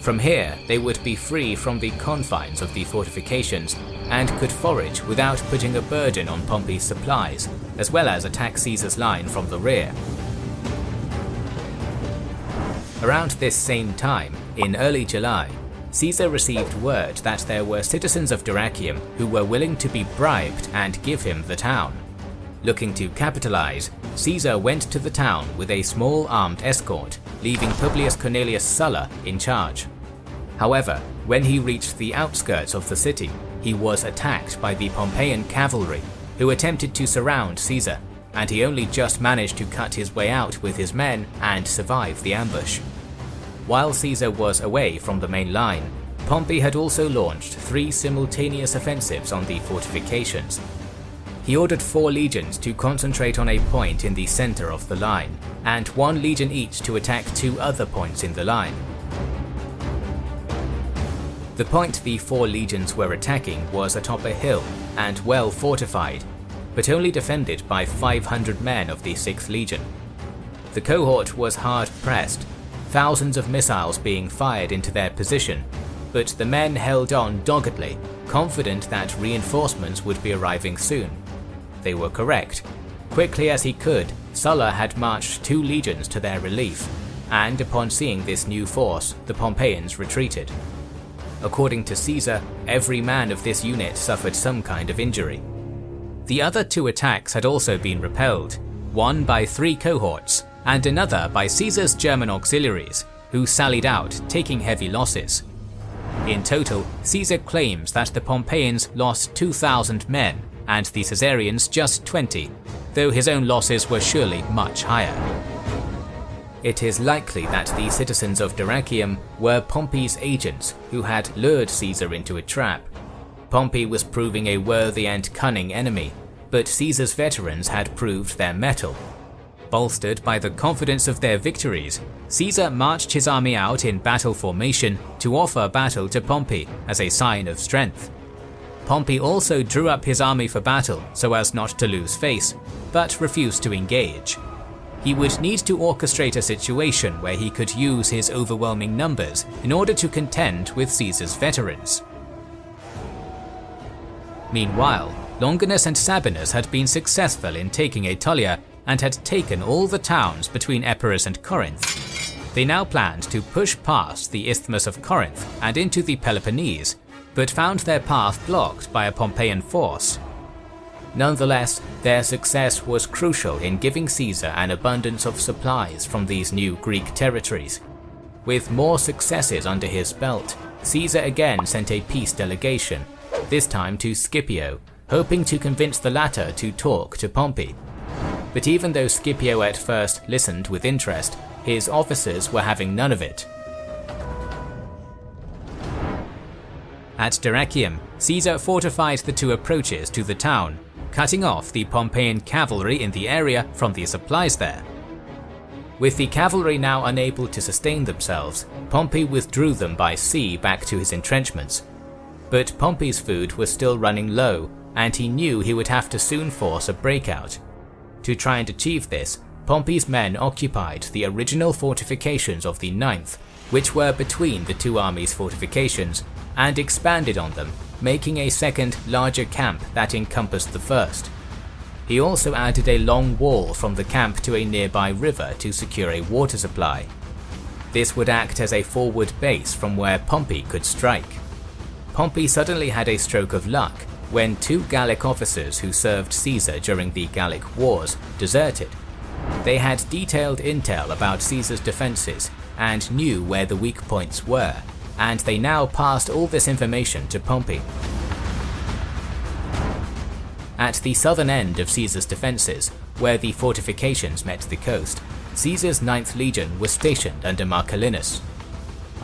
From here, they would be free from the confines of the fortifications and could forage without putting a burden on Pompey's supplies, as well as attack Caesar's line from the rear. Around this same time, in early July, Caesar received word that there were citizens of Dyrrhachium who were willing to be bribed and give him the town. Looking to capitalize, Caesar went to the town with a small armed escort, leaving Publius Cornelius Sulla in charge. However, when he reached the outskirts of the city, he was attacked by the Pompeian cavalry, who attempted to surround Caesar, and he only just managed to cut his way out with his men and survive the ambush. While Caesar was away from the main line, Pompey had also launched 3 simultaneous offensives on the fortifications. He ordered 4 legions to concentrate on a point in the center of the line, and 1 legion each to attack 2 other points in the line. The point the 4 legions were attacking was atop a hill and well fortified, but only defended by 500 men of the 6th Legion. The cohort was hard pressed, thousands of missiles being fired into their position, but the men held on doggedly, confident that reinforcements would be arriving soon. They were correct. Quickly as he could, Sulla had marched 2 legions to their relief, and upon seeing this new force, the Pompeians retreated. According to Caesar, every man of this unit suffered some kind of injury. The other 2 attacks had also been repelled, one by 3 cohorts, and another by Caesar's German auxiliaries, who sallied out, taking heavy losses. In total, Caesar claims that the Pompeians lost 2,000 men, and the Caesarians just 20, though his own losses were surely much higher. It is likely that the citizens of Dyrrhachium were Pompey's agents who had lured Caesar into a trap. Pompey was proving a worthy and cunning enemy, but Caesar's veterans had proved their mettle. Bolstered by the confidence of their victories, Caesar marched his army out in battle formation to offer battle to Pompey as a sign of strength. Pompey also drew up his army for battle so as not to lose face, but refused to engage. He would need to orchestrate a situation where he could use his overwhelming numbers in order to contend with Caesar's veterans. Meanwhile, Longinus and Sabinus had been successful in taking Aetolia and had taken all the towns between Epirus and Corinth. They now planned to push past the Isthmus of Corinth and into the Peloponnese, but found their path blocked by a Pompeian force. Nonetheless, their success was crucial in giving Caesar an abundance of supplies from these new Greek territories. With more successes under his belt, Caesar again sent a peace delegation, this time to Scipio, hoping to convince the latter to talk to Pompey. But even though Scipio at first listened with interest, his officers were having none of it. At Dyrrhachium, Caesar fortified the 2 approaches to the town, cutting off the Pompeian cavalry in the area from the supplies there. With the cavalry now unable to sustain themselves, Pompey withdrew them by sea back to his entrenchments. But Pompey's food was still running low, and he knew he would have to soon force a breakout. To try and achieve this, Pompey's men occupied the original fortifications of the 9th, which were between the two armies' fortifications, and expanded on them, making a second, larger camp that encompassed the first. He also added a long wall from the camp to a nearby river to secure a water supply. This would act as a forward base from where Pompey could strike. Pompey suddenly had a stroke of luck when two Gallic officers who served Caesar during the Gallic Wars deserted. They had detailed intel about Caesar's defences and knew where the weak points were, and they now passed all this information to Pompey. At the southern end of Caesar's defences, where the fortifications met the coast, Caesar's 9th Legion was stationed under Marcellinus.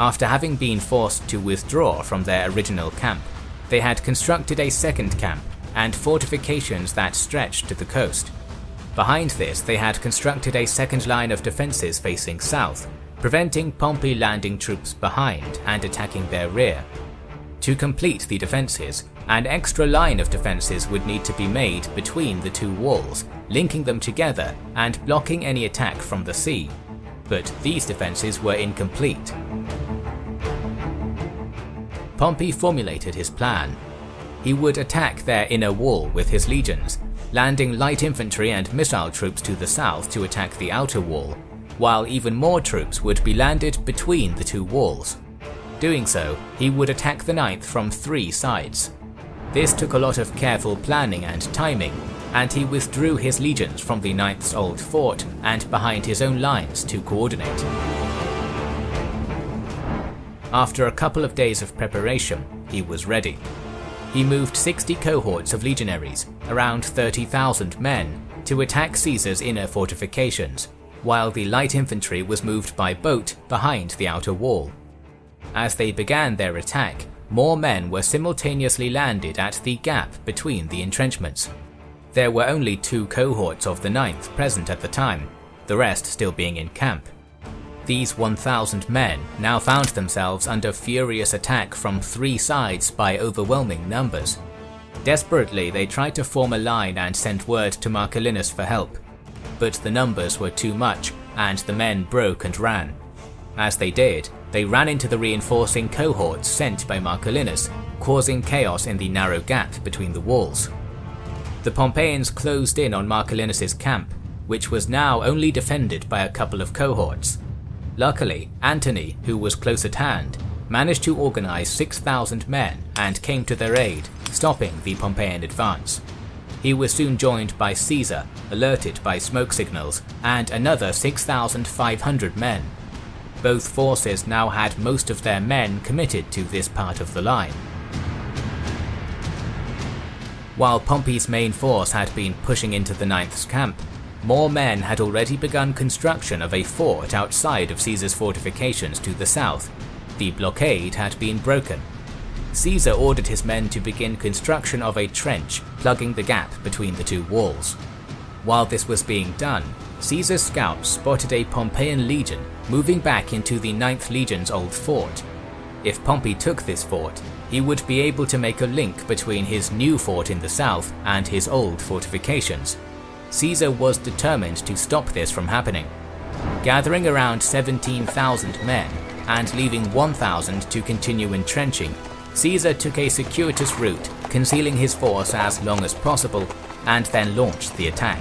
After having been forced to withdraw from their original camp, they had constructed a second camp and fortifications that stretched to the coast. Behind this, they had constructed a second line of defences facing south, preventing Pompey landing troops behind and attacking their rear. To complete the defences, an extra line of defences would need to be made between the two walls, linking them together and blocking any attack from the sea. But these defences were incomplete. Pompey formulated his plan. He would attack their inner wall with his legions, landing light infantry and missile troops to the south to attack the outer wall, while even more troops would be landed between the two walls. Doing so, he would attack the 9th from 3 sides. This took a lot of careful planning and timing, and he withdrew his legions from the 9th's old fort and behind his own lines to coordinate. After a couple of days of preparation, he was ready. He moved 60 cohorts of legionaries, around 30,000 men, to attack Caesar's inner fortifications, while the light infantry was moved by boat behind the outer wall. As they began their attack, more men were simultaneously landed at the gap between the entrenchments. There were only 2 cohorts of the 9th present at the time, the rest still being in camp. These 1,000 men now found themselves under furious attack from 3 sides by overwhelming numbers. Desperately, they tried to form a line and send word to Marcellinus for help, but the numbers were too much and the men broke and ran. As they did, they ran into the reinforcing cohorts sent by Marcellinus, causing chaos in the narrow gap between the walls. The Pompeians closed in on Marcellinus's camp, which was now only defended by a couple of cohorts. Luckily, Antony, who was close at hand, managed to organize 6,000 men and came to their aid, stopping the Pompeian advance. He was soon joined by Caesar, alerted by smoke signals, and another 6,500 men. Both forces now had most of their men committed to this part of the line. While Pompey's main force had been pushing into the 9th's camp, more men had already begun construction of a fort outside of Caesar's fortifications to the south. The blockade had been broken. Caesar ordered his men to begin construction of a trench plugging the gap between the two walls. While this was being done, Caesar's scouts spotted a Pompeian legion moving back into the 9th Legion's old fort. If Pompey took this fort, he would be able to make a link between his new fort in the south and his old fortifications. Caesar was determined to stop this from happening. Gathering around 17,000 men and leaving 1,000 to continue entrenching, Caesar took a circuitous route, concealing his force as long as possible, and then launched the attack.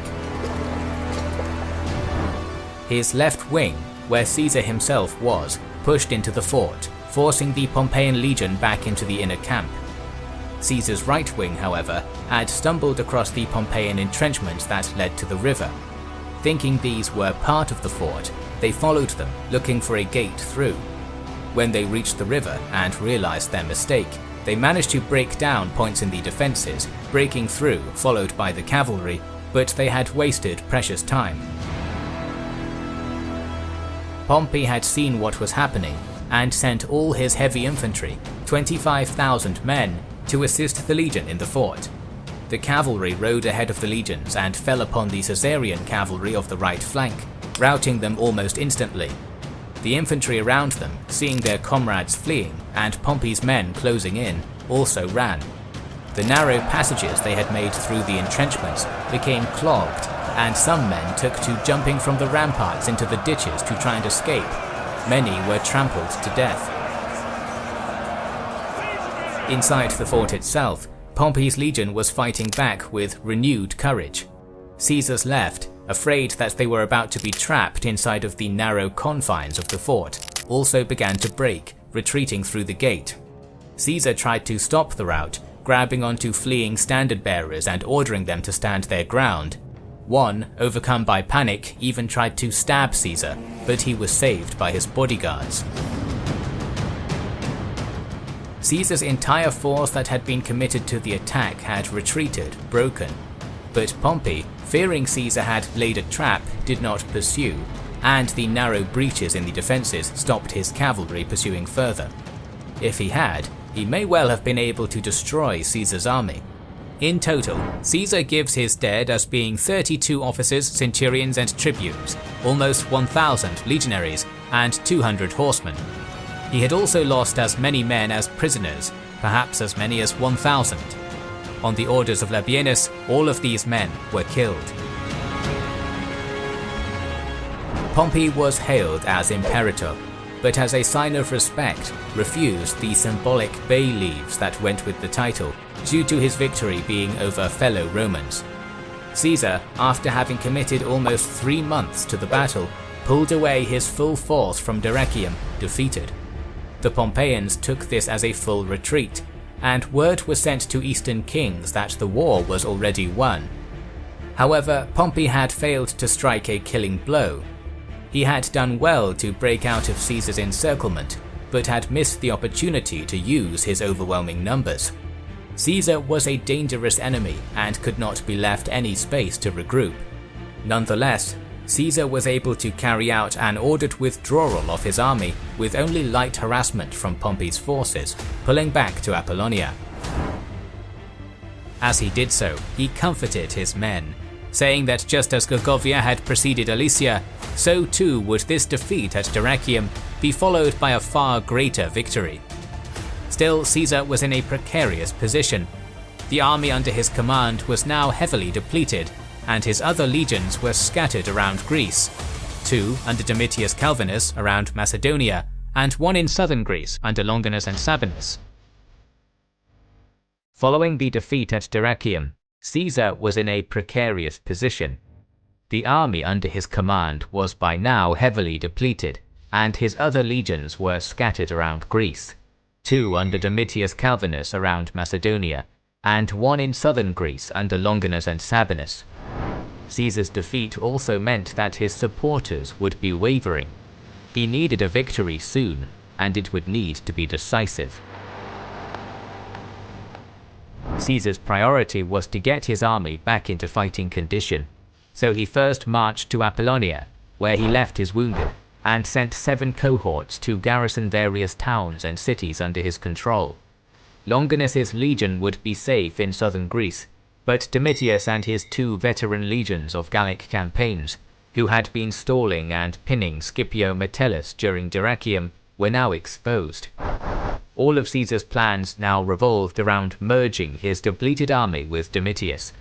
His left wing, where Caesar himself was, pushed into the fort, forcing the Pompeian legion back into the inner camp. Caesar's right wing, however, had stumbled across the Pompeian entrenchments that led to the river. Thinking these were part of the fort, they followed them, looking for a gate through. When they reached the river and realized their mistake, they managed to break down points in the defenses, breaking through, followed by the cavalry, but they had wasted precious time. Pompey had seen what was happening and sent all his heavy infantry, 25,000 men, to assist the legion in the fort. The cavalry rode ahead of the legions and fell upon the Caesarian cavalry of the right flank, routing them almost instantly. The infantry around them, seeing their comrades fleeing and Pompey's men closing in, also ran. The narrow passages they had made through the entrenchments became clogged, and some men took to jumping from the ramparts into the ditches to try and escape. Many were trampled to death. Inside the fort itself, Pompey's legion was fighting back with renewed courage. Caesar's left, afraid that they were about to be trapped inside of the narrow confines of the fort, also began to break, retreating through the gate. Caesar tried to stop the rout, grabbing onto fleeing standard bearers and ordering them to stand their ground. One, overcome by panic, even tried to stab Caesar, but he was saved by his bodyguards. Caesar's entire force that had been committed to the attack had retreated, broken. But Pompey, fearing Caesar had laid a trap, did not pursue, and the narrow breaches in the defences stopped his cavalry pursuing further. If he had, he may well have been able to destroy Caesar's army. In total, Caesar gives his dead as being 32 officers, centurions and tribunes, almost 1,000 legionaries, and 200 horsemen. He had also lost as many men as prisoners, perhaps as many as 1,000. On the orders of Labienus, all of these men were killed. Pompey was hailed as Imperator, but as a sign of respect, refused the symbolic bay leaves that went with the title, due to his victory being over fellow Romans. Caesar, after having committed almost 3 months to the battle, pulled away his full force from Dyrrhachium, defeated. The Pompeians took this as a full retreat, and word was sent to Eastern kings that the war was already won. However, Pompey had failed to strike a killing blow. He had done well to break out of Caesar's encirclement, but had missed the opportunity to use his overwhelming numbers. Caesar was a dangerous enemy and could not be left any space to regroup. Nonetheless, Caesar was able to carry out an ordered withdrawal of his army with only light harassment from Pompey's forces, pulling back to Apollonia. As he did so, he comforted his men, saying that just as Gergovia had preceded Alesia, so too would this defeat at Dyrrhachium be followed by a far greater victory. Still, Caesar was in a precarious position. The army under his command was now heavily depleted, and his other legions were scattered around Greece, 2 under Domitius Calvinus around Macedonia, and 1 in southern Greece under Longinus and Sabinus. Following the defeat at Dyrrhachium, Caesar was in a precarious position. The army under his command was by now heavily depleted, and his other legions were scattered around Greece, 2 under Domitius Calvinus around Macedonia, and 1 in southern Greece under Longinus and Sabinus. Caesar's defeat also meant that his supporters would be wavering. He needed a victory soon, and it would need to be decisive. Caesar's priority was to get his army back into fighting condition, so he first marched to Apollonia, where he left his wounded, and sent 7 cohorts to garrison various towns and cities under his control. Longinus's legion would be safe in southern Greece, but Domitius and his 2 veteran legions of Gallic campaigns, who had been stalling and pinning Scipio Metellus during Dyrrhachium, were now exposed. All of Caesar's plans now revolved around merging his depleted army with Domitius.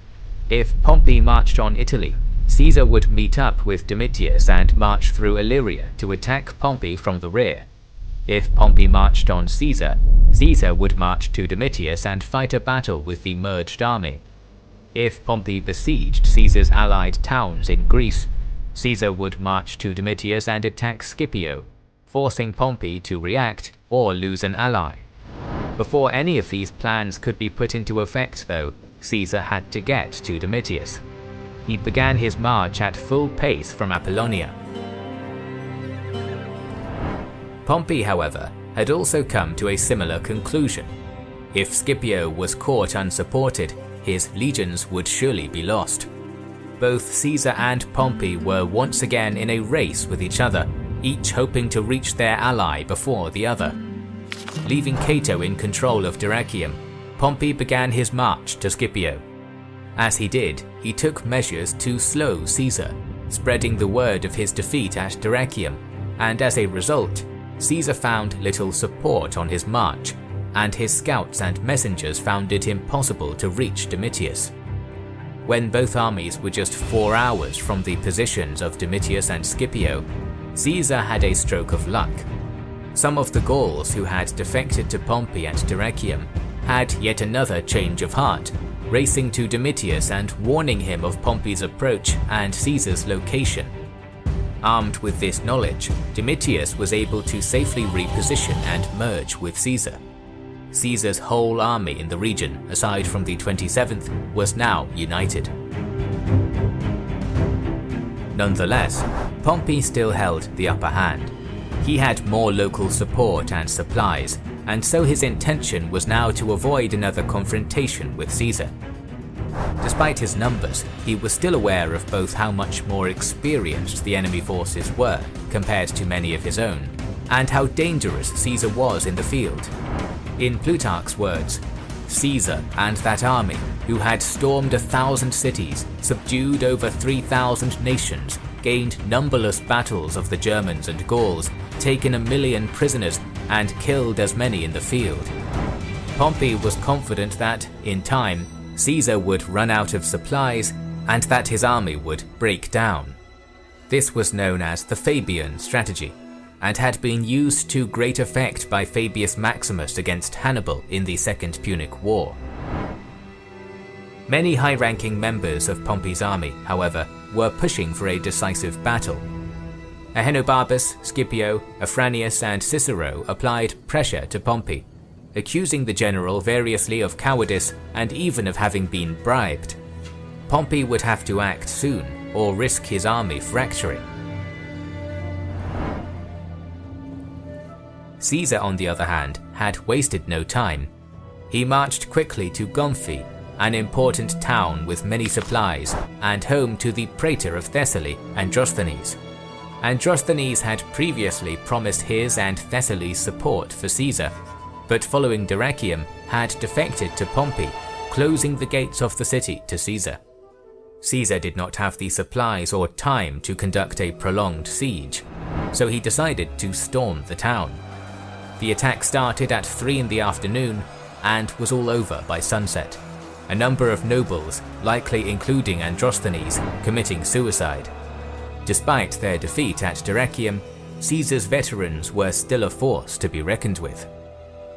If Pompey marched on Italy, Caesar would meet up with Domitius and march through Illyria to attack Pompey from the rear. If Pompey marched on Caesar, Caesar would march to Domitius and fight a battle with the merged army. If Pompey besieged Caesar's allied towns in Greece, Caesar would march to Domitius and attack Scipio, forcing Pompey to react or lose an ally. Before any of these plans could be put into effect though, Caesar had to get to Domitius. He began his march at full pace from Apollonia. Pompey, however, had also come to a similar conclusion. If Scipio was caught unsupported, his legions would surely be lost. Both Caesar and Pompey were once again in a race with each other, each hoping to reach their ally before the other. Leaving Cato in control of Dyrrhachium, Pompey began his march to Scipio. As he did, he took measures to slow Caesar, spreading the word of his defeat at Dyrrhachium, and as a result, Caesar found little support on his march, and his scouts and messengers found it impossible to reach Domitius. When both armies were just 4 hours from the positions of Domitius and Scipio, Caesar had a stroke of luck. Some of the Gauls who had defected to Pompey at Dyrrhachium had yet another change of heart, racing to Domitius and warning him of Pompey's approach and Caesar's location. Armed with this knowledge, Domitius was able to safely reposition and merge with Caesar. Caesar's whole army in the region, aside from the 27th, was now united. Nonetheless, Pompey still held the upper hand. He had more local support and supplies, and so his intention was now to avoid another confrontation with Caesar. Despite his numbers, he was still aware of both how much more experienced the enemy forces were compared to many of his own, and how dangerous Caesar was in the field. In Plutarch's words, Caesar and that army, who had stormed 1,000 cities, subdued over 3,000 nations, gained numberless battles of the Germans and Gauls, taken 1 million prisoners, and killed as many in the field. Pompey was confident that, in time, Caesar would run out of supplies and that his army would break down. This was known as the Fabian strategy, and had been used to great effect by Fabius Maximus against Hannibal in the Second Punic War. Many high-ranking members of Pompey's army, however, were pushing for a decisive battle. Ahenobarbus, Scipio, Afranius and Cicero applied pressure to Pompey, accusing the general variously of cowardice and even of having been bribed. Pompey would have to act soon, or risk his army fracturing. Caesar, on the other hand, had wasted no time. He marched quickly to Gomphi, an important town with many supplies, and home to the praetor of Thessaly, Androsthenes. Androsthenes had previously promised his and Thessaly's support for Caesar, but following Dyrrhachium had defected to Pompey, closing the gates of the city to Caesar. Caesar did not have the supplies or time to conduct a prolonged siege, so he decided to storm the town. The attack started at 3 in the afternoon and was all over by sunset, a number of nobles, likely including Androsthenes, committing suicide. Despite their defeat at Dyrrhachium, Caesar's veterans were still a force to be reckoned with.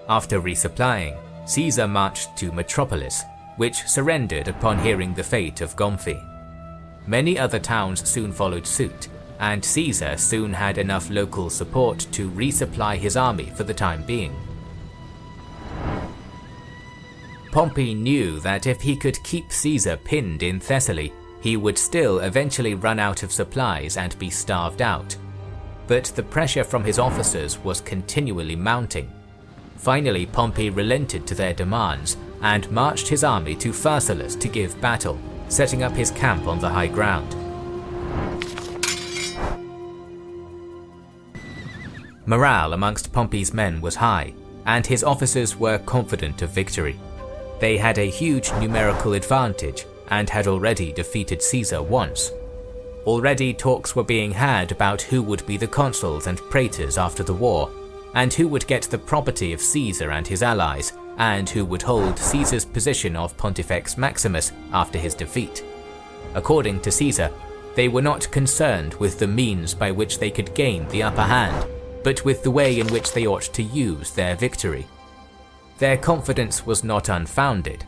After resupplying, Caesar marched to Metropolis, which surrendered upon hearing the fate of Gomphi. Many other towns soon followed suit, and Caesar soon had enough local support to resupply his army for the time being. Pompey knew that if he could keep Caesar pinned in Thessaly, he would still eventually run out of supplies and be starved out. But the pressure from his officers was continually mounting. Finally, Pompey relented to their demands and marched his army to Pharsalus to give battle, setting up his camp on the high ground. Morale amongst Pompey's men was high, and his officers were confident of victory. They had a huge numerical advantage and had already defeated Caesar once. Already talks were being had about who would be the consuls and praetors after the war, and who would get the property of Caesar and his allies, and who would hold Caesar's position of Pontifex Maximus after his defeat. According to Caesar, they were not concerned with the means by which they could gain the upper hand, but with the way in which they ought to use their victory. Their confidence was not unfounded.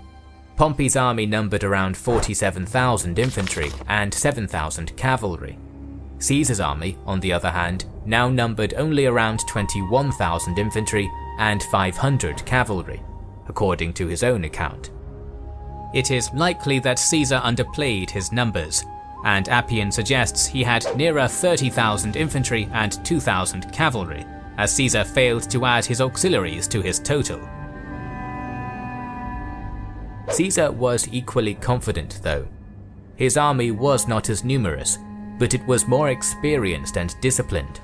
Pompey's army numbered around 47,000 infantry and 7,000 cavalry. Caesar's army, on the other hand, now numbered only around 21,000 infantry and 500 cavalry, according to his own account. It is likely that Caesar underplayed his numbers, and Appian suggests he had nearer 30,000 infantry and 2,000 cavalry, as Caesar failed to add his auxiliaries to his total. Caesar was equally confident, though. His army was not as numerous, but it was more experienced and disciplined.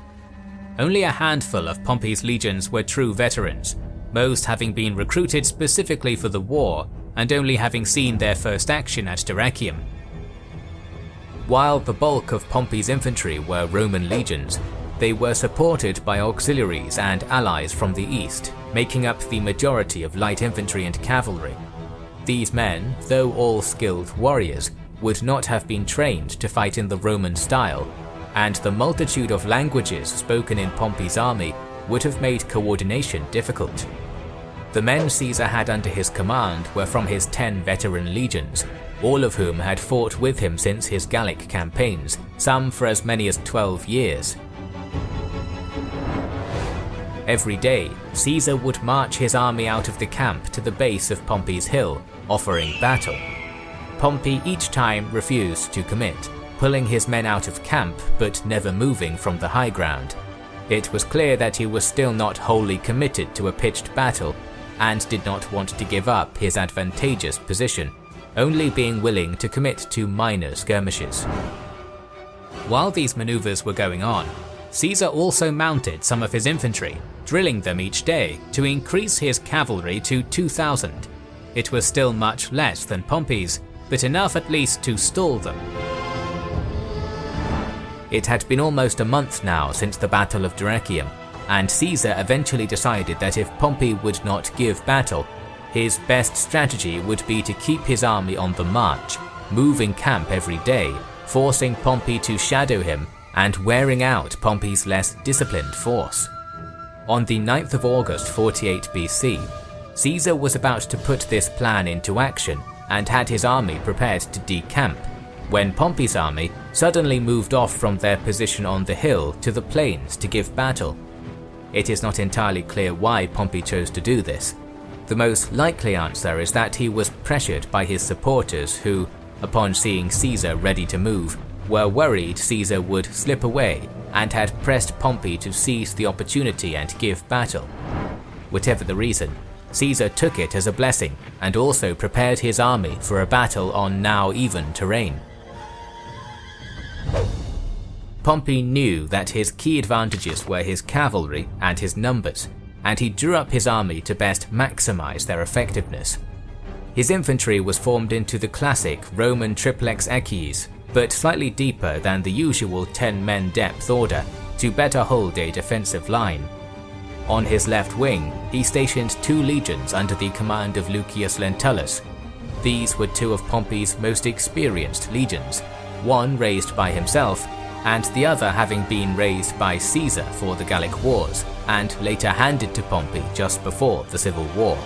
Only a handful of Pompey's legions were true veterans, most having been recruited specifically for the war and only having seen their first action at Dyrrhachium. While the bulk of Pompey's infantry were Roman legions, They were supported by auxiliaries and allies from the east, making up the majority of light infantry and cavalry. These men, though all skilled warriors, would not have been trained to fight in the Roman style, and the multitude of languages spoken in Pompey's army would have made coordination difficult. The men Caesar had under his command were from his 10 veteran legions, all of whom had fought with him since his Gallic campaigns, some for as many as 12 years. Every day, Caesar would march his army out of the camp to the base of Pompey's hill, offering battle. Pompey each time refused to commit, pulling his men out of camp but never moving from the high ground. It was clear that he was still not wholly committed to a pitched battle and did not want to give up his advantageous position, only being willing to commit to minor skirmishes. While these maneuvers were going on, Caesar also mounted some of his infantry, drilling them each day to increase his cavalry to 2,000. It was still much less than Pompey's, but enough at least to stall them. It had been almost a month now since the Battle of Dyrrhachium, and Caesar eventually decided that if Pompey would not give battle, his best strategy would be to keep his army on the march, moving camp every day, forcing Pompey to shadow him and wearing out Pompey's less disciplined force. On the 9th of August 48 BC, Caesar was about to put this plan into action and had his army prepared to decamp, when Pompey's army suddenly moved off from their position on the hill to the plains to give battle. It is not entirely clear why Pompey chose to do this. The most likely answer is that he was pressured by his supporters who, upon seeing Caesar ready to move, were worried Caesar would slip away and had pressed Pompey to seize the opportunity and give battle. Whatever the reason, Caesar took it as a blessing and also prepared his army for a battle on now even terrain. Pompey knew that his key advantages were his cavalry and his numbers, and he drew up his army to best maximize their effectiveness. His infantry was formed into the classic Roman triplex equies, but slightly deeper than the usual 10-men depth order to better hold a defensive line. On his left wing, he stationed 2 legions under the command of Lucius Lentulus. These were 2 of Pompey's most experienced legions, one raised by himself, and the other having been raised by Caesar for the Gallic Wars, and later handed to Pompey just before the Civil War.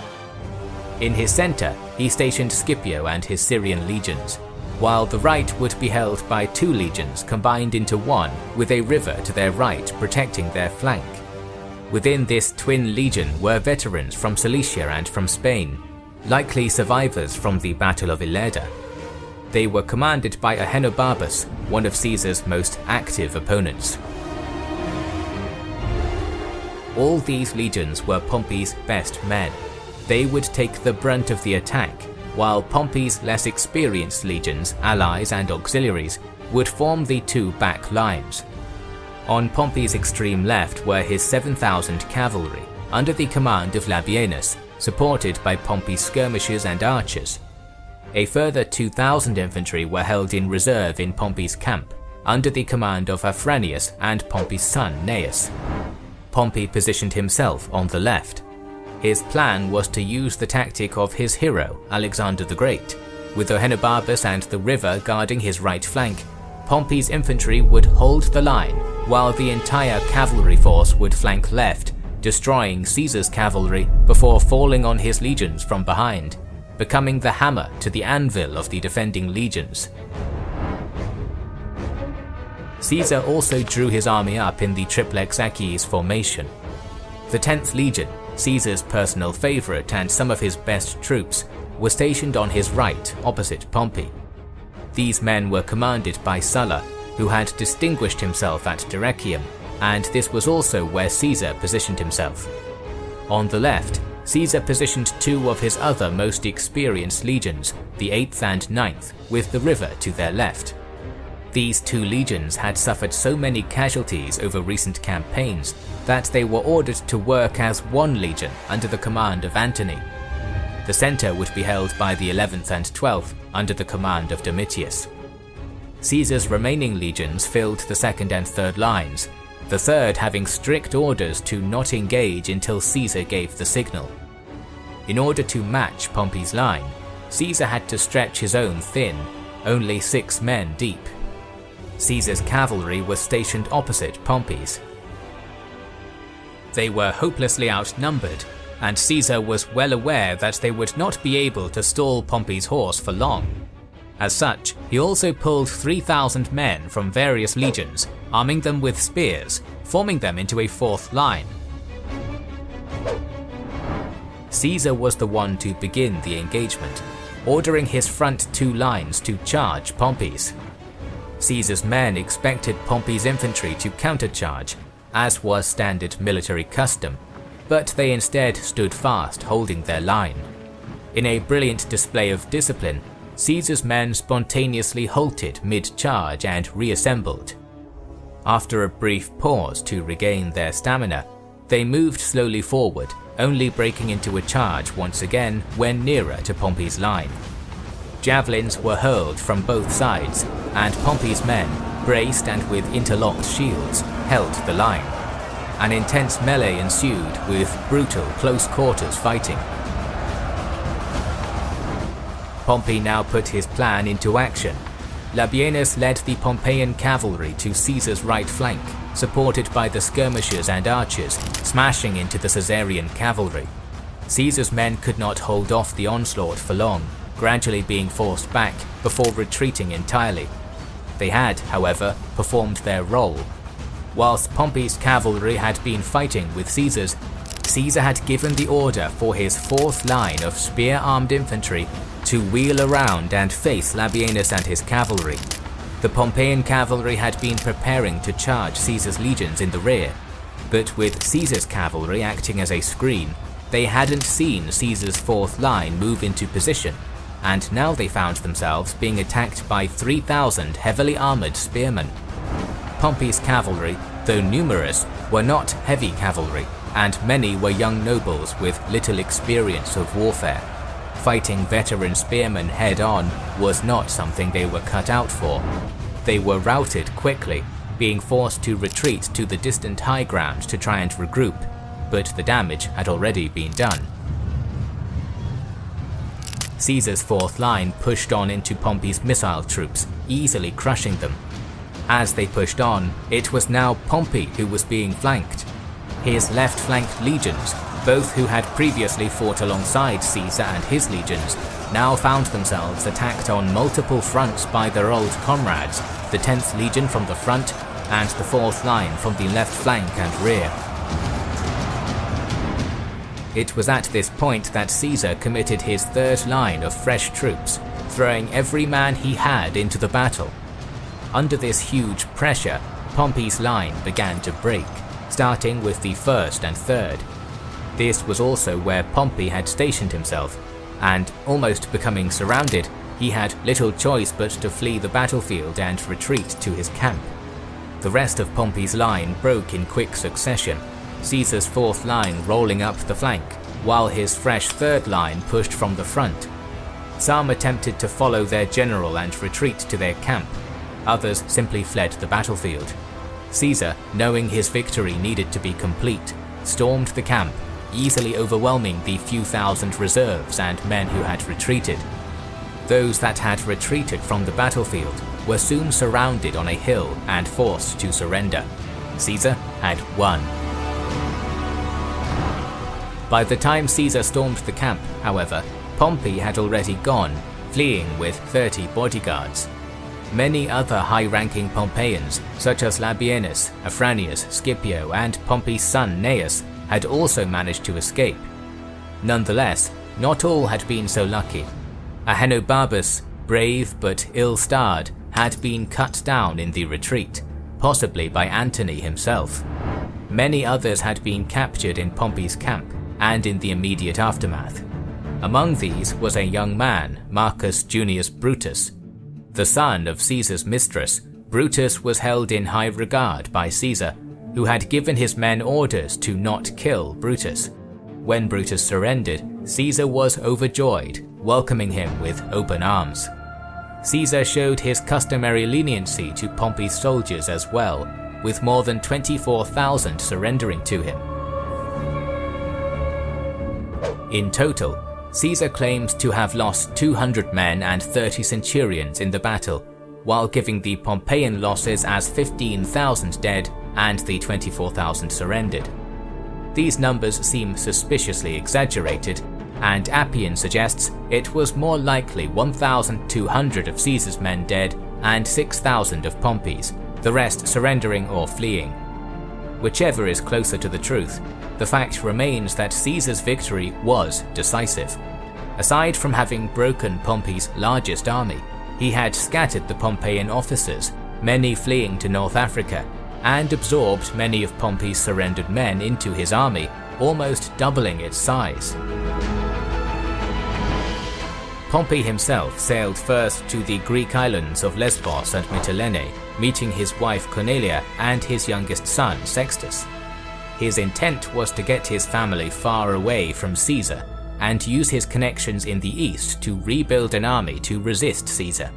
In his centre, he stationed Scipio and his Syrian legions, while the right would be held by 2 legions combined into one with a river to their right protecting their flank. Within this twin legion were veterans from Cilicia and from Spain, likely survivors from the Battle of Ilerda. They were commanded by Ahenobarbus, one of Caesar's most active opponents. All these legions were Pompey's best men. They would take the brunt of the attack, while Pompey's less experienced legions, allies and auxiliaries would form the 2 back lines. On Pompey's extreme left were his 7,000 cavalry, under the command of Labienus, supported by Pompey's skirmishers and archers. A further 2,000 infantry were held in reserve in Pompey's camp, under the command of Afranius and Pompey's son Gnaeus. Pompey positioned himself on the left. His plan was to use the tactic of his hero, Alexander the Great. With Ahenobarbus and the river guarding his right flank, Pompey's infantry would hold the line, while the entire cavalry force would flank left, destroying Caesar's cavalry before falling on his legions from behind, becoming the hammer to the anvil of the defending legions. Caesar also drew his army up in the triplex equies formation. The 10th Legion, Caesar's personal favourite and some of his best troops, were stationed on his right opposite Pompey. These men were commanded by Sulla, who had distinguished himself at Dyrrhachium, and this was also where Caesar positioned himself. On the left, Caesar positioned 2 of his other most experienced legions, the 8th and 9th, with the river to their left. These 2 legions had suffered so many casualties over recent campaigns that they were ordered to work as one legion under the command of Antony. The centre would be held by the 11th and 12th under the command of Domitius. Caesar's remaining legions filled the 2nd and 3rd lines, the third having strict orders to not engage until Caesar gave the signal. In order to match Pompey's line, Caesar had to stretch his own thin, only 6 men deep. Caesar's cavalry was stationed opposite Pompey's. They were hopelessly outnumbered, and Caesar was well aware that they would not be able to stall Pompey's horse for long. As such, he also pulled 3,000 men from various legions, arming them with spears, forming them into a fourth line. Caesar was the one to begin the engagement, ordering his front 2 lines to charge Pompey's. Caesar's men expected Pompey's infantry to countercharge, as was standard military custom, but they instead stood fast, holding their line. In a brilliant display of discipline, Caesar's men spontaneously halted mid-charge and reassembled. After a brief pause to regain their stamina, they moved slowly forward, only breaking into a charge once again when nearer to Pompey's line. Javelins were hurled from both sides, and Pompey's men, braced and with interlocked shields, held the line. An intense melee ensued with brutal close-quarters fighting. Pompey now put his plan into action. Labienus led the Pompeian cavalry to Caesar's right flank, supported by the skirmishers and archers, smashing into the Caesarian cavalry. Caesar's men could not hold off the onslaught for long, gradually being forced back before retreating entirely. They had, however, performed their role. Whilst Pompey's cavalry had been fighting with Caesar's, Caesar had given the order for his fourth line of spear-armed infantry to wheel around and face Labienus and his cavalry. The Pompeian cavalry had been preparing to charge Caesar's legions in the rear, but with Caesar's cavalry acting as a screen, they hadn't seen Caesar's fourth line move into position, and now they found themselves being attacked by 3,000 heavily armoured spearmen. Pompey's cavalry, though numerous, were not heavy cavalry, and many were young nobles with little experience of warfare. Fighting veteran spearmen head-on was not something they were cut out for. They were routed quickly, being forced to retreat to the distant high ground to try and regroup, but the damage had already been done. Caesar's fourth line pushed on into Pompey's missile troops, easily crushing them. As they pushed on, it was now Pompey who was being flanked. His left-flanked legions, both who had previously fought alongside Caesar and his legions, now found themselves attacked on multiple fronts by their old comrades, the 10th Legion from the front and the 4th line from the left flank and rear. It was at this point that Caesar committed his third line of fresh troops, throwing every man he had into the battle. Under this huge pressure, Pompey's line began to break, starting with the 1st and 3rd. This was also where Pompey had stationed himself, and almost becoming surrounded, he had little choice but to flee the battlefield and retreat to his camp. The rest of Pompey's line broke in quick succession, Caesar's 4th line rolling up the flank, while his fresh 3rd line pushed from the front. Some attempted to follow their general and retreat to their camp, others simply fled the battlefield. Caesar, knowing his victory needed to be complete, stormed the camp, easily overwhelming the few thousand reserves and men who had retreated. Those that had retreated from the battlefield were soon surrounded on a hill and forced to surrender. Caesar had won. By the time Caesar stormed the camp, however, Pompey had already gone, fleeing with 30 bodyguards. Many other high-ranking Pompeians, such as Labienus, Afranius, Scipio, and Pompey's son Gnaeus, had also managed to escape. Nonetheless, not all had been so lucky. Ahenobarbus, brave but ill-starred, had been cut down in the retreat, possibly by Antony himself. Many others had been captured in Pompey's camp and in the immediate aftermath. Among these was a young man, Marcus Junius Brutus. The son of Caesar's mistress, Brutus was held in high regard by Caesar, who had given his men orders to not kill Brutus. When Brutus surrendered, Caesar was overjoyed, welcoming him with open arms. Caesar showed his customary leniency to Pompey's soldiers as well, with more than 24,000 surrendering to him. In total, Caesar claims to have lost 200 men and 30 centurions in the battle, while giving the Pompeian losses as 15,000 dead and the 24,000 surrendered. These numbers seem suspiciously exaggerated, and Appian suggests it was more likely 1,200 of Caesar's men dead and 6,000 of Pompey's, the rest surrendering or fleeing. Whichever is closer to the truth, the fact remains that Caesar's victory was decisive. Aside from having broken Pompey's largest army, he had scattered the Pompeian officers, many fleeing to North Africa, and absorbed many of Pompey's surrendered men into his army, almost doubling its size. Pompey himself sailed first to the Greek islands of Lesbos and Mytilene, meeting his wife Cornelia and his youngest son Sextus. His intent was to get his family far away from Caesar and use his connections in the east to rebuild an army to resist Caesar.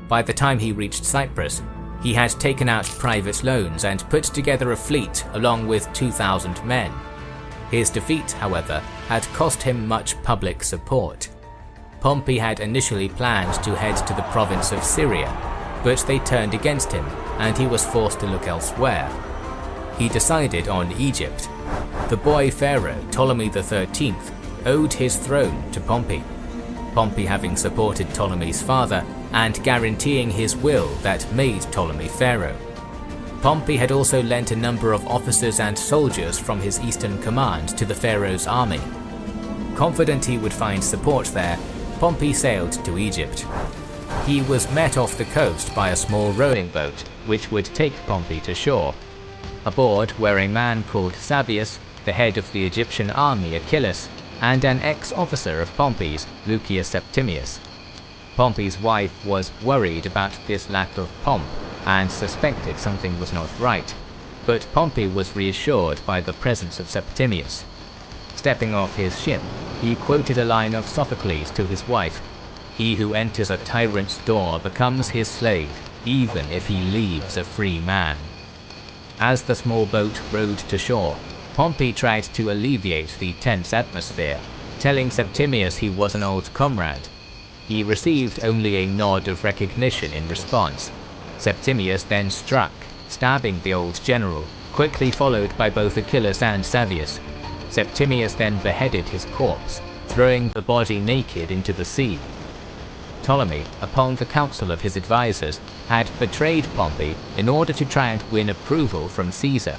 By the time he reached Cyprus, he had taken out private loans and put together a fleet along with 2,000 men. His defeat, however, had cost him much public support. Pompey had initially planned to head to the province of Syria, but they turned against him and he was forced to look elsewhere. He decided on Egypt. The boy pharaoh Ptolemy XIII owed his throne to Pompey, Pompey having supported Ptolemy's father and guaranteeing his will that made Ptolemy pharaoh. Pompey had also lent a number of officers and soldiers from his eastern command to the pharaoh's army. Confident he would find support there, Pompey sailed to Egypt. He was met off the coast by a small rowing boat, which would take Pompey to shore. Aboard were a man called Savius, the head of the Egyptian army Achillas, and an ex-officer of Pompey's, Lucius Septimius. Pompey's wife was worried about this lack of pomp and suspected something was not right, but Pompey was reassured by the presence of Septimius. Stepping off his ship, he quoted a line of Sophocles to his wife: "He who enters a tyrant's door becomes his slave, even if he leaves a free man." As the small boat rowed to shore, Pompey tried to alleviate the tense atmosphere, telling Septimius he was an old comrade. He received only a nod of recognition in response. Septimius then struck, stabbing the old general, quickly followed by both Achillas and Savius. Septimius then beheaded his corpse, throwing the body naked into the sea. Ptolemy, upon the counsel of his advisors, had betrayed Pompey in order to try and win approval from Caesar.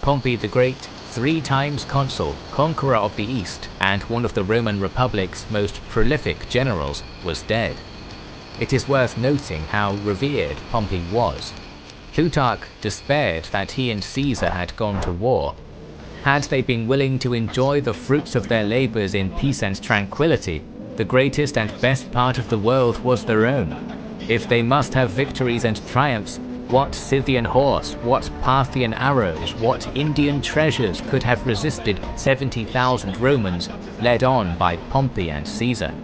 Pompey the Great, 3 times consul, conqueror of the East, and one of the Roman Republic's most prolific generals, was dead. It is worth noting how revered Pompey was. Plutarch despaired that he and Caesar had gone to war. Had they been willing to enjoy the fruits of their labors in peace and tranquility, the greatest and best part of the world was their own. If they must have victories and triumphs, what Scythian horse, what Parthian arrows, what Indian treasures could have resisted 70,000 Romans led on by Pompey and Caesar?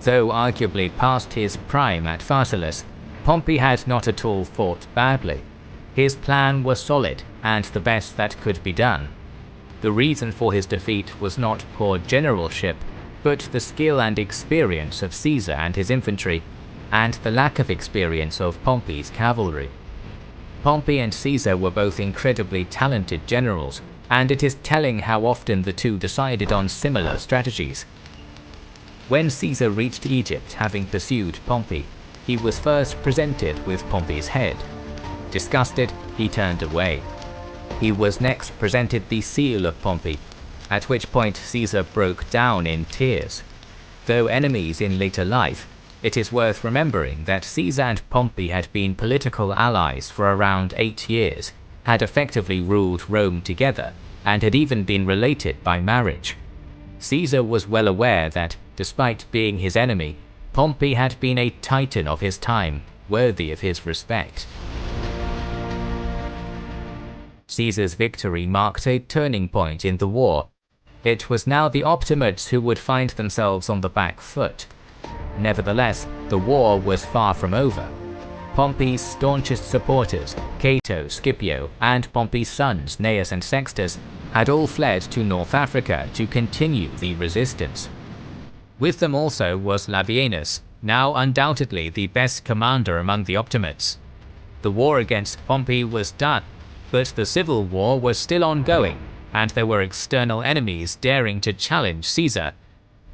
Though arguably past his prime at Pharsalus, Pompey had not at all fought badly. His plan was solid and the best that could be done. The reason for his defeat was not poor generalship, but the skill and experience of Caesar and his infantry, and the lack of experience of Pompey's cavalry. Pompey and Caesar were both incredibly talented generals, and it is telling how often the two decided on similar strategies. When Caesar reached Egypt having pursued Pompey, he was first presented with Pompey's head. Disgusted, he turned away. He was next presented the seal of Pompey, at which point Caesar broke down in tears. Though enemies in later life, it is worth remembering that Caesar and Pompey had been political allies for around 8 years, had effectively ruled Rome together, and had even been related by marriage. Caesar was well aware that, despite being his enemy, Pompey had been a titan of his time, worthy of his respect. Caesar's victory marked a turning point in the war. It was now the Optimates who would find themselves on the back foot. Nevertheless, the war was far from over. Pompey's staunchest supporters, Cato, Scipio, and Pompey's sons, Gnaeus and Sextus, had all fled to North Africa to continue the resistance. With them also was Labienus, now undoubtedly the best commander among the Optimates. The war against Pompey was done, but the civil war was still ongoing, and there were external enemies daring to challenge Caesar.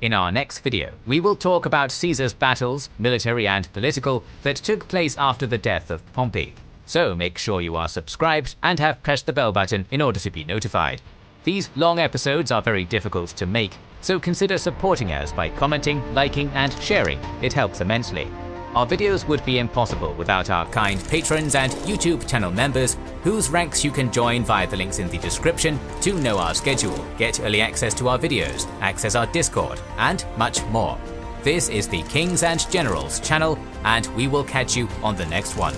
In our next video, we will talk about Caesar's battles, military and political, that took place after the death of Pompey. So make sure you are subscribed and have pressed the bell button in order to be notified. These long episodes are very difficult to make, so consider supporting us by commenting, liking and sharing. It helps immensely. Our videos would be impossible without our kind patrons and YouTube channel members, whose ranks you can join via the links in the description to know our schedule, get early access to our videos, access our Discord, and much more. This is the Kings and Generals channel, and we will catch you on the next one.